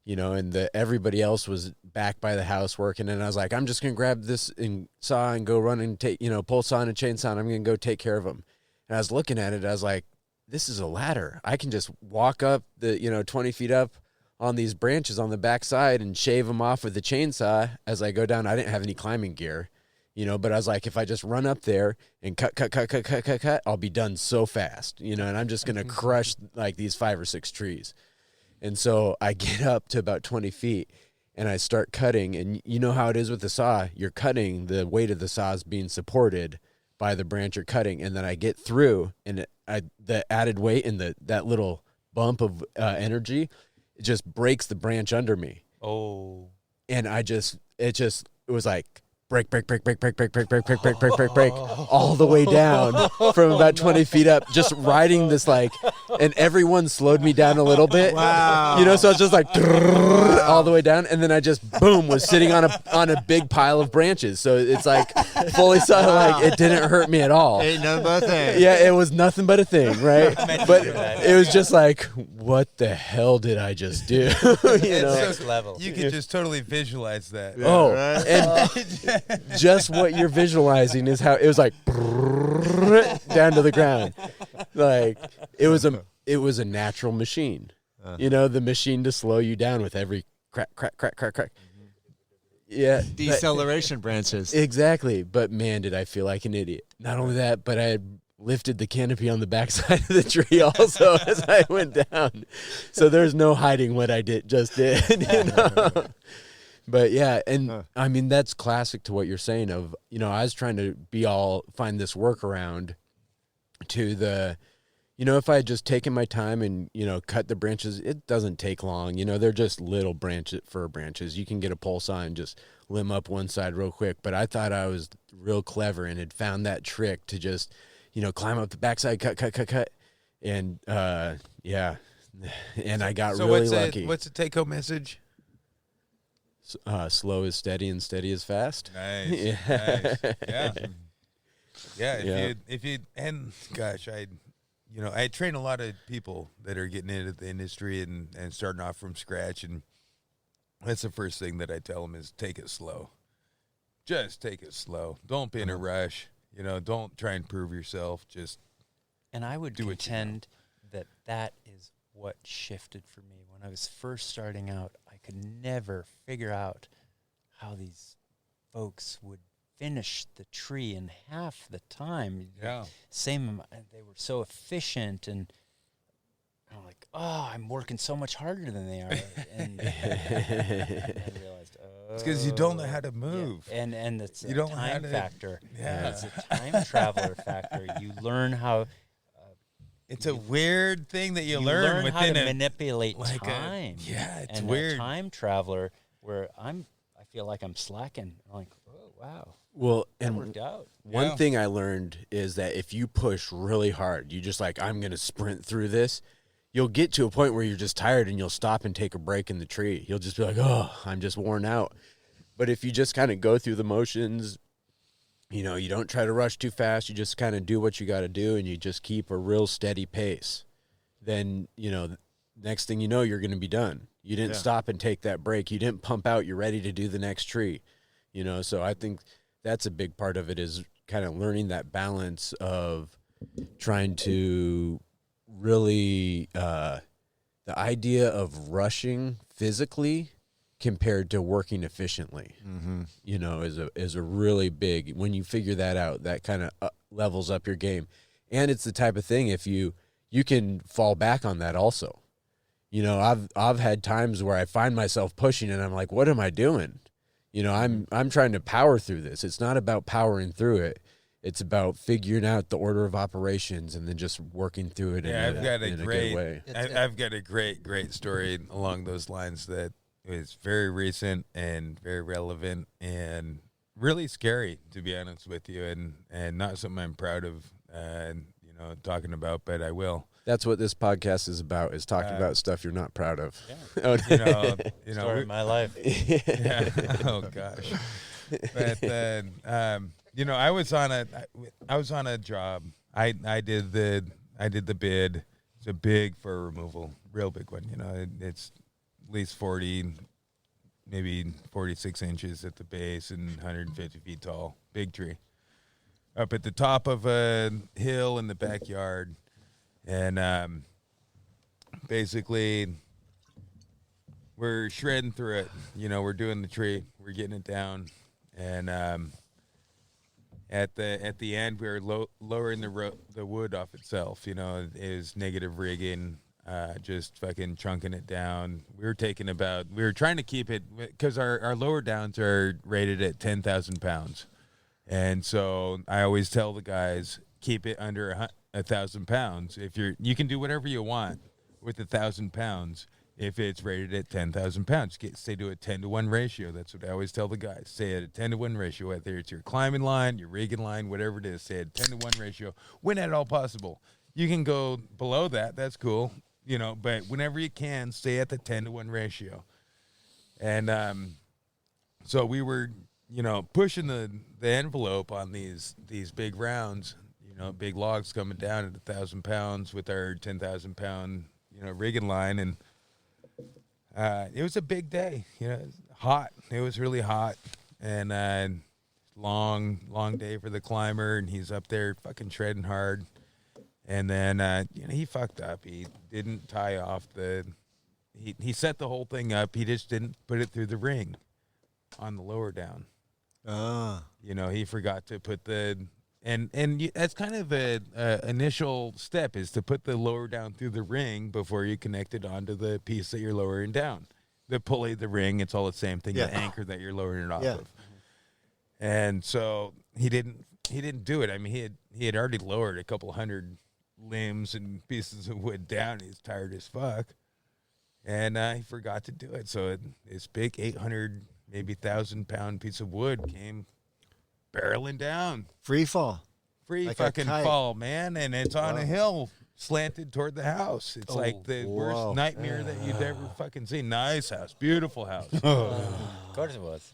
and everybody else was back by the house working. And I was like, I'm just going to grab this and saw and go run and take, pull saw and a chainsaw, and I'm going to go take care of them. And I was looking at it, I was like, this is a ladder. I can just walk up the, 20 feet up on these branches on the backside and shave them off with the chainsaw as I go down. I didn't have any climbing gear, but I was like, if I just run up there and cut, I'll be done so fast, and I'm just going to crush like these 5 or 6 trees. And so I get up to about 20 feet and I start cutting, and you know how it is with the saw. You're cutting, the weight of the saw is being supported by the branch you're cutting, and then I get through, and the added weight and that little bump of energy, it just breaks the branch under me. Oh. And it was like break, all the way down from about 20 feet up, just riding this and everyone slowed me down a little bit. Wow. You know, so it's just like all the way down, and then I just was sitting on a big pile of branches. So it's like fully saw, it didn't hurt me at all. Ain't nothing but a thing. Yeah, it was nothing but a thing, right? But it was just like, what the hell did I just do? You know? Next level. You could just totally visualize that. Oh, right? and just what you're visualizing is how it was like down to the ground. Like it was a natural machine. You know, the machine to slow you down with every crack. Yeah. Deceleration branches. Exactly. But man, did I feel like an idiot. Not only that, but I had lifted the canopy on the backside of the tree also as I went down. So there's no hiding what I just did, you know. But yeah, and I mean, that's classic to what you're saying of, you know, I was trying to find this workaround to if I had just taken my time and, you know, cut the branches, it doesn't take long. You know, they're just little fir branches. You can get a pole saw and just limb up one side real quick. But I thought I was real clever and had found that trick to just, you know, climb up the backside, cut. And, yeah. And I got really lucky. What's the take-home message? Slow is steady and steady is fast. Nice. Yeah. Nice. Yeah. If you and gosh, I train a lot of people that are getting into the industry and starting off from scratch, and that's the first thing that I tell them is take it slow. Just take it slow. Don't be in a rush. You know, don't try and prove yourself. And I would contend that is what shifted for me. When I was first starting out, I could never figure out how these folks would finish the tree in half the time. Yeah. They were so efficient, and I'm like, oh, I'm working so much harder than they are. And I realized, it's because you don't know how to move. Yeah. And it's you a don't time have factor. Yeah. It's a time traveler factor. You learn how. It's a weird thing that you learn within how to manipulate time. It's and weird. A time traveler where I feel like I'm slacking. I'm like, oh wow. Well, That worked out. One thing I learned is that if you push really hard, you just like, I'm going to sprint through this, you'll get to a point where you're just tired and you'll stop and take a break in the tree. You'll just be like, oh, I'm just worn out. But if you just kind of go through the motions, you know, you don't try to rush too fast, you just kind of do what you got to do, and you just keep a real steady pace, then, you know, next thing you know, you're going to be done. You didn't stop and take that break. You didn't pump out. You're ready to do the next tree, you know. So I think that's a big part of it, is kind of learning that balance of trying to really the idea of rushing physically compared to working efficiently, you know, is a really big, when you figure that out, that kind of levels up your game. And it's the type of thing, if you can fall back on that also. You know, I've had times where I find myself pushing and I'm like, what am I doing? You know, I'm trying to power through this. It's not about powering through it. It's about figuring out the order of operations and then just working through it in a good way. I've got a great story along those lines that is very recent and very relevant and really scary, to be honest with you, and not something I'm proud of, you know, talking about, but I will. That's what this podcast is about, is talking about stuff you're not proud of. Yeah. you know, Story of my life. Yeah. Oh gosh. But you know, I was on a job. I did the bid. It's a big fir removal, real big one. You know, it's at least 40, maybe 46 inches at the base and 150 feet tall. Big tree. Up at the top of a hill in the backyard. And basically, we're shredding through it. You know, we're doing the tree. We're getting it down. And at the end, we were lowering the wood off itself. You know, it is negative rigging. just fucking chunking it down. We were trying to keep it, because our lower downs are rated at 10,000 pounds. And so I always tell the guys, keep it under 1,000 pounds. You can do whatever you want with 1,000 pounds if it's rated at 10,000 pounds. Say do a 10-to-1 ratio. That's what I always tell the guys. Say at a 10-to-1 ratio, whether it's your climbing line, your rigging line, whatever it is. Say at a 10-to-1 ratio when at all possible. You can go below that. That's cool. But whenever you can, stay at the 10-to-1 ratio. And so we were, pushing the envelope on these big rounds, big logs coming down at 1,000 pounds with our 10,000 pound, rigging line. And it was a big day, hot. It was really hot. And long day for the climber. And he's up there fucking treading hard. And then, he fucked up. He didn't tie off he set the whole thing up. He just didn't put it through the ring on the lower down. He forgot to put that's kind of a initial step, is to put the lower down through the ring before you connect it onto the piece that you're lowering down. The pulley, the ring, it's all the same thing. Yeah. The anchor that you're lowering it off of. And so he didn't do it. I mean, he had already lowered a couple hundred limbs and pieces of wood down. He's tired as fuck, and he forgot to do it. So this big 800, maybe 1,000 pound piece of wood came barreling down. Free fall. Like fucking fall, man. And it's on a hill slanted toward the house. It's like the worst nightmare that you'd ever fucking seen. Nice house. Beautiful house. Of course it was.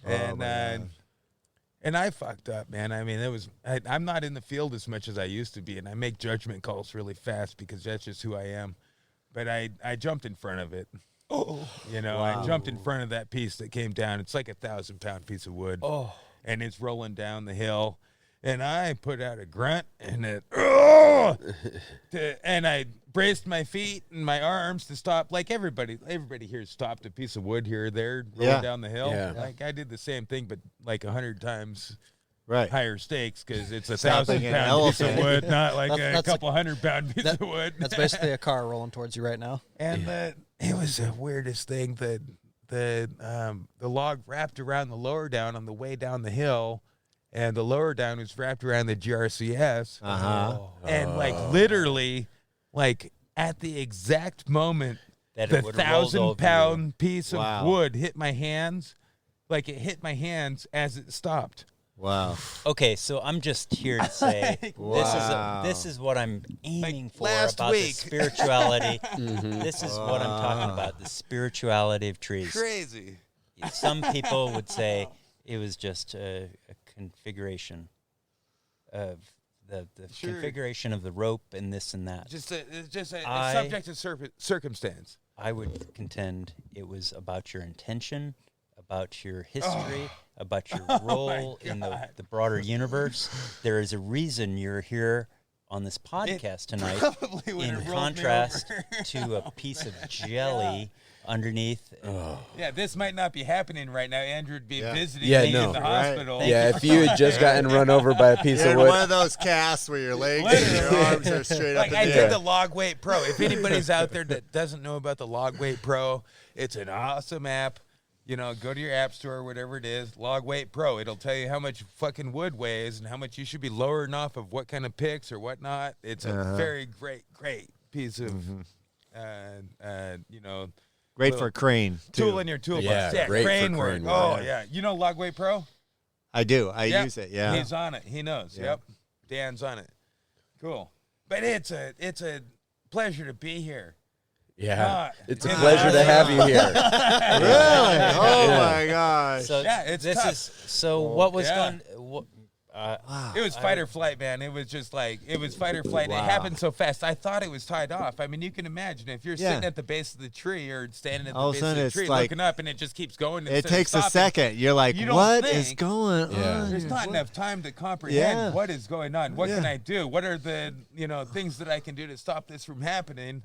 And I fucked up, man. I mean, I'm not in the field as much as I used to be, and I make judgment calls really fast because that's just who I am. But I jumped in front of it. I jumped in front of that piece that came down. It's like 1,000 pound piece of wood. And it's rolling down the hill. And I put out a grunt and and I braced my feet and my arms to stop. Like everybody here stopped a piece of wood here or there rolling down the hill. Yeah. Like I did the same thing, but like 100 times higher stakes, because it's 1,000 pound piece of wood, not like a couple 100-pound piece of wood. That's basically a car rolling towards you right now. And it was the weirdest thing that the log wrapped around the lower down on the way down the hill. And the lower down was wrapped around the GRCS. And literally, at the exact moment that the 1,000-pound piece of wood hit my hands, it hit my hands as it stopped. Wow. Okay, so I'm just here to say this is what I'm aiming for about the spirituality. This is what I'm talking about, the spirituality of trees. Crazy. Some people would say it was just a configuration of the configuration of the rope and this and that. Just a subject of circumstance. I would contend it was about your intention, about your history, about your role in the broader universe. There is a reason you're here on this podcast tonight, in contrast to a piece of jelly underneath. Yeah, this might not be happening right now. Andrew would be visiting me in the hospital. Yeah, if you had just gotten run over by a piece of wood. One of those casts where your legs and your arms are straight up in the air. I did the Log Weight Pro. If anybody's out there that doesn't know about the Log Weight Pro, it's an awesome app. Go to your app store, whatever it is, Log Weight Pro. It'll tell you how much fucking wood weighs and how much you should be lowering off of what kind of picks or whatnot. It's a very great piece of, great for a crane, too. Tool in your toolbox. Yeah, great crane for work. crane work. Oh, yeah. You know Log Weight Pro? I do. I use it, yeah. He's on it. He knows. Yep. Dan's on it. Cool. But it's a pleasure to be here. Yeah. It's a pleasure to have you here. Really? Oh, my gosh. So what was going... It was fight or flight, man. It was just it was fight or flight. Wow. It happened so fast. I thought it was tied off. I mean, you can imagine if you're sitting at the base of the tree or standing at the base of the tree looking up and it just keeps going. It takes a second. You're like, what is going on? There's not enough time to comprehend what is going on. What can I do? What are the things that I can do to stop this from happening?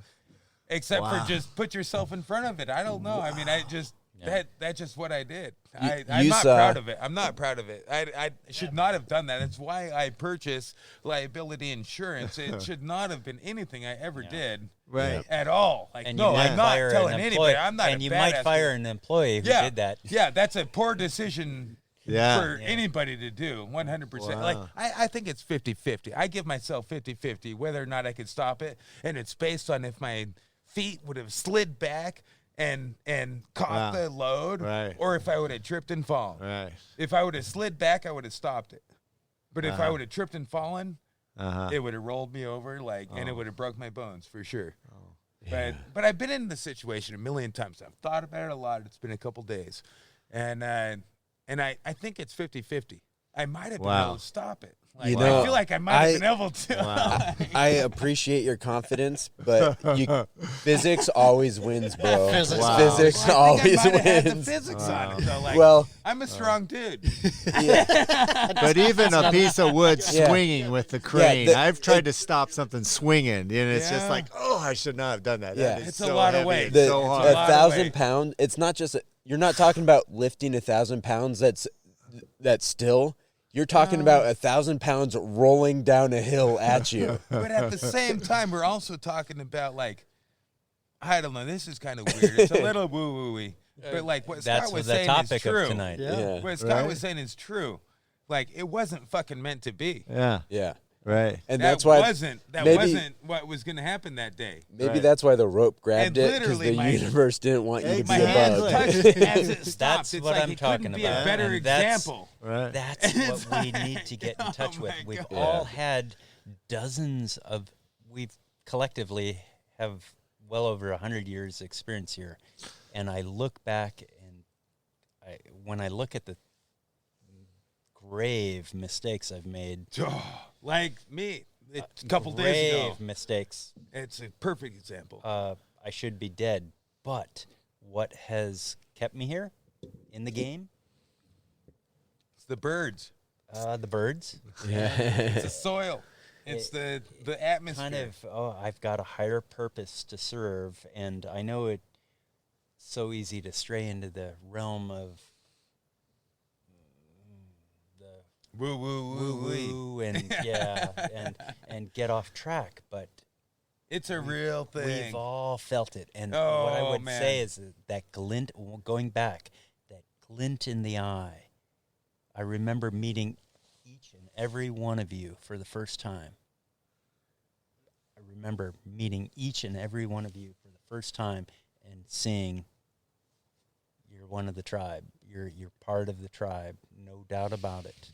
Except for just put yourself in front of it. I don't know. I mean, that's just what I did. I'm not proud of it. I'm not proud of it. I should not have done that. That's why I purchased liability insurance. It should not have been anything I ever did. Right. at all. Like, And no, you might I'm not fire an telling employee, anybody. I'm not and a you might badass fire dude. an employee who Yeah. did that. Yeah, that's a poor decision Yeah. for anybody to do, 100%. Like, Wow. I think it's 50-50. I give myself 50-50 whether or not I could stop it, and it's based on if my feet would have slid back and caught Wow. the load, Right. or if I would have tripped and fallen. Right. If I would have slid back, I would have stopped it. But if I Uh-huh. would have tripped and fallen, Uh-huh. it would have rolled me over, and it would have broke my bones for sure. Yeah. But I've been in the situation a million times. I've thought about it a lot. It's been a couple days, and I think it's 50-50. I might have been Wow. able to stop it. Like, You know, I feel like I might have been able to. Wow. I appreciate your confidence, but physics always wins, bro. Physics Wow. Physics Well, I always think I might have had the wins. physics on it. So, like, Well, I'm a strong dude. But even a piece of wood Yeah. swinging with the crane, the- I've tried to stop something swinging, and it's just Yeah. like, oh, I should not have done that. Yeah. That is It's a so lot of heavy weight. and the, so a hard. a lot of 1,000 weight. pound. It's not just. You're not talking about lifting 1,000 pounds. That's still. You're talking about 1,000 pounds rolling down a hill at you. But at the same time, we're also talking about, like, I don't know, this is kind of weird. It's a little woo-woo-y. But, like, what That's Scott was the saying is topic true. of tonight. Yeah. What Scott Right. was saying is true. Like, it wasn't fucking meant to be. Yeah, Yeah, right. and That that's why wasn't what was going to happen that day. maybe Right. that's why the rope grabbed And it, because literally the my- universe didn't want you to My be a hand bug. touched it as it stopped. That's It's what like I'm it talking couldn't be about. a better And that's- example. Right. That's It's what we like, need to get in touch oh with. my We've God. all had dozens of, we've collectively have well over 100 years experience here. And I look back, and when I look at the grave mistakes I've made, Like me, a couple days ago. grave mistakes, It's a perfect example. I should be dead. But what has kept me here in the game? It's the birds. The birds. Yeah. It's the soil. It's the atmosphere. Kind of, I've got a higher purpose to serve, and I know it's so easy to stray into the realm of the Woo woo woo woo. woo and yeah, and get off track. But It's a real thing. we've all felt it, and what I Oh, would man. say is that glint. Going back, that glint in the eye. I remember meeting each and every one of you for the first time. I remember meeting each and every one of you for the first time and seeing you're one of the tribe. You're part of the tribe, no doubt about it.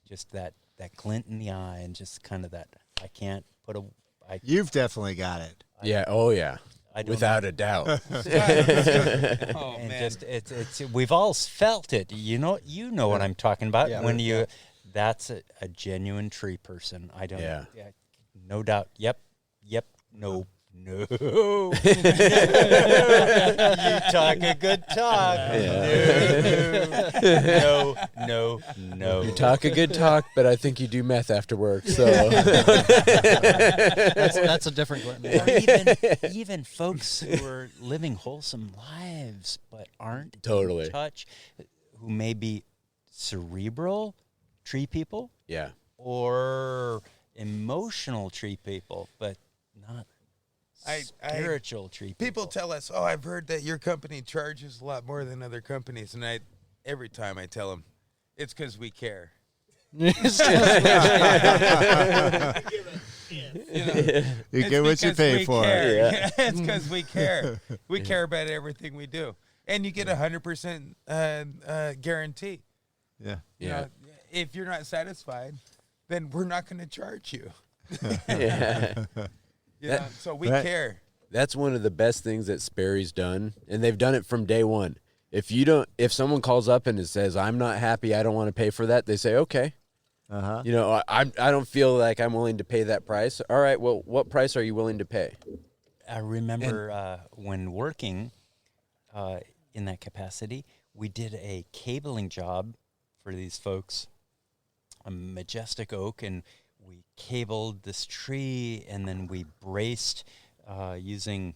Just that glint in the eye, and just kind of that I can't put a You've definitely got it. Yeah. Oh, yeah. I don't Without a doubt. Oh and man. just it's we've all felt it. You know what I'm talking about. Yeah. When you that's a genuine tree person. I don't Yeah. no doubt. Yep. No. You talk a good talk. No. You talk a good talk, but I think you do meth after work. So That's a different Glenn. Or even folks who are living wholesome lives but aren't Totally. in touch, who may be cerebral tree people yeah. or emotional tree people, but not spiritual tree people. People tell us, "Oh, I've heard that your company charges a lot more than other companies," and every time I tell them, it's because we care. You get what you pay for. Yeah. It's because we care. We care about everything we do, and you get 100% guarantee. Yeah. You know, if you're not satisfied, then we're not going to charge you. Yeah. You know, so we Right. care. That's one of the best things that Sperry's done, and they've done it from day one. If someone calls up and it says, "I'm not happy, I don't want to pay for that," they say, "Okay." Uh-huh. You know, I don't feel like I'm willing to pay that price. All right, well, what price are you willing to pay? I remember when working in that capacity, we did a cabling job for these folks, a majestic oak, and we cabled this tree, and then we braced using,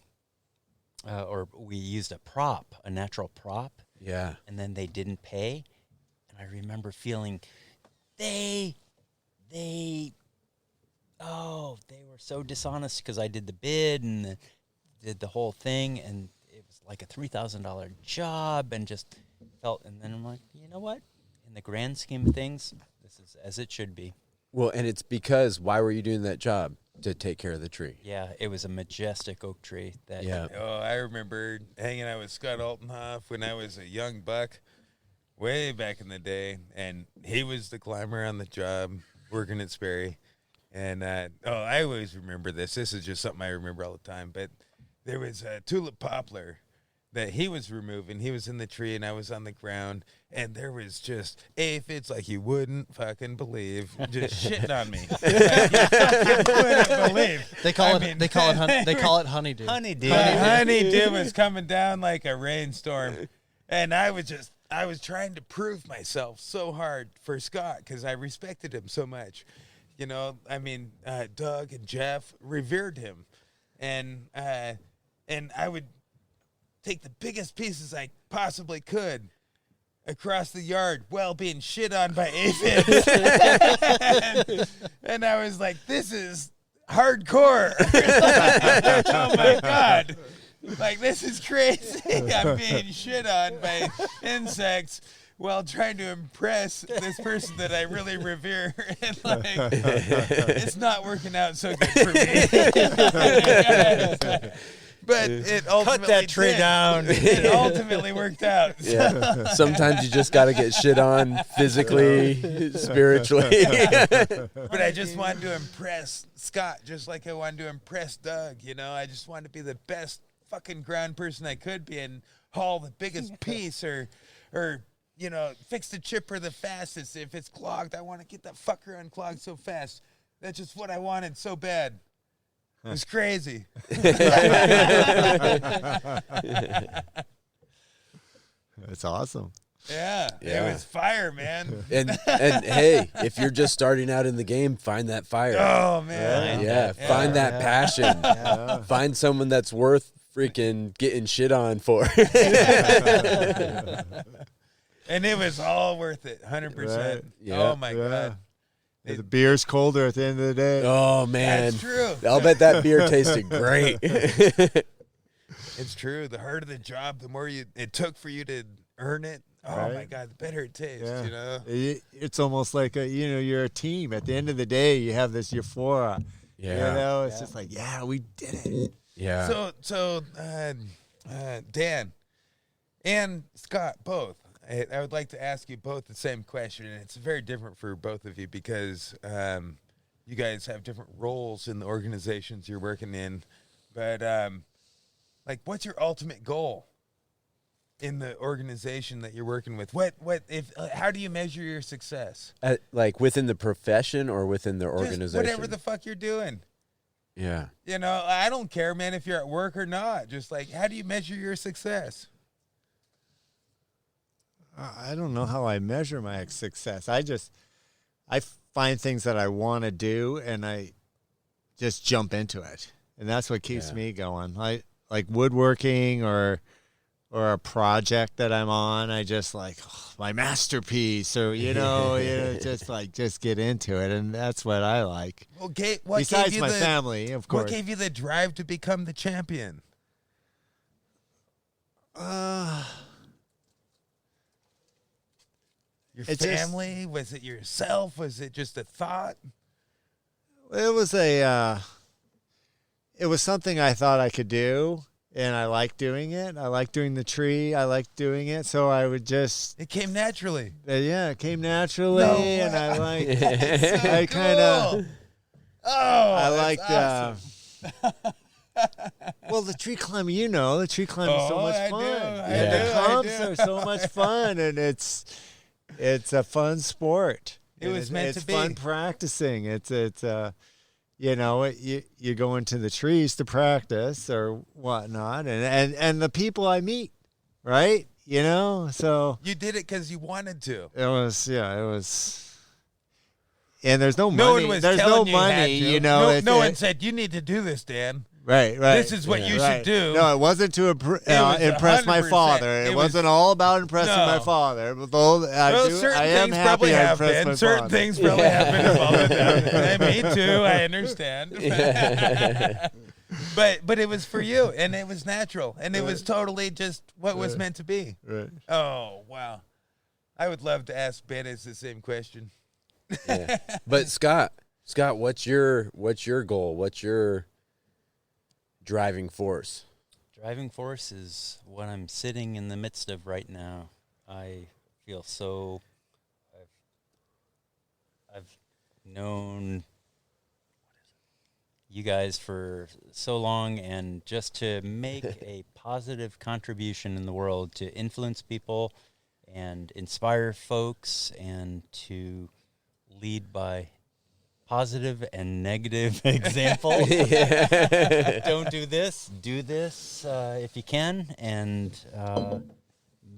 or we used a natural prop, Yeah. and then they didn't pay. And I remember feeling they oh, they were so dishonest because I did the bid and did the whole thing, and it was like a $3,000 job, and just felt. And then I'm like, you know what? In the grand scheme of things, this is as it should be. Well, and it's because why were you doing that job? To take care of the tree. Yeah, it was a majestic oak tree. That Oh, I remember hanging out with Scott Altenhoff when I was a young buck, way back in the day, and he was the climber on the job working at Sperry. And I always remember this. This is just something I remember all the time. But there was a tulip poplar that he was removing. He was in the tree, and I was on the ground, and there was just aphids like you wouldn't fucking believe, just shitting on me. Like, you wouldn't believe. They call it honeydew. honeydew. Honeydew was coming down like a rainstorm, and I was trying to prove myself so hard for Scott because I respected him so much. You know, I mean, Doug and Jeff revered him, and I would take the biggest pieces I possibly could across the yard while being shit on by aphids. and I was like, this is hardcore. Oh my God. Like, this is crazy. I'm being shit on by insects while trying to impress this person that I really revere. And like, it's not working out so good for me. But it ultimately Cut that tree down. It ultimately worked out. Yeah. Sometimes you just got to get shit on physically, spiritually. But I just wanted to impress Scott, just like I wanted to impress Doug. You know, I just wanted to be the best fucking ground person I could be and haul the biggest piece or you know, fix the chipper the fastest. If it's clogged, I want to get that fucker unclogged so fast. That's just what I wanted so bad. It was crazy. That's awesome. Yeah, Yeah. it was fire, man. and hey, if you're just starting out in the game, find that fire. Oh, man. Yeah, find that passion. Find someone that's worth freaking getting shit on for. And it was all worth it, 100%. Right. Yeah. Oh, my God. The beer's colder at the end of the day. Oh man, That's true. I'll bet that beer tasted great. It's true. The harder the job, the more it took for you to earn it. Oh, Right. my God, the better it tastes, Yeah. you know? It's almost like you're a team. At the end of the day, you have this euphoria. Yeah. You know, it's just like, yeah, we did it. Yeah. So, Dan and Scott, both. I would like to ask you both the same question, and it's very different for both of you because you guys have different roles in the organizations you're working in. But, like, what's your ultimate goal in the organization that you're working with? How do you measure your success? Like within the profession or within the Just organization? whatever the fuck you're doing. Yeah. You know, I don't care, man, if you're at work or not. Just like, how do you measure your success? I don't know how I measure my success. I find things that I want to do, and I just jump into it, and that's what keeps me going. Like woodworking or a project that I'm on. I just like my masterpiece, or just get into it, and that's what I like. Okay, Besides my family, of course. What gave you the drive to become the champion? Your family? Was it yourself? Was it just a thought? It was something I thought I could do, and I liked doing it. I liked doing the tree. I liked doing it, so I would just. It came naturally. It came naturally, and I liked. So I kind of. cool. Oh, I that's liked. awesome. Well, the tree climbing, the tree climbing is so Oh, much I fun. do, The I comps do. are so much fun, and it's a fun sport. It was meant to be. It's fun practicing. You go into the trees to practice or whatnot, and the people I meet, right? So You did it because you wanted to. it was. And there's no money. No one was there's telling no money, you had to. No it's- one said, you need to do this, Dan. Right. This is what you should do. No, it wasn't to impress my 100%. father. It wasn't all about impressing my No. father. Although Certain things probably have been. Certain things probably have been involved. Me too. I understand. But it was for you, and it was natural, and it was totally just what was meant to be. Right. Oh wow, I would love to ask Bennis the same question. Yeah. But Scott, what's your goal? What's your driving force? Driving force is what I'm sitting in the midst of right now. I feel so. I've known you guys for so long, and just to make a positive contribution in the world, to influence people and inspire folks, and to lead by positive and negative example. Don't do this, do this if you can, and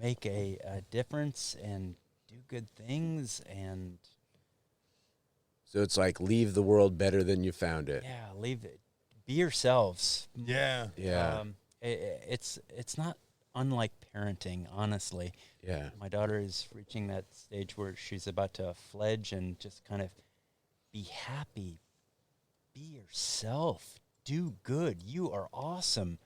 make a difference and do good things. And So it's like leave the world better than you found it. yeah, leave it. Be yourselves. Yeah. Yeah. It's not unlike parenting, honestly. Yeah. My daughter is reaching that stage where she's about to fledge and just kind of be happy. Be yourself. Do good. You are awesome.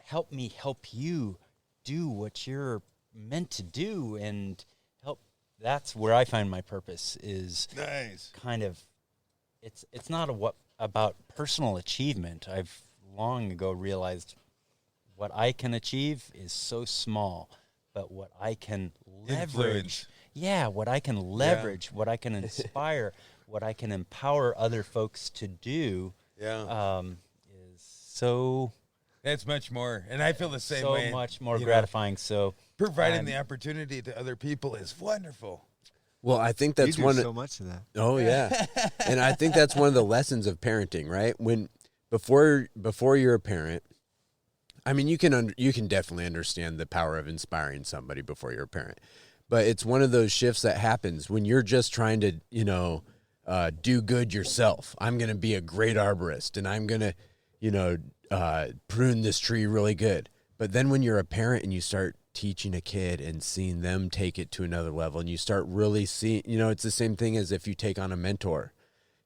Help me help you do what you're meant to do, and help. That's where I find my purpose is Nice. kind of, it's not about personal achievement. I've long ago realized what I can achieve is so small, but what I can leverage, Influence. what I can leverage, what I can inspire, what I can empower other folks to do, Yeah. is so That's much more. And I feel the same way. so much more you know, gratifying. So providing the opportunity to other people is wonderful. Well, I think You that's do one. so much of that. Oh yeah, and I think that's one of the lessons of parenting, right? When before you're a parent, I mean, you can definitely understand the power of inspiring somebody before you're a parent, but it's one of those shifts that happens when you're just trying to, do good yourself. I'm going to be a great arborist, and I'm going to, prune this tree really good. But then when you're a parent and you start teaching a kid and seeing them take it to another level, and you start really seeing, it's the same thing as if you take on a mentor,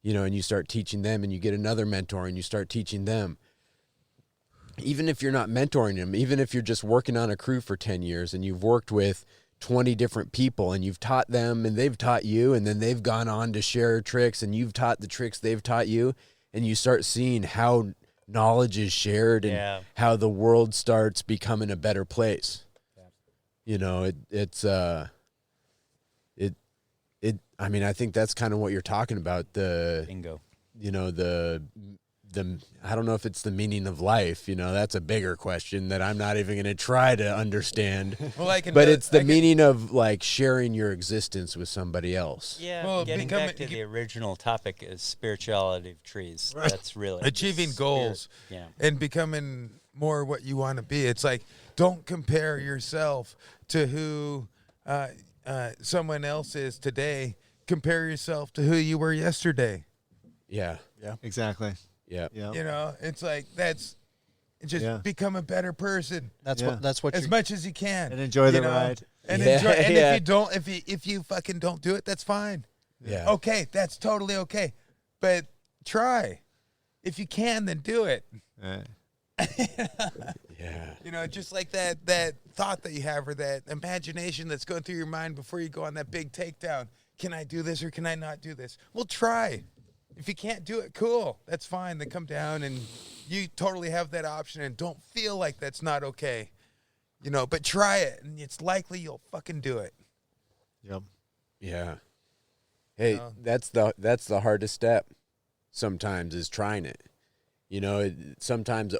and you start teaching them, and you get another mentor and you start teaching them. Even if you're not mentoring them, even if you're just working on a crew for 10 years and you've worked with 20 different people and you've taught them and they've taught you, and then they've gone on to share tricks and you've taught the tricks they've taught you, and you start seeing how knowledge is shared and how the world starts becoming a better place. I mean, I think that's kind of what you're talking about. bingo. I don't know if it's the meaning of life. That's a bigger question that I'm not even going to try to understand. Well, It's the meaning of like sharing your existence with somebody else. Yeah, Well, getting back to the original topic is spirituality of trees. Right. That's really achieving goals and becoming more what you want to be. It's like, don't compare yourself to who someone else is today. Compare yourself to who you were yesterday. Yeah. Yeah. Exactly. Yeah. Yeah. It's like become a better person. That's Yeah. what as much as you can, And enjoy the ride. And Yeah. enjoy. And Yeah. if you fucking don't do it, that's fine. Yeah. Okay, that's totally okay. But try. If you can, then do it. Yeah. Just like that thought that you have, or that imagination that's going through your mind before you go on that big takedown. Can I do this or can I not do this? Well, try. If you can't do it, cool. That's fine. Then come down and you totally have that option, and don't feel like that's not okay. But try it, and it's likely you'll fucking do it. Yep. Yeah. Hey, that's the hardest step sometimes, is trying it. Sometimes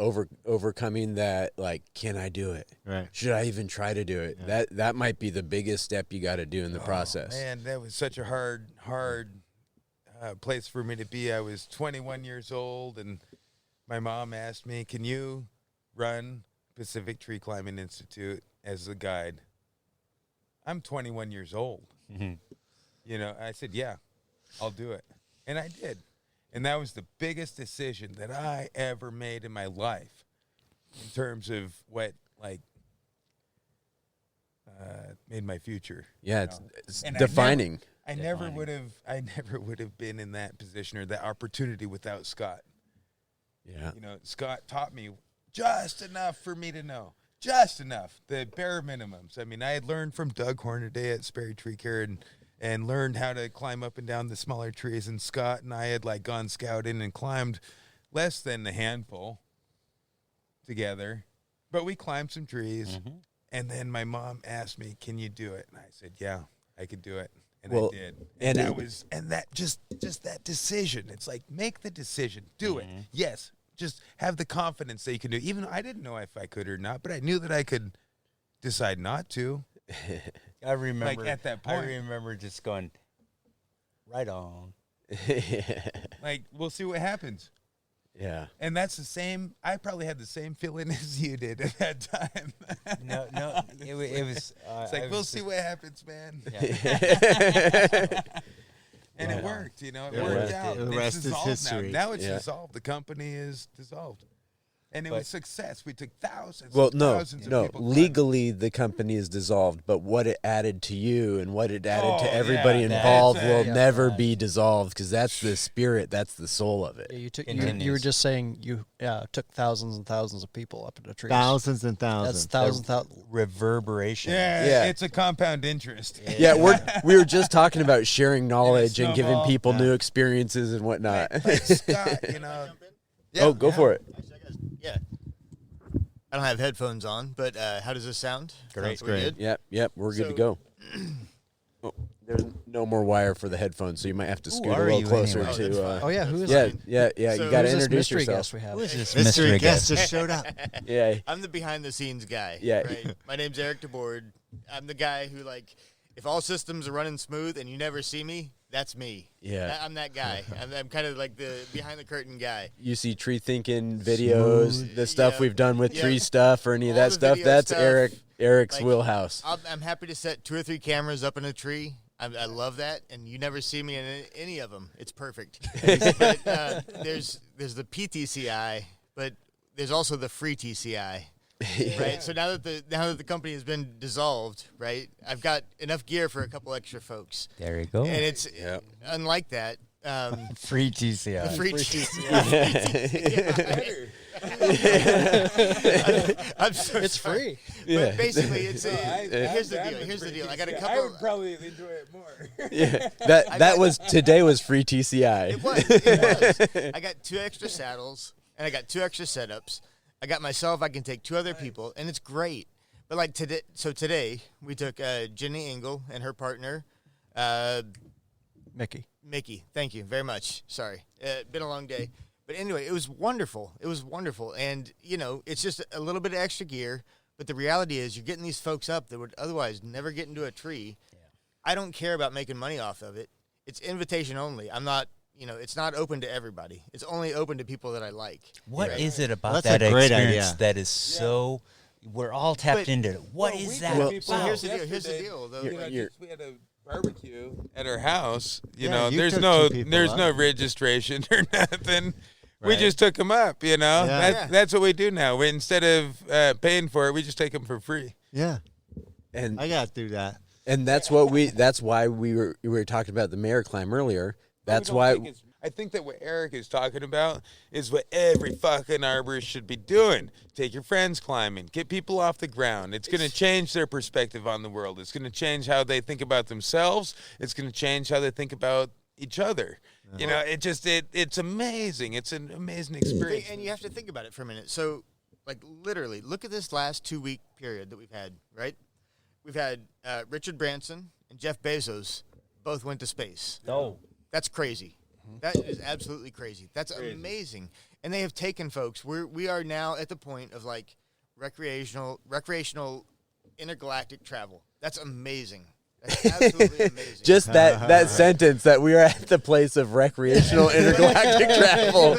overcoming that, like, can I do it? Right. Should I even try to do it? Yeah. That might be the biggest step you got to do in the process. Man, that was such a hard place for me to be. I was 21 years old, and my mom asked me, can you run Pacific Tree Climbing Institute as a guide? I'm 21 years old. Mhm. I said, yeah, I'll do it. And I did. And that was the biggest decision that I ever made in my life in terms of what, like, made my future. Yeah, you know? it's And defining. I never would have been in that position or that opportunity without Scott. Yeah. You know, Scott taught me just enough for me to know. Just enough. The bare minimums. I mean, I had learned from Doug Hornaday at Sperry Tree Care and learned how to climb up and down the smaller trees. And Scott and I had like gone scouting and climbed less than a handful together. But we climbed some trees. Mm-hmm. And then my mom asked me, "Can you do it?" And I said, "Yeah, I could do it." And Well, I did. and That just that decision. It's like, make the decision. Do it. Yes. Just have the confidence that you can do it. Even though I didn't know if I could or not, but I knew that I could decide not to. I remember Like, at that point. I remember just going, right on. Like, we'll see what happens. Yeah. And that's the same. I probably had the same feeling as you did at that time. No, it was. It's like, we'll see what happens, man. Yeah. And it worked, you know. It Yeah. worked Yeah. out. The It's rest is dissolved history. Now it's Yeah. dissolved. The company is dissolved. And it But- was success. We took thousands Well, and no, thousands of no. people climbing. Legally, the company is dissolved, but what it added to you and what it added Oh, to everybody yeah, involved that's will it. never be dissolved because that's the spirit, that's the soul of it. Yeah, you were Continues. just saying you took thousands and thousands of people up into trees. Thousands and That's thousands. thousands. Reverberation. Yeah, it's a compound interest. Yeah, we were just talking about sharing knowledge and giving snowball. people new experiences and whatnot. Like Scott, you know. Oh, go for it. Yeah. I don't have headphones on, but how does this sound? Great. We Great. good? Yep, we're good to So- go. Oh, there's no more wire for the headphones, so you might have to Who scoot a are little you closer anyway? Oh, that's to. fine. Oh yeah, who is Yeah, that? yeah. So- You got to Who's this introduce mystery yourself. guest we have? Who is this Mystery guest just showed up. Yeah, I'm the behind the scenes guy. Yeah. Right? My name's Eric DeBoard. I'm the guy who, like, if all systems are running smooth and you never see me, that's me. Yeah. I'm that guy. I'm kind of like the behind the curtain guy. you see tree thinking videos, the stuff Yeah. we've done with Yeah. tree stuff or any of All that the stuff. video That's stuff, Eric's like, wheelhouse. I'm happy to set 2 or 3 cameras up in a tree. I love that, and you never see me in any of them. It's perfect. But there's the PTCI, but there's also the free TCI. Right. So now that the company has been dissolved, right, I've got enough gear for a couple extra folks, There you go. and it's Yep. unlike that. Free TCI. The free TCI. I'm so It's sorry. free. But basically, it's here's the I'm deal. down Here's the with deal. I free got a TCI. couple. I would probably enjoy it more. Yeah, that was today was free TCI. It was. I got 2 extra saddles, and I got 2 extra setups. I got myself. I can take 2 other people, and it's great. But like today we took Jenny Engel and her partner, Mickey. Mickey. Thank you very much. Sorry, been a long day. But anyway, it was wonderful. It was wonderful, and it's just a little bit of extra gear. But the reality is, you're getting these folks up that would otherwise never get into a tree. Yeah. I don't care about making money off of it. It's invitation only. I'm not. It's not open to everybody. It's only open to people that I like. What is it about Well, that that's a great experience idea. that is so? We're all tapped But- into it. What Well, is we that? took Well, people well, here's out the deal. Here's the yesterday. deal, though. We had a barbecue at our house. You Yeah, know, you there's took no 2 people there's up. no registration or nothing. We Right. just took them up. You know, Yeah. that's what we do now. We, instead of paying for it, we just take them for free. Yeah, And I got to do that. that's why we were talking about the mayor climb earlier. That's I don't why think it's- I think that what Eric is talking about is what every fucking arborist should be doing. Take your friends climbing. Get people off the ground. It's going to change their perspective on the world. It's going to change how they think about themselves. It's going to change how they think about each other. You know, it's amazing. It's an amazing experience. And you have to think about it for a minute. So, like, literally, look at this last 2-week period that we've had, right? We've had Richard Branson and Jeff Bezos both went to space. Oh, That's crazy. That is absolutely crazy. That's amazing. And they have taken folks. We are now at the point of, like, recreational intergalactic travel. That's amazing. That's absolutely amazing. just that sentence that we are at the place of recreational intergalactic travel.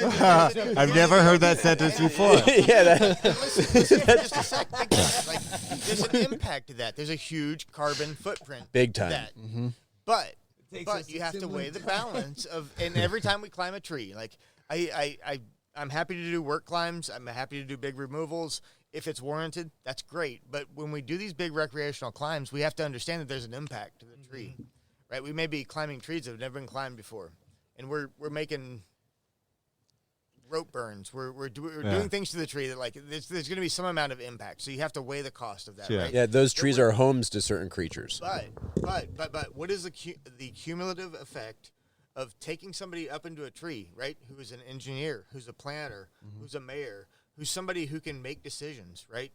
I've never heard that sentence before. Yeah, Listen, just a sec. Think about it. Like, there's an impact to that. There's a huge carbon footprint. Big to time. that. But But you have to weigh the balance of, and every time we climb a tree, like I'm happy to do work climbs. I'm happy to do big removals. If it's warranted, that's great. But when we do these big recreational climbs, we have to understand that there's an impact to the tree, right? We may be climbing trees that have never been climbed before, and we're making rope burns. We're doing things to the tree that, like, there's going to be some amount of impact. So you have to weigh the cost of that, right? Yeah, those trees are homes to certain creatures. But what is the cumulative effect of taking somebody up into a tree, right? Who is an engineer, who's a planner, who's a mayor, who's somebody who can make decisions, right?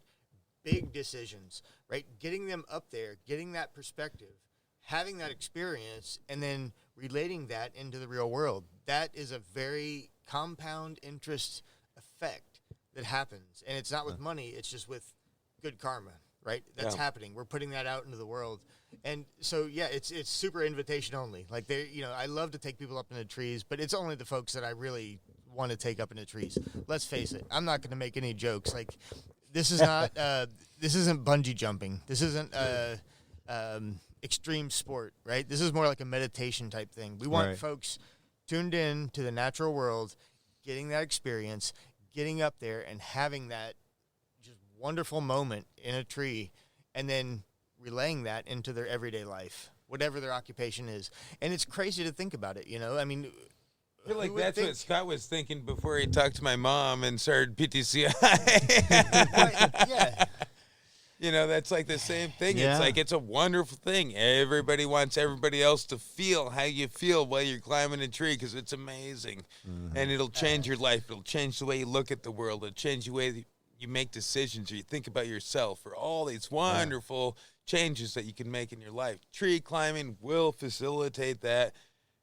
Big decisions, right? Getting them up there, getting that perspective, having that experience, and then relating that into the real world. That is a very compound interest effect that happens. And it's not with money, it's just with good karma, right? That's happening. We're putting that out into the world. And so, yeah, it's super invitation only. Like, I love to take people up into trees, but it's only the folks that I really want to take up into trees. Let's face it. I'm not going to make any jokes. Like, this is not, this isn't bungee jumping. This isn't extreme sport, right? This is more like a meditation type thing. We want folks tuned in to the natural world, getting that experience, getting up there and having that just wonderful moment in a tree, and then relaying that into their everyday life, whatever their occupation is. And it's crazy to think about it, I mean, I feel like that's what Scott was thinking before he talked to my mom and started PTCI. Yeah. That's like the same thing. Yeah. It's like, it's a wonderful thing. Everybody wants everybody else to feel how you feel while you're climbing a tree, because it's amazing. And it'll change your life. It'll change the way you look at the world. It'll change the way you make decisions, or you think about yourself, or all these wonderful changes that you can make in your life. Tree climbing will facilitate that.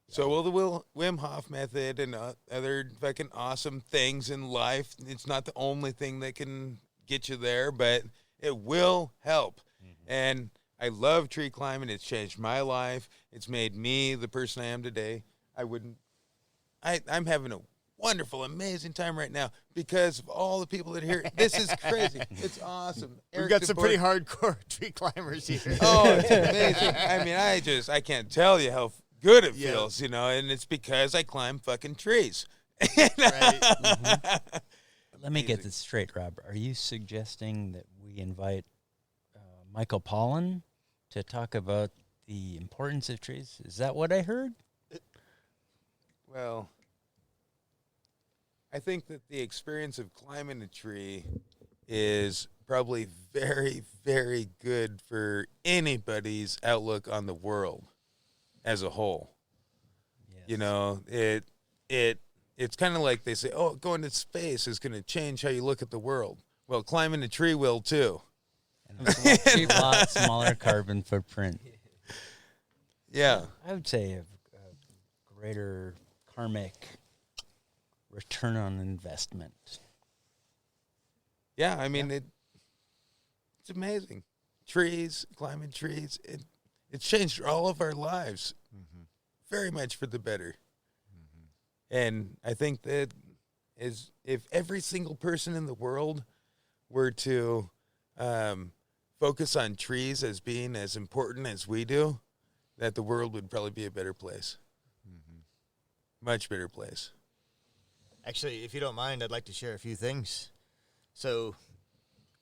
So will the Wim Hof method and other fucking awesome things in life. It's not the only thing that can get you there, but it will help. And I love tree climbing. It's changed my life. It's made me the person I am today. I'm having a wonderful, amazing time right now because of all the people that are here. This is crazy. It's awesome. We've got some pretty hardcore tree climbers here. Oh, it's amazing. I mean, I can't tell you how good it feels, and it's because I climb fucking trees. Let me get this straight, Rob. Are you suggesting that we invite Michael Pollan to talk about the importance of trees? Is that what I heard? Well, I think that the experience of climbing a tree is probably very, very good for anybody's outlook on the world as a whole. Yes. It's kind of like they say, oh, going to space is going to change how you look at the world. Well, climbing a tree will too. And a lot smaller carbon footprint. Yeah. I would say a greater karmic return on investment. Yeah, I mean, it's amazing. Trees, climbing trees, it's changed all of our lives very much for the better. And I think that if every single person in the world were to focus on trees as being as important as we do, that the world would probably be a better place. Much better place. Actually, if you don't mind, I'd like to share a few things. So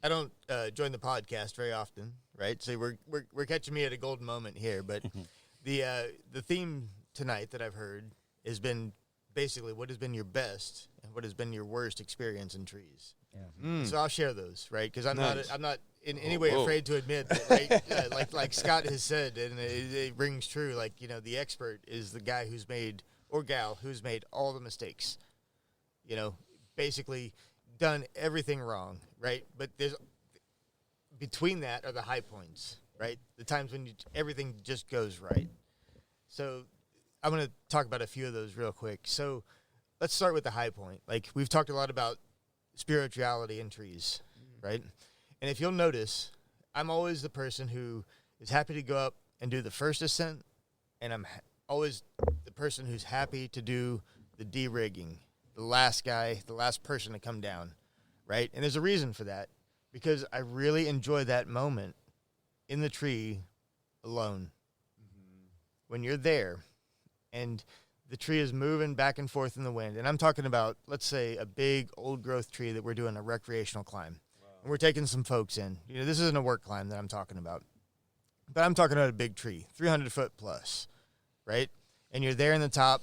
I don't join the podcast very often, right? So we're catching me at a golden moment here. But the theme tonight that I've heard has been basically what has been your best and what has been your worst experience in trees. Yeah. So I'll share those, right? Because I'm not in any way afraid to admit that, right? like Scott has said, and it rings true. Like, the expert is the guy who's made, or gal who's made all the mistakes. Basically done everything wrong, right? But there's between that are the high points, right? The times when everything just goes right. So I'm going to talk about a few of those real quick. So let's start with the high point. Like, we've talked a lot about spirituality in trees, right? And if you'll notice, I'm always the person who is happy to go up and do the first ascent, and I'm always the person who's happy to do the de-rigging, the last person to come down, right? And there's a reason for that, because I really enjoy that moment in the tree alone. when you're there and the tree is moving back and forth in the wind, and I'm talking about, let's say, a big old growth tree that we're doing a recreational climb. And we're taking some folks in. This isn't a work climb that I'm talking about. But I'm talking about a big tree, 300 foot plus, right? And you're there in the top,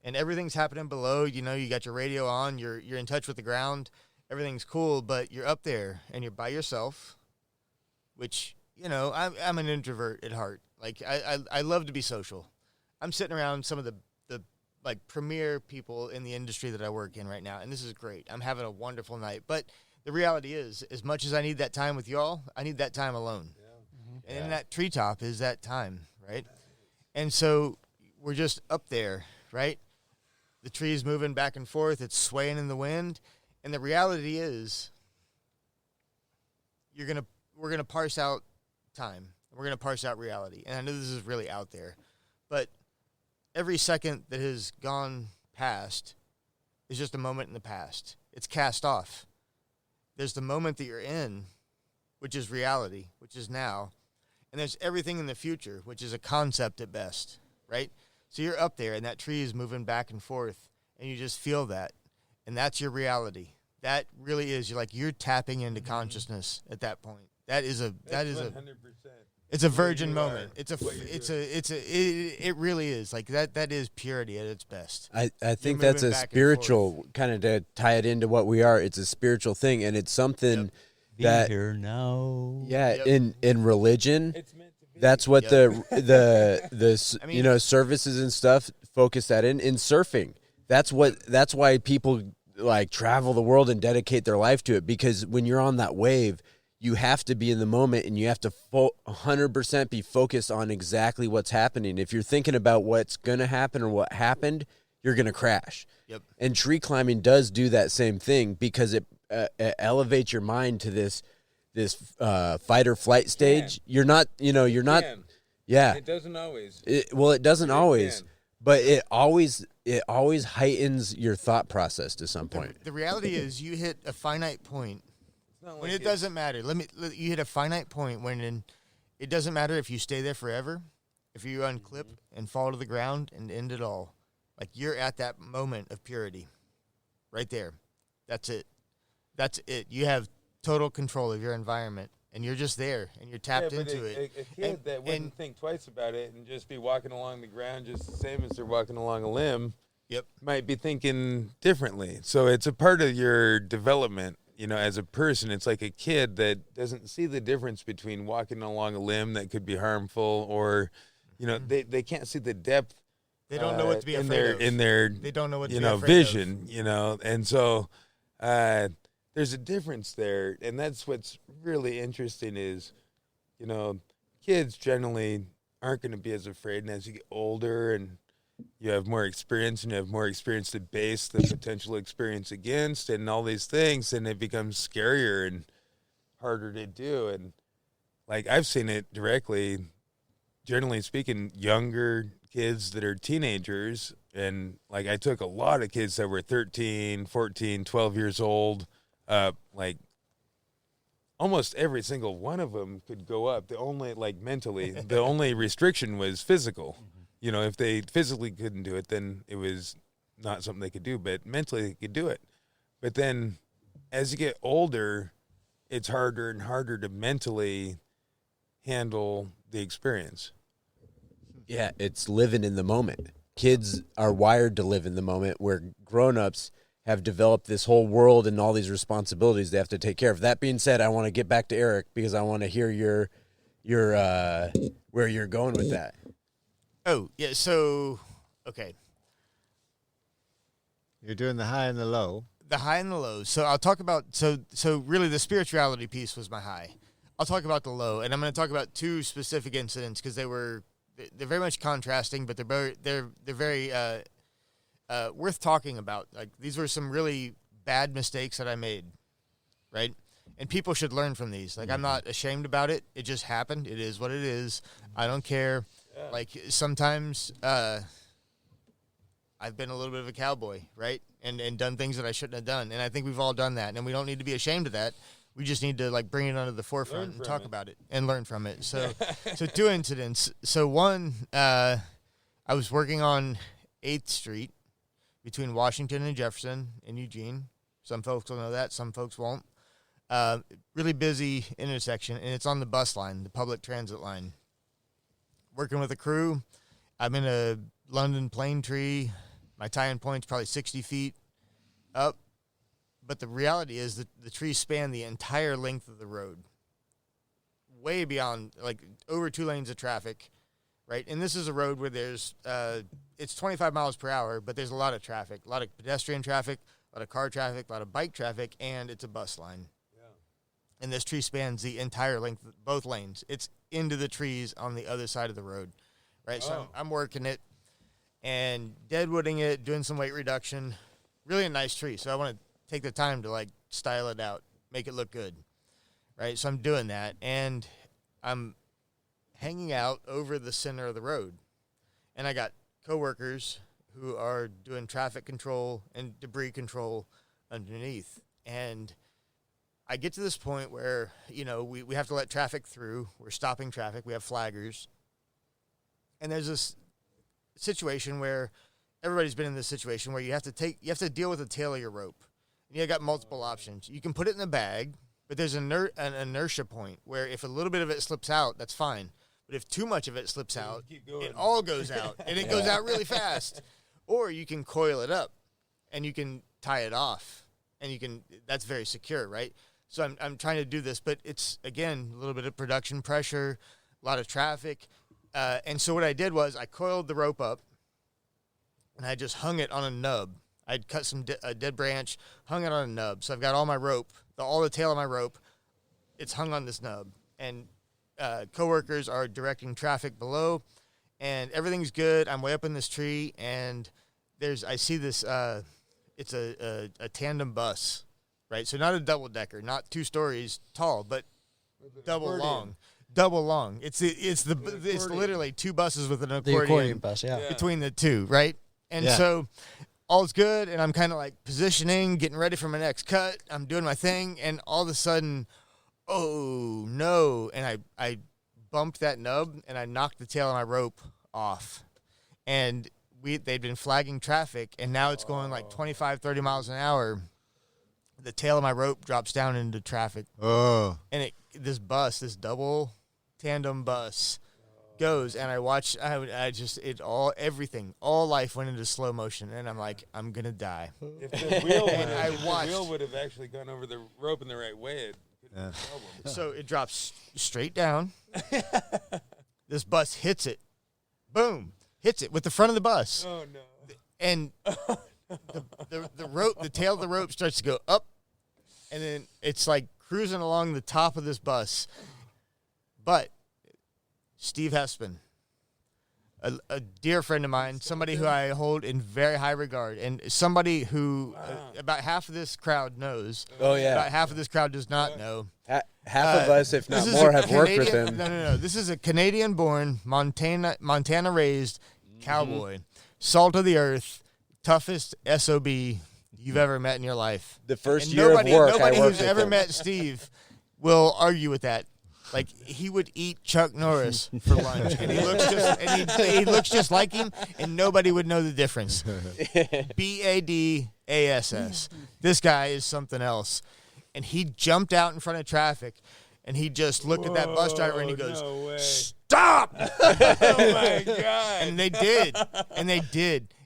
and everything's happening below. You got your radio on. You're in touch with the ground. Everything's cool, but you're up there, and you're by yourself, which, I'm an introvert at heart. Like, I love to be social. I'm sitting around some of the premier people in the industry that I work in right now, and this is great. I'm having a wonderful night. But the reality is, as much as I need that time with y'all, I need that time alone. Yeah. And that treetop is that time, right? And so we're just up there, right? The tree's moving back and forth. It's swaying in the wind. And the reality is we're gonna parse out time. We're going to parse out reality. And I know this is really out there. But every second that has gone past is just a moment in the past. It's cast off. There's the moment that you're in, which is reality, which is now. And there's everything in the future, which is a concept at best, right? So you're up there, and that tree is moving back and forth, and you just feel that. And that's your reality. That really is. You're tapping into consciousness at that point. That is 100%. It's a virgin moment. It really is. Like that is purity at its best. I think that's a spiritual, kind of to tie it into what we are. It's a spiritual thing, and it's something that here now. Yeah, in religion, that's what the services and stuff focus that in surfing. That's why people like travel the world and dedicate their life to it, because when you're on that wave, you have to be in the moment, and you have to 100% be focused on exactly what's happening. If you're thinking about what's going to happen or what happened, you're going to crash. Yep. And tree climbing does do that same thing, because it elevates your mind to this fight or flight stage. You're not. Yeah. It doesn't always. It doesn't always. But it always heightens your thought process to some point. The reality is, you hit a finite point. When it doesn't matter. You hit a finite point when it doesn't matter if you stay there forever, if you unclip and fall to the ground and end it all. Like, you're at that moment of purity. Right there. That's it. That's it. You have total control of your environment, and you're just there, and you're tapped into it. A kid that wouldn't think twice about it and just be walking along the ground just the same as they're walking along a limb, might be thinking differently. So it's a part of your development. As a person, it's like a kid that doesn't see the difference between walking along a limb that could be harmful, or, they can't see the depth. They don't know what to be afraid of. They don't know what to be afraid vision, of. And so there's a difference there. And that's what's really interesting is, kids generally aren't going to be as afraid. And as you get older and you have more experience, and you have more experience to base the potential experience against, and all these things, and it becomes scarier and harder to do. And like, I've seen it directly, generally speaking, younger kids that are teenagers. And like, I took a lot of kids that were 13, 14, 12 years old. Like, almost every single one of them could go up. The only, mentally, the only restriction was physical. If they physically couldn't do it, then it was not something they could do. But mentally, they could do it. But then as you get older, it's harder and harder to mentally handle the experience. Yeah, it's living in the moment. Kids are wired to live in the moment, where grown-ups have developed this whole world and all these responsibilities they have to take care of. That being said, I want to get back to Eric, because I want to hear your where you're going with that. Oh, yeah, so, okay. You're doing the high and the low. The high and the low. So I'll talk about, so really the spirituality piece was my high. I'll talk about the low, and I'm going to talk about two specific incidents, because they're very much contrasting, but they're very worth talking about. Like, these were some really bad mistakes that I made, right? And people should learn from these. Like, I'm not ashamed about it. It just happened. It is what it is. I don't care. Yeah. Like, sometimes I've been a little bit of a cowboy, right? And done things that I shouldn't have done. And I think we've all done that. And we don't need to be ashamed of that. We just need to, bring it onto the forefront and talk about it and learn from it. So, so two incidents. So one, I was working on 8th Street between Washington and Jefferson in Eugene. Some folks will know that. Some folks won't. Really busy intersection, and it's on the bus line, the public transit line. Working with a crew. I'm in a London plane tree. My tie-in point's probably 60 feet up. But the reality is that the trees span the entire length of the road. Way beyond, like, over 2 lanes of traffic, right? And this is a road where there's, it's 25 miles per hour, but there's a lot of traffic, a lot of pedestrian traffic, a lot of car traffic, a lot of bike traffic, and it's a bus line. Yeah. And this tree spans the entire length of both lanes. It's into the trees on the other side of the road, right? Oh. So I'm working it and deadwooding it, doing some weight reduction. Really a nice tree, so I want to take the time to, like, style it out, make it look good, right? So I'm doing that, and I'm hanging out over the center of the road. And I got coworkers who are doing traffic control and debris control underneath. And I get to this point where, you know, we have to let traffic through. We're stopping traffic. We have flaggers. And there's this situation where everybody's been in this situation where you have to deal with the tail of your rope. And you got multiple options. You can put it in a bag, but there's an inertia point where if a little bit of it slips out, that's fine. But if too much of it slips out, it all goes out, and it goes out really fast. Or you can coil it up, and you can tie it off, and that's very secure, right? So I'm trying to do this, but it's, again, a little bit of production pressure, a lot of traffic. And so what I did was I coiled the rope up, and I just hung it on a nub. I'd cut a dead branch, hung it on a nub. So I've got all my rope, all the tail of my rope, it's hung on this nub. And coworkers are directing traffic below, and everything's good. I'm way up in this tree, and I see this, it's a tandem bus, right? So not a double-decker, not 2 stories tall, but double long. It's literally 2 buses with an accordion. The accordion bus, yeah. Between the 2, right? And so all's good, and I'm kind of like positioning, getting ready for my next cut. I'm doing my thing, and all of a sudden, oh no! And I bumped that nub, and I knocked the tail of my rope off. And they'd been flagging traffic, and now it's going like 25, 30 miles an hour. The tail of my rope drops down into traffic. Oh. And this double tandem bus goes, and I watch. Everything, all life went into slow motion, and I'm like, I'm gonna die. If the wheel would have actually gone over the rope in the right way, it could be a problem. So it drops straight down. This bus hits it. Boom! Hits it with the front of the bus. Oh no! And the rope, the tail of the rope starts to go up, and then it's like cruising along the top of this bus. But Steve Hespin, a dear friend of mine, somebody who I hold in very high regard, and somebody who about half of this crowd knows. Oh, yeah. About half of this crowd does not know. Half of us, if not more, have worked with him. No. This is a Canadian-born, Montana-raised cowboy. Salt of the earth, toughest SOB you've ever met in your life. The first year of work, nobody who's ever met Steve will argue with that. Like, he would eat Chuck Norris for lunch, and he looks just like him, and nobody would know the difference. BADASS. This guy is something else. And he jumped out in front of traffic, and he just looked at that bus driver, and he goes, "Stop!" Oh my God! And they did.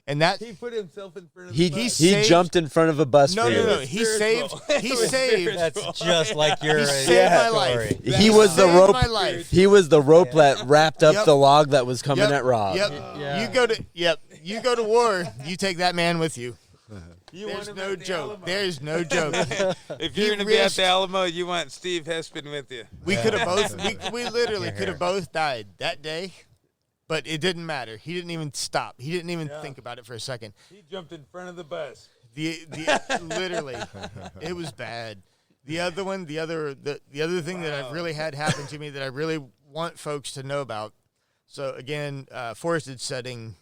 And that he put himself in front of the bus. He jumped in front of a bus. No. He saved. That's just like your he saved my life. He was the rope. He was the rope that wrapped up the log that was coming at Rob. Yep. Yeah. You go to war. You take that man with you. There's no joke. There's no joke. If you're going to be at the Alamo, you want Steve Hespin with you. We could have both. We literally could have both died that day. But it didn't matter. He didn't even stop. He didn't even think about it for a second. He jumped in front of the bus. Literally, it was bad. The other thing that I've really had happen to me that I really want folks to know about. So again, forested setting,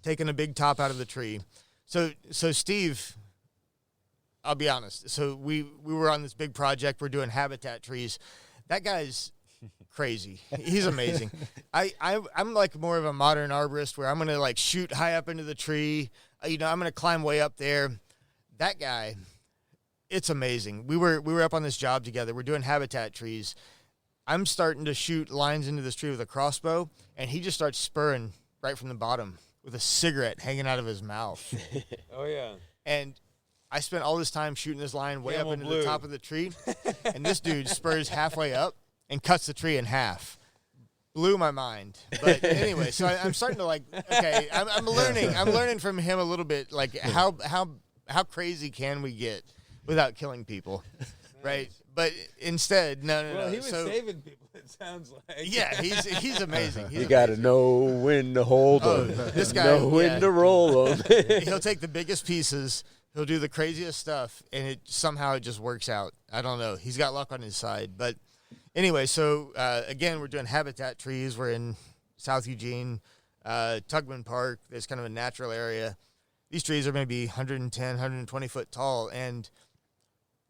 taking a big top out of the tree. So Steve, I'll be honest. So we were on this big project. We're doing habitat trees. That guy's crazy. He's amazing. I'm like more of a modern arborist where I'm going to like shoot high up into the tree. I'm going to climb way up there. That guy, it's amazing. We were up on this job together. We're doing habitat trees. I'm starting to shoot lines into this tree with a crossbow, and he just starts spurring right from the bottom with a cigarette hanging out of his mouth. Oh, yeah. And I spent all this time shooting this line way Camel up into blue. the top of the tree, and this dude spurs halfway up and cuts the tree in half. Blew my mind. But anyway, so I'm starting to like. Okay, I'm learning from him a little bit. Like how crazy can we get without killing people, right? But instead, no. Well, he was saving people, it sounds like. Yeah, he's amazing. You got to know when to hold them, this guy, know when to roll them. He'll take the biggest pieces. He'll do the craziest stuff, and it somehow just works out. I don't know. He's got luck on his side. But anyway, so again, we're doing habitat trees. We're in South Eugene, Tugman Park. There's kind of a natural area. These trees are maybe 110, 120 foot tall, and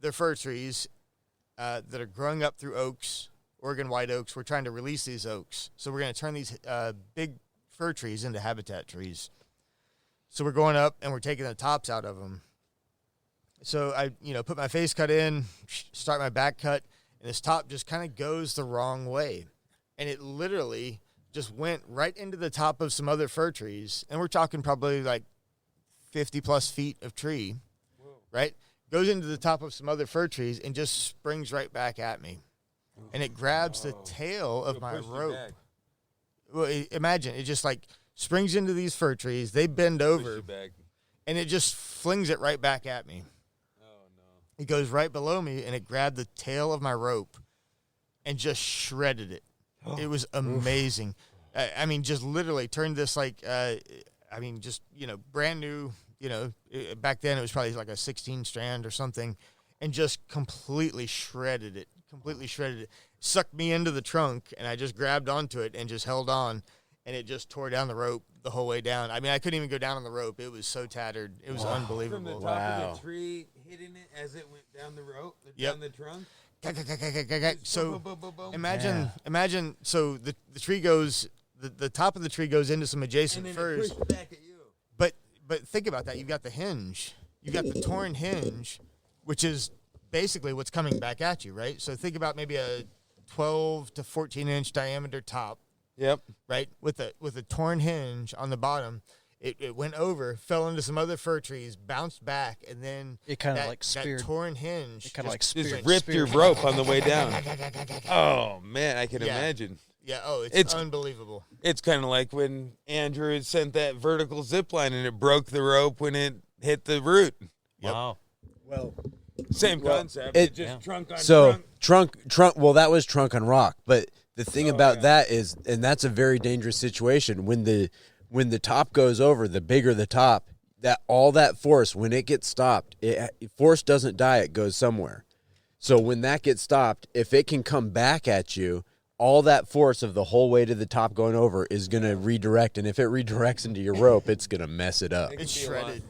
they're fir trees that are growing up through oaks, Oregon white oaks. We're trying to release these oaks. So we're going to turn these big fir trees into habitat trees. So we're going up, and we're taking the tops out of them. So I, put my face cut in, start my back cut, and this top just kind of goes the wrong way. And it literally just went right into the top of some other fir trees. And we're talking probably like 50 plus feet of tree, right? Goes into the top of some other fir trees and just springs right back at me. And it grabs the tail of my rope. Well, imagine, it just like springs into these fir trees. They bend over, and it just flings it right back at me. Oh, no. It goes right below me, and it grabbed the tail of my rope and just shredded it. It was amazing. I mean, just literally turned this like, brand new, back then it was probably like a 16 strand or something, and just completely shredded it. Sucked me into the trunk, and I just grabbed onto it and just held on, and it just tore down the rope the whole way down. I mean, I couldn't even go down on the rope. It was so tattered. It was unbelievable. From the top of the tree, hitting it as it went down the rope, down the trunk? So Imagine. imagine, so the tree goes, the top of the tree goes into some adjacent And then firs. it pushed back at you. But think about that. You've got the hinge. You've got the torn hinge, which is basically what's coming back at you, right? So think about maybe a 12 to 14-inch diameter top. Yep. Right? With a torn hinge on the bottom. It went over, fell into some other fir trees, bounced back, and then It kind of like that speared. torn hinge It kind of like Just speared. ripped your speared. rope on the way down. Oh, man, I can Yeah. imagine. Yeah, it's It's- unbelievable. It's kind of like when Andrew had sent that vertical zip line and it broke the rope when it hit the root. Yep. Wow. Well, Same Well, concept. it- It just Yeah. trunk on so trunk. trunk. Well, that was trunk on rock. But the thing Oh, about yeah. that is, and that's a very dangerous situation. When the top goes over, the bigger the top, that all that force, when it gets stopped, force doesn't die. It goes somewhere. So when that gets stopped, if it can come back at you, all that force of the whole way to the top going over is going to redirect. And if it redirects into your rope, it's going to mess it up. It's can be a lot. shredded.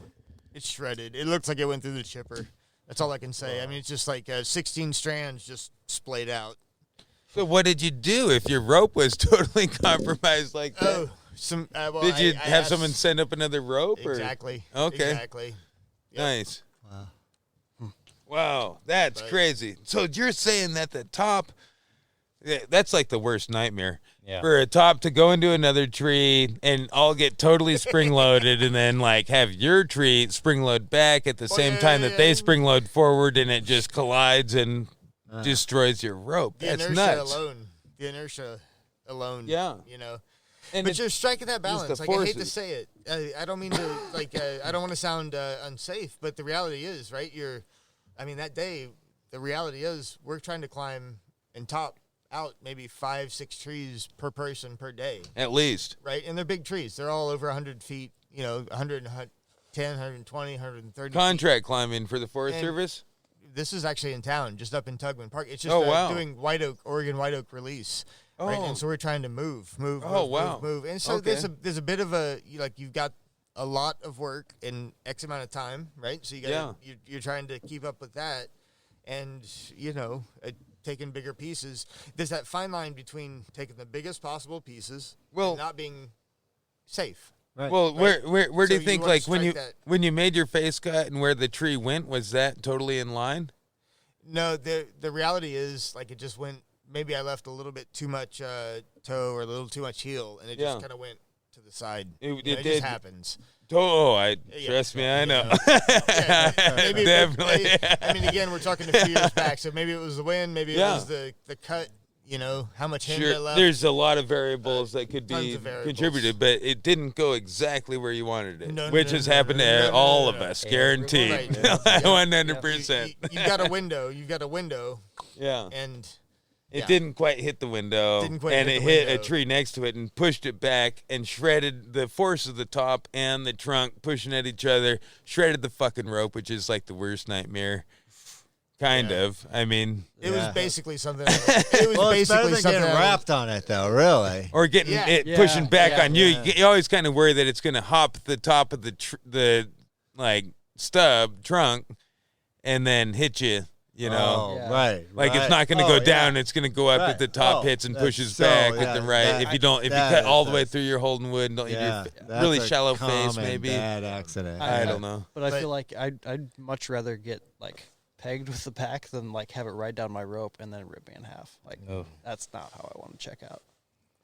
It's shredded. It looks like it went through the chipper. That's all I can say. I mean, it's just like 16 strands just splayed out. So what did you do if your rope was totally compromised like that? Oh, Did you I have asked- someone send up another rope? Or? Exactly. Okay. Exactly. Yep. Nice. Wow. Wow, that's Right. crazy. So you're saying that the top, that's like the worst nightmare. Yeah. For a top to go into another tree and all get totally spring loaded and then like have your tree spring load back at the same time that they spring load forward and it just collides and destroys your rope. The That's inertia nuts. alone. The inertia alone. Yeah. You know. And But it- you're striking that just the balance. Like, I hate to forces. say it. I don't mean to, I don't want to sound unsafe, but the reality is, right? That day, the reality is we're trying to climb and top out maybe 5-6 trees per person per day, at least. right? And they're big trees. They're all over 100 feet, 110, 120, 130 feet. Contract climbing for the Forest And- Service? This is actually in town, just up in Tugman Park. It's just Oh, wow. doing Oregon white oak release. Right, Oh. and so we're trying to move. Oh, wow. And so Okay. there's a bit of you've got a lot of work in X amount of time, right? So you're trying to keep up with that, and taking bigger pieces. There's that fine line between taking the biggest possible pieces Well, and not being safe. Right. Well, Right. where do So you you think, wanna like, strike that- when you made your face cut and where the tree went, was that totally in line? No, the reality is, like, it just went. Maybe I left a little bit too much toe or a little too much heel, and it just Yeah. kind of went to the side. It You know, did. just happens. Oh, I Yeah. trust me, I know. Yeah, maybe Definitely. I mean, again, we're talking a few years back, so maybe it was the wind, maybe it Yeah. was the cut. You know, how much hinge I Sure, left. there's a lot of variables that could tons be of variables. contributed, but it didn't go exactly where you wanted it, No, no, which no, has no, happened no, to no, no, all no, of no. us, guaranteed. Right, yeah. 100%. You've got a window. You've got a window, Yeah. and It yeah. didn't quite hit the window, Didn't quite and hit it the hit a window. tree next to it and pushed it back and shredded the force of the top and the trunk pushing at each other, shredded the fucking rope, which is like the worst nightmare. Kind Yeah. of. I mean, it Yeah. was basically something. It was Well, it's better basically than something. getting wrapped on it, though. Really. or getting Yeah. it Yeah. pushing back Yeah. on you. Yeah. You always kind of worry that it's going to hop the top of the like stub trunk and then hit you. You know, Oh, Yeah. right. like right. it's not going to Oh, go down. yeah. It's going to go up Right. at the top, Oh, hits and that's pushes so- back yeah, at the right. that- if you don't, if you that cut is- all the way that's- through your holding wood, and don't Yeah, you do that's really a shallow face, common maybe. bad accident. I Yeah. don't know. But I But- feel like I'd much rather get like pegged with the pack than like have it ride down my rope and then rip me in half. Like that's not how I want to check out.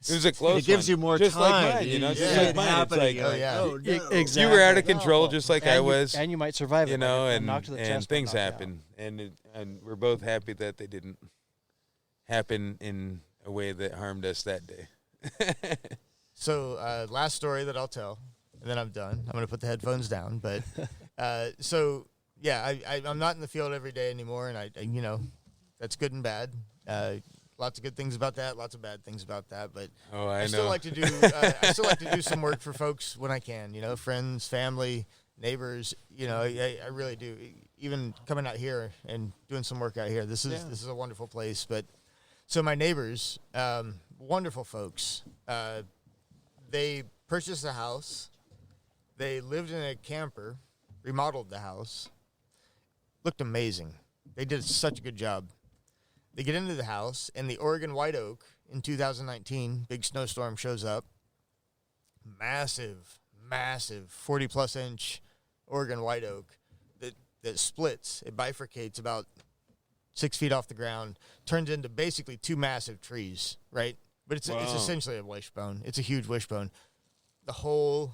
It was a close. It gives one. you more just time. like mine, you know, You just see like it mine. It's happening, like you're like, yeah. oh, no. Exactly. you were out of No. control, just like I was. and you might survive. You it, know, like, and knocked to the chest, but things knocked out. happen, and we're both happy that they didn't happen in a way that harmed us that day. So, last story that I'll tell, and then I'm done. I'm going to put the headphones down. But so yeah, I'm not in the field every day anymore, and I you know, that's good and bad. Lots of good things about that, lots of bad things about that. But Oh, I I still know. like to do I still like to do some work for folks when I can. You know, friends, family, neighbors. You know, I really do. Even coming out here and doing some work out here. This is a wonderful place. But so my neighbors, wonderful folks. They purchased a house. They lived in a camper, remodeled the house. Looked amazing. They did such a good job. They get into the house, and the Oregon white oak in 2019, big snowstorm shows up. Massive, 40-plus inch Oregon white oak that splits. It bifurcates about 6 feet off the ground, turns into basically two massive trees, right? But it's essentially a wishbone. It's a huge wishbone. The whole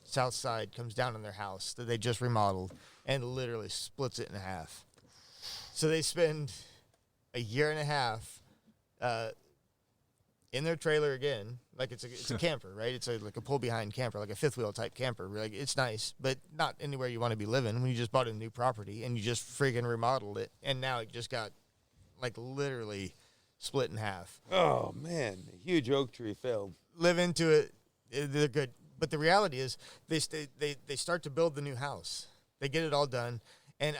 south side comes down on their house that they just remodeled and literally splits it in half. So they spend a year and a half in their trailer again. Like it's a camper, right? It's like a pull behind camper, like a fifth wheel type camper. Like it's nice, but not anywhere you want to be living when you just bought a new property and you just friggin' remodeled it, and now it just got like literally split in half. Oh man, a huge oak tree felled. Live into it, they're good. But the reality is, they start to build the new house. They get it all done, and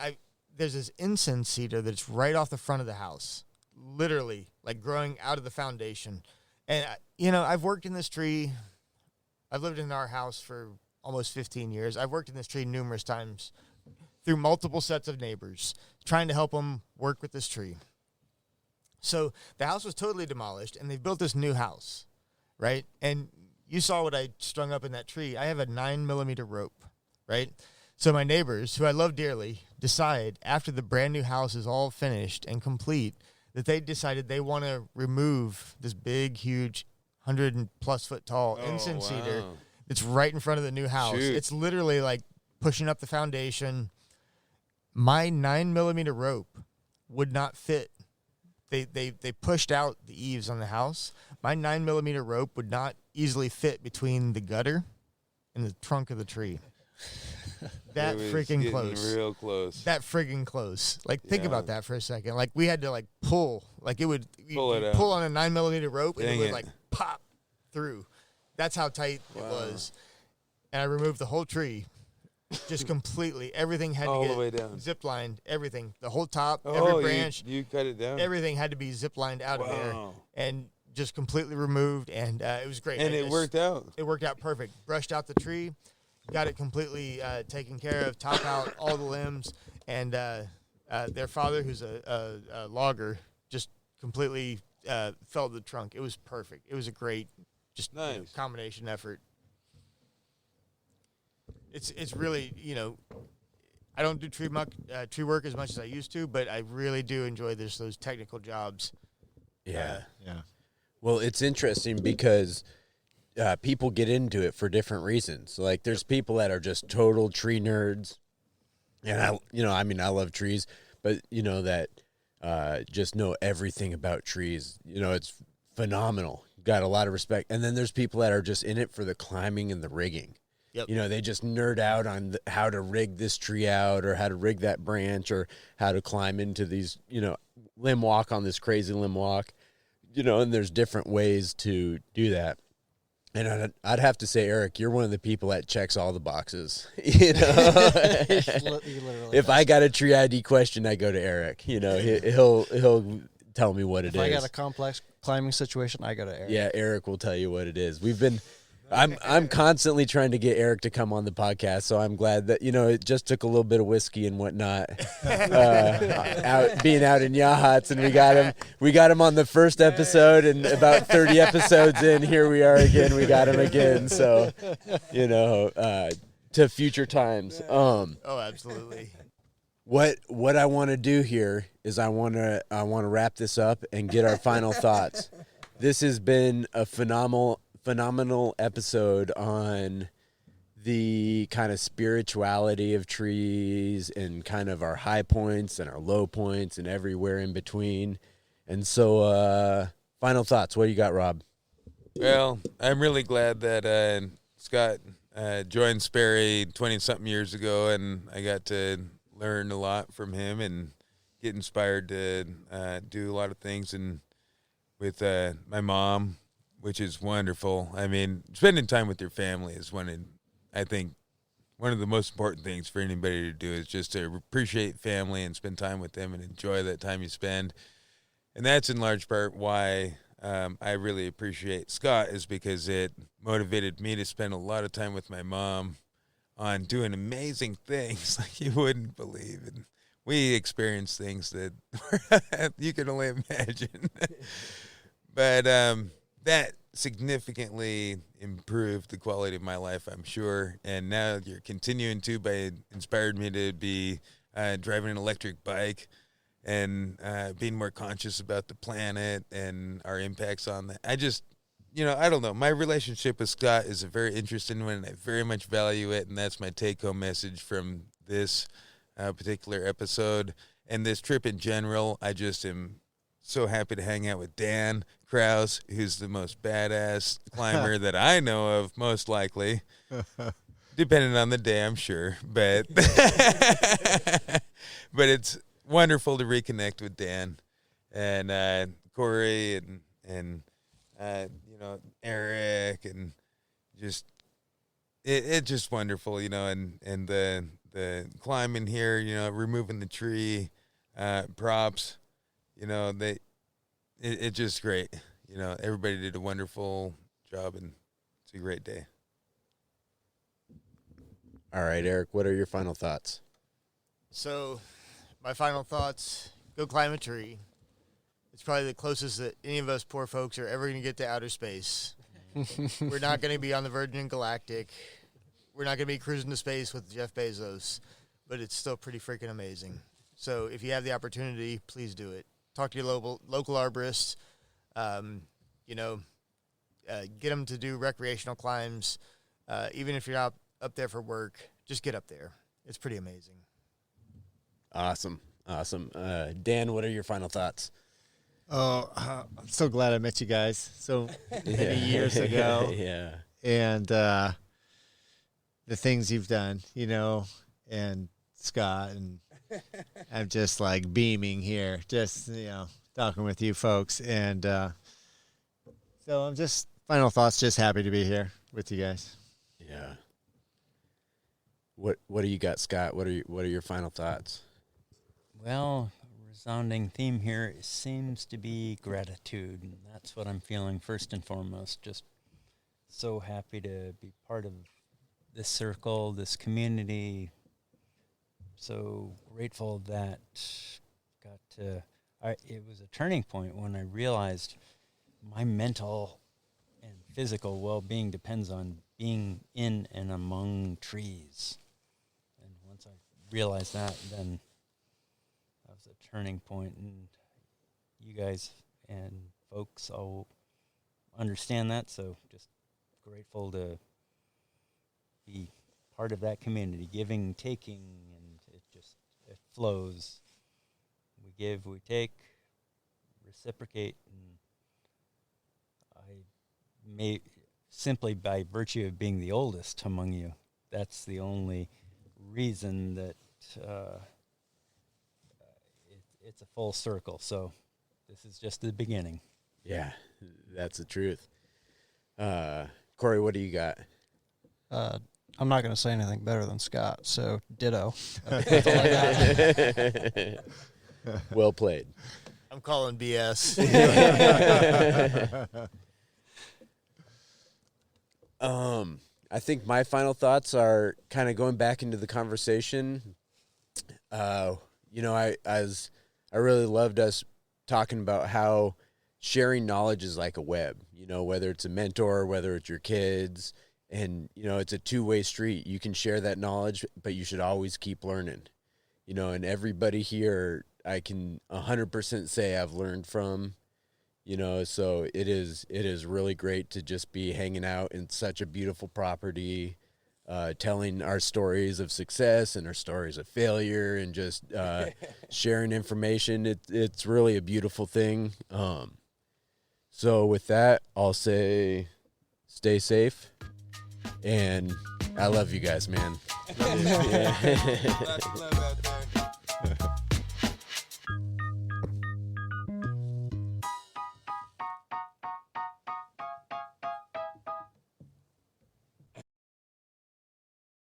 there's this incense cedar that's right off the front of the house, literally like growing out of the foundation. And you know, I've worked in this tree. I've lived in our house for almost 15 years. I've worked in this tree numerous times through multiple sets of neighbors, trying to help them work with this tree. So the house was totally demolished, and they've built this new house, right? And you saw what I strung up in that tree. I have a 9mm rope, right? So my neighbors, who I love dearly, decide after the brand new house is all finished and complete that they decided they want to remove this big, huge, 100+ foot tall incense cedar that's right in front of the new house. Shoot. It's literally like pushing up the foundation. My 9mm rope would not fit. They pushed out the eaves on the house. My 9mm rope would not easily fit between the gutter and the trunk of the tree. That It was freaking getting close. real close. That friggin' close. Like, think Yeah. about that for a second. Like, we had to, like, pull. Like, it would Pull it you'd out. pull on a 9mm rope, and Dang it would, it. like, pop through. That's how tight it Wow. was. And I removed the whole tree, just completely. Everything had All to the get way down. zip-lined. Everything. The whole top, Oh, every branch, you cut it down. everything had to be zip-lined out of there. Wow. And just completely removed, and it was great. And I it just- worked out. It worked out perfect. Brushed out the tree, got it completely taken care of, top out all the limbs, and their father, who's a logger, just completely fell to the trunk. It was perfect. It was a great, just Nice. combination effort. It's really, I don't do tree work as much as I used to, but I really do enjoy those technical jobs. Yeah. Yeah. Well, it's interesting because people get into it for different reasons. Like there's people that are just total tree nerds. And I love trees, but that just know everything about trees. It's phenomenal. Got a lot of respect. And then there's people that are just in it for the climbing and the rigging. Yep. They just nerd out on how to rig this tree out or how to rig that branch or how to climb into these, limb walk on this crazy limb walk, and there's different ways to do that. And I'd have to say, Eric, you're one of the people that checks all the boxes. If I got a tree ID question, I go to Eric. He'll tell me what it is. If I got a complex climbing situation, I go to Eric. Yeah, Eric will tell you what it is. I'm constantly trying to get Eric to come on the podcast, so I'm glad that it just took a little bit of whiskey and whatnot, being out in Yachats, and we got him on the first episode, and about 30 episodes in, here we are again. We got him again, so to future times. Oh, absolutely. What I want to do here is I want to wrap this up and get our final thoughts. This has been a phenomenal episode on the kind of spirituality of trees and kind of our high points and our low points and everywhere in between. And so, final thoughts. What do you got, Rob? Well, I'm really glad that Scott joined Sperry 20-something years ago, and I got to learn a lot from him and get inspired to do a lot of things and with my mom, which is wonderful. I mean, spending time with your family is one of the most important things for anybody to do is just to appreciate family and spend time with them and enjoy that time you spend. And that's in large part why I really appreciate Scott, is because it motivated me to spend a lot of time with my mom on doing amazing things like you wouldn't believe. And we experienced things that you can only imagine. But that significantly improved the quality of my life, I'm sure. And now you're continuing to, by inspired me to be driving an electric bike and being more conscious about the planet and our impacts on that. I just, I don't know. My relationship with Scott is a very interesting one, and I very much value it. And that's my take-home message from this particular episode and this trip in general. I just am so happy to hang out with Dan Krause, who's the most badass climber that I know of, most likely, depending on the day, I'm sure. But but it's wonderful to reconnect with Dan and Corey and Eric, and just it's just wonderful, and the climbing here, removing the tree props. It's just great. Everybody did a wonderful job, and it's a great day. All right, Eric, what are your final thoughts? So, my final thoughts, go climb a tree. It's probably the closest that any of us poor folks are ever going to get to outer space. We're not going to be on the Virgin Galactic. We're not going to be cruising to space with Jeff Bezos, but it's still pretty freaking amazing. So if you have the opportunity, please do it. Talk to your local arborists. Get them to do recreational climbs. Even if you're not up there for work, just get up there. It's pretty amazing. Awesome. Dan, what are your final thoughts? Oh, I'm so glad I met you guys so many years ago. Yeah. And the things you've done, and Scott, and I'm just like beaming here, just, talking with you folks. And so I'm just, final thoughts, just happy to be here with you guys. Yeah. What do you got, Scott? What are your final thoughts? Well, a resounding theme here seems to be gratitude, and that's what I'm feeling first and foremost. Just so happy to be part of this circle, this community. So grateful that it was a turning point when I realized my mental and physical well-being depends on being in and among trees. And once I realized that, then that was a turning point. And you guys and folks all understand that, so just grateful to be part of that community, giving, taking, and it flows. We give, we take, reciprocate, and I may, simply by virtue of being the oldest among you, that's the only reason that it's a full circle. So this is just the beginning. Yeah, that's the truth. Corey, what do you got? I'm not going to say anything better than Scott, so ditto. Well played. I'm calling BS. I think my final thoughts are kind of going back into the conversation. I really loved us talking about how sharing knowledge is like a web, whether it's a mentor, whether it's your kids, and, it's a two-way street. You can share that knowledge, but you should always keep learning, and everybody here, I can 100% say I've learned from, so it is really great to just be hanging out in such a beautiful property, telling our stories of success and our stories of failure, and just sharing information. It's really a beautiful thing. So with that, I'll say stay safe, and I love you guys, man. Lots of love out there.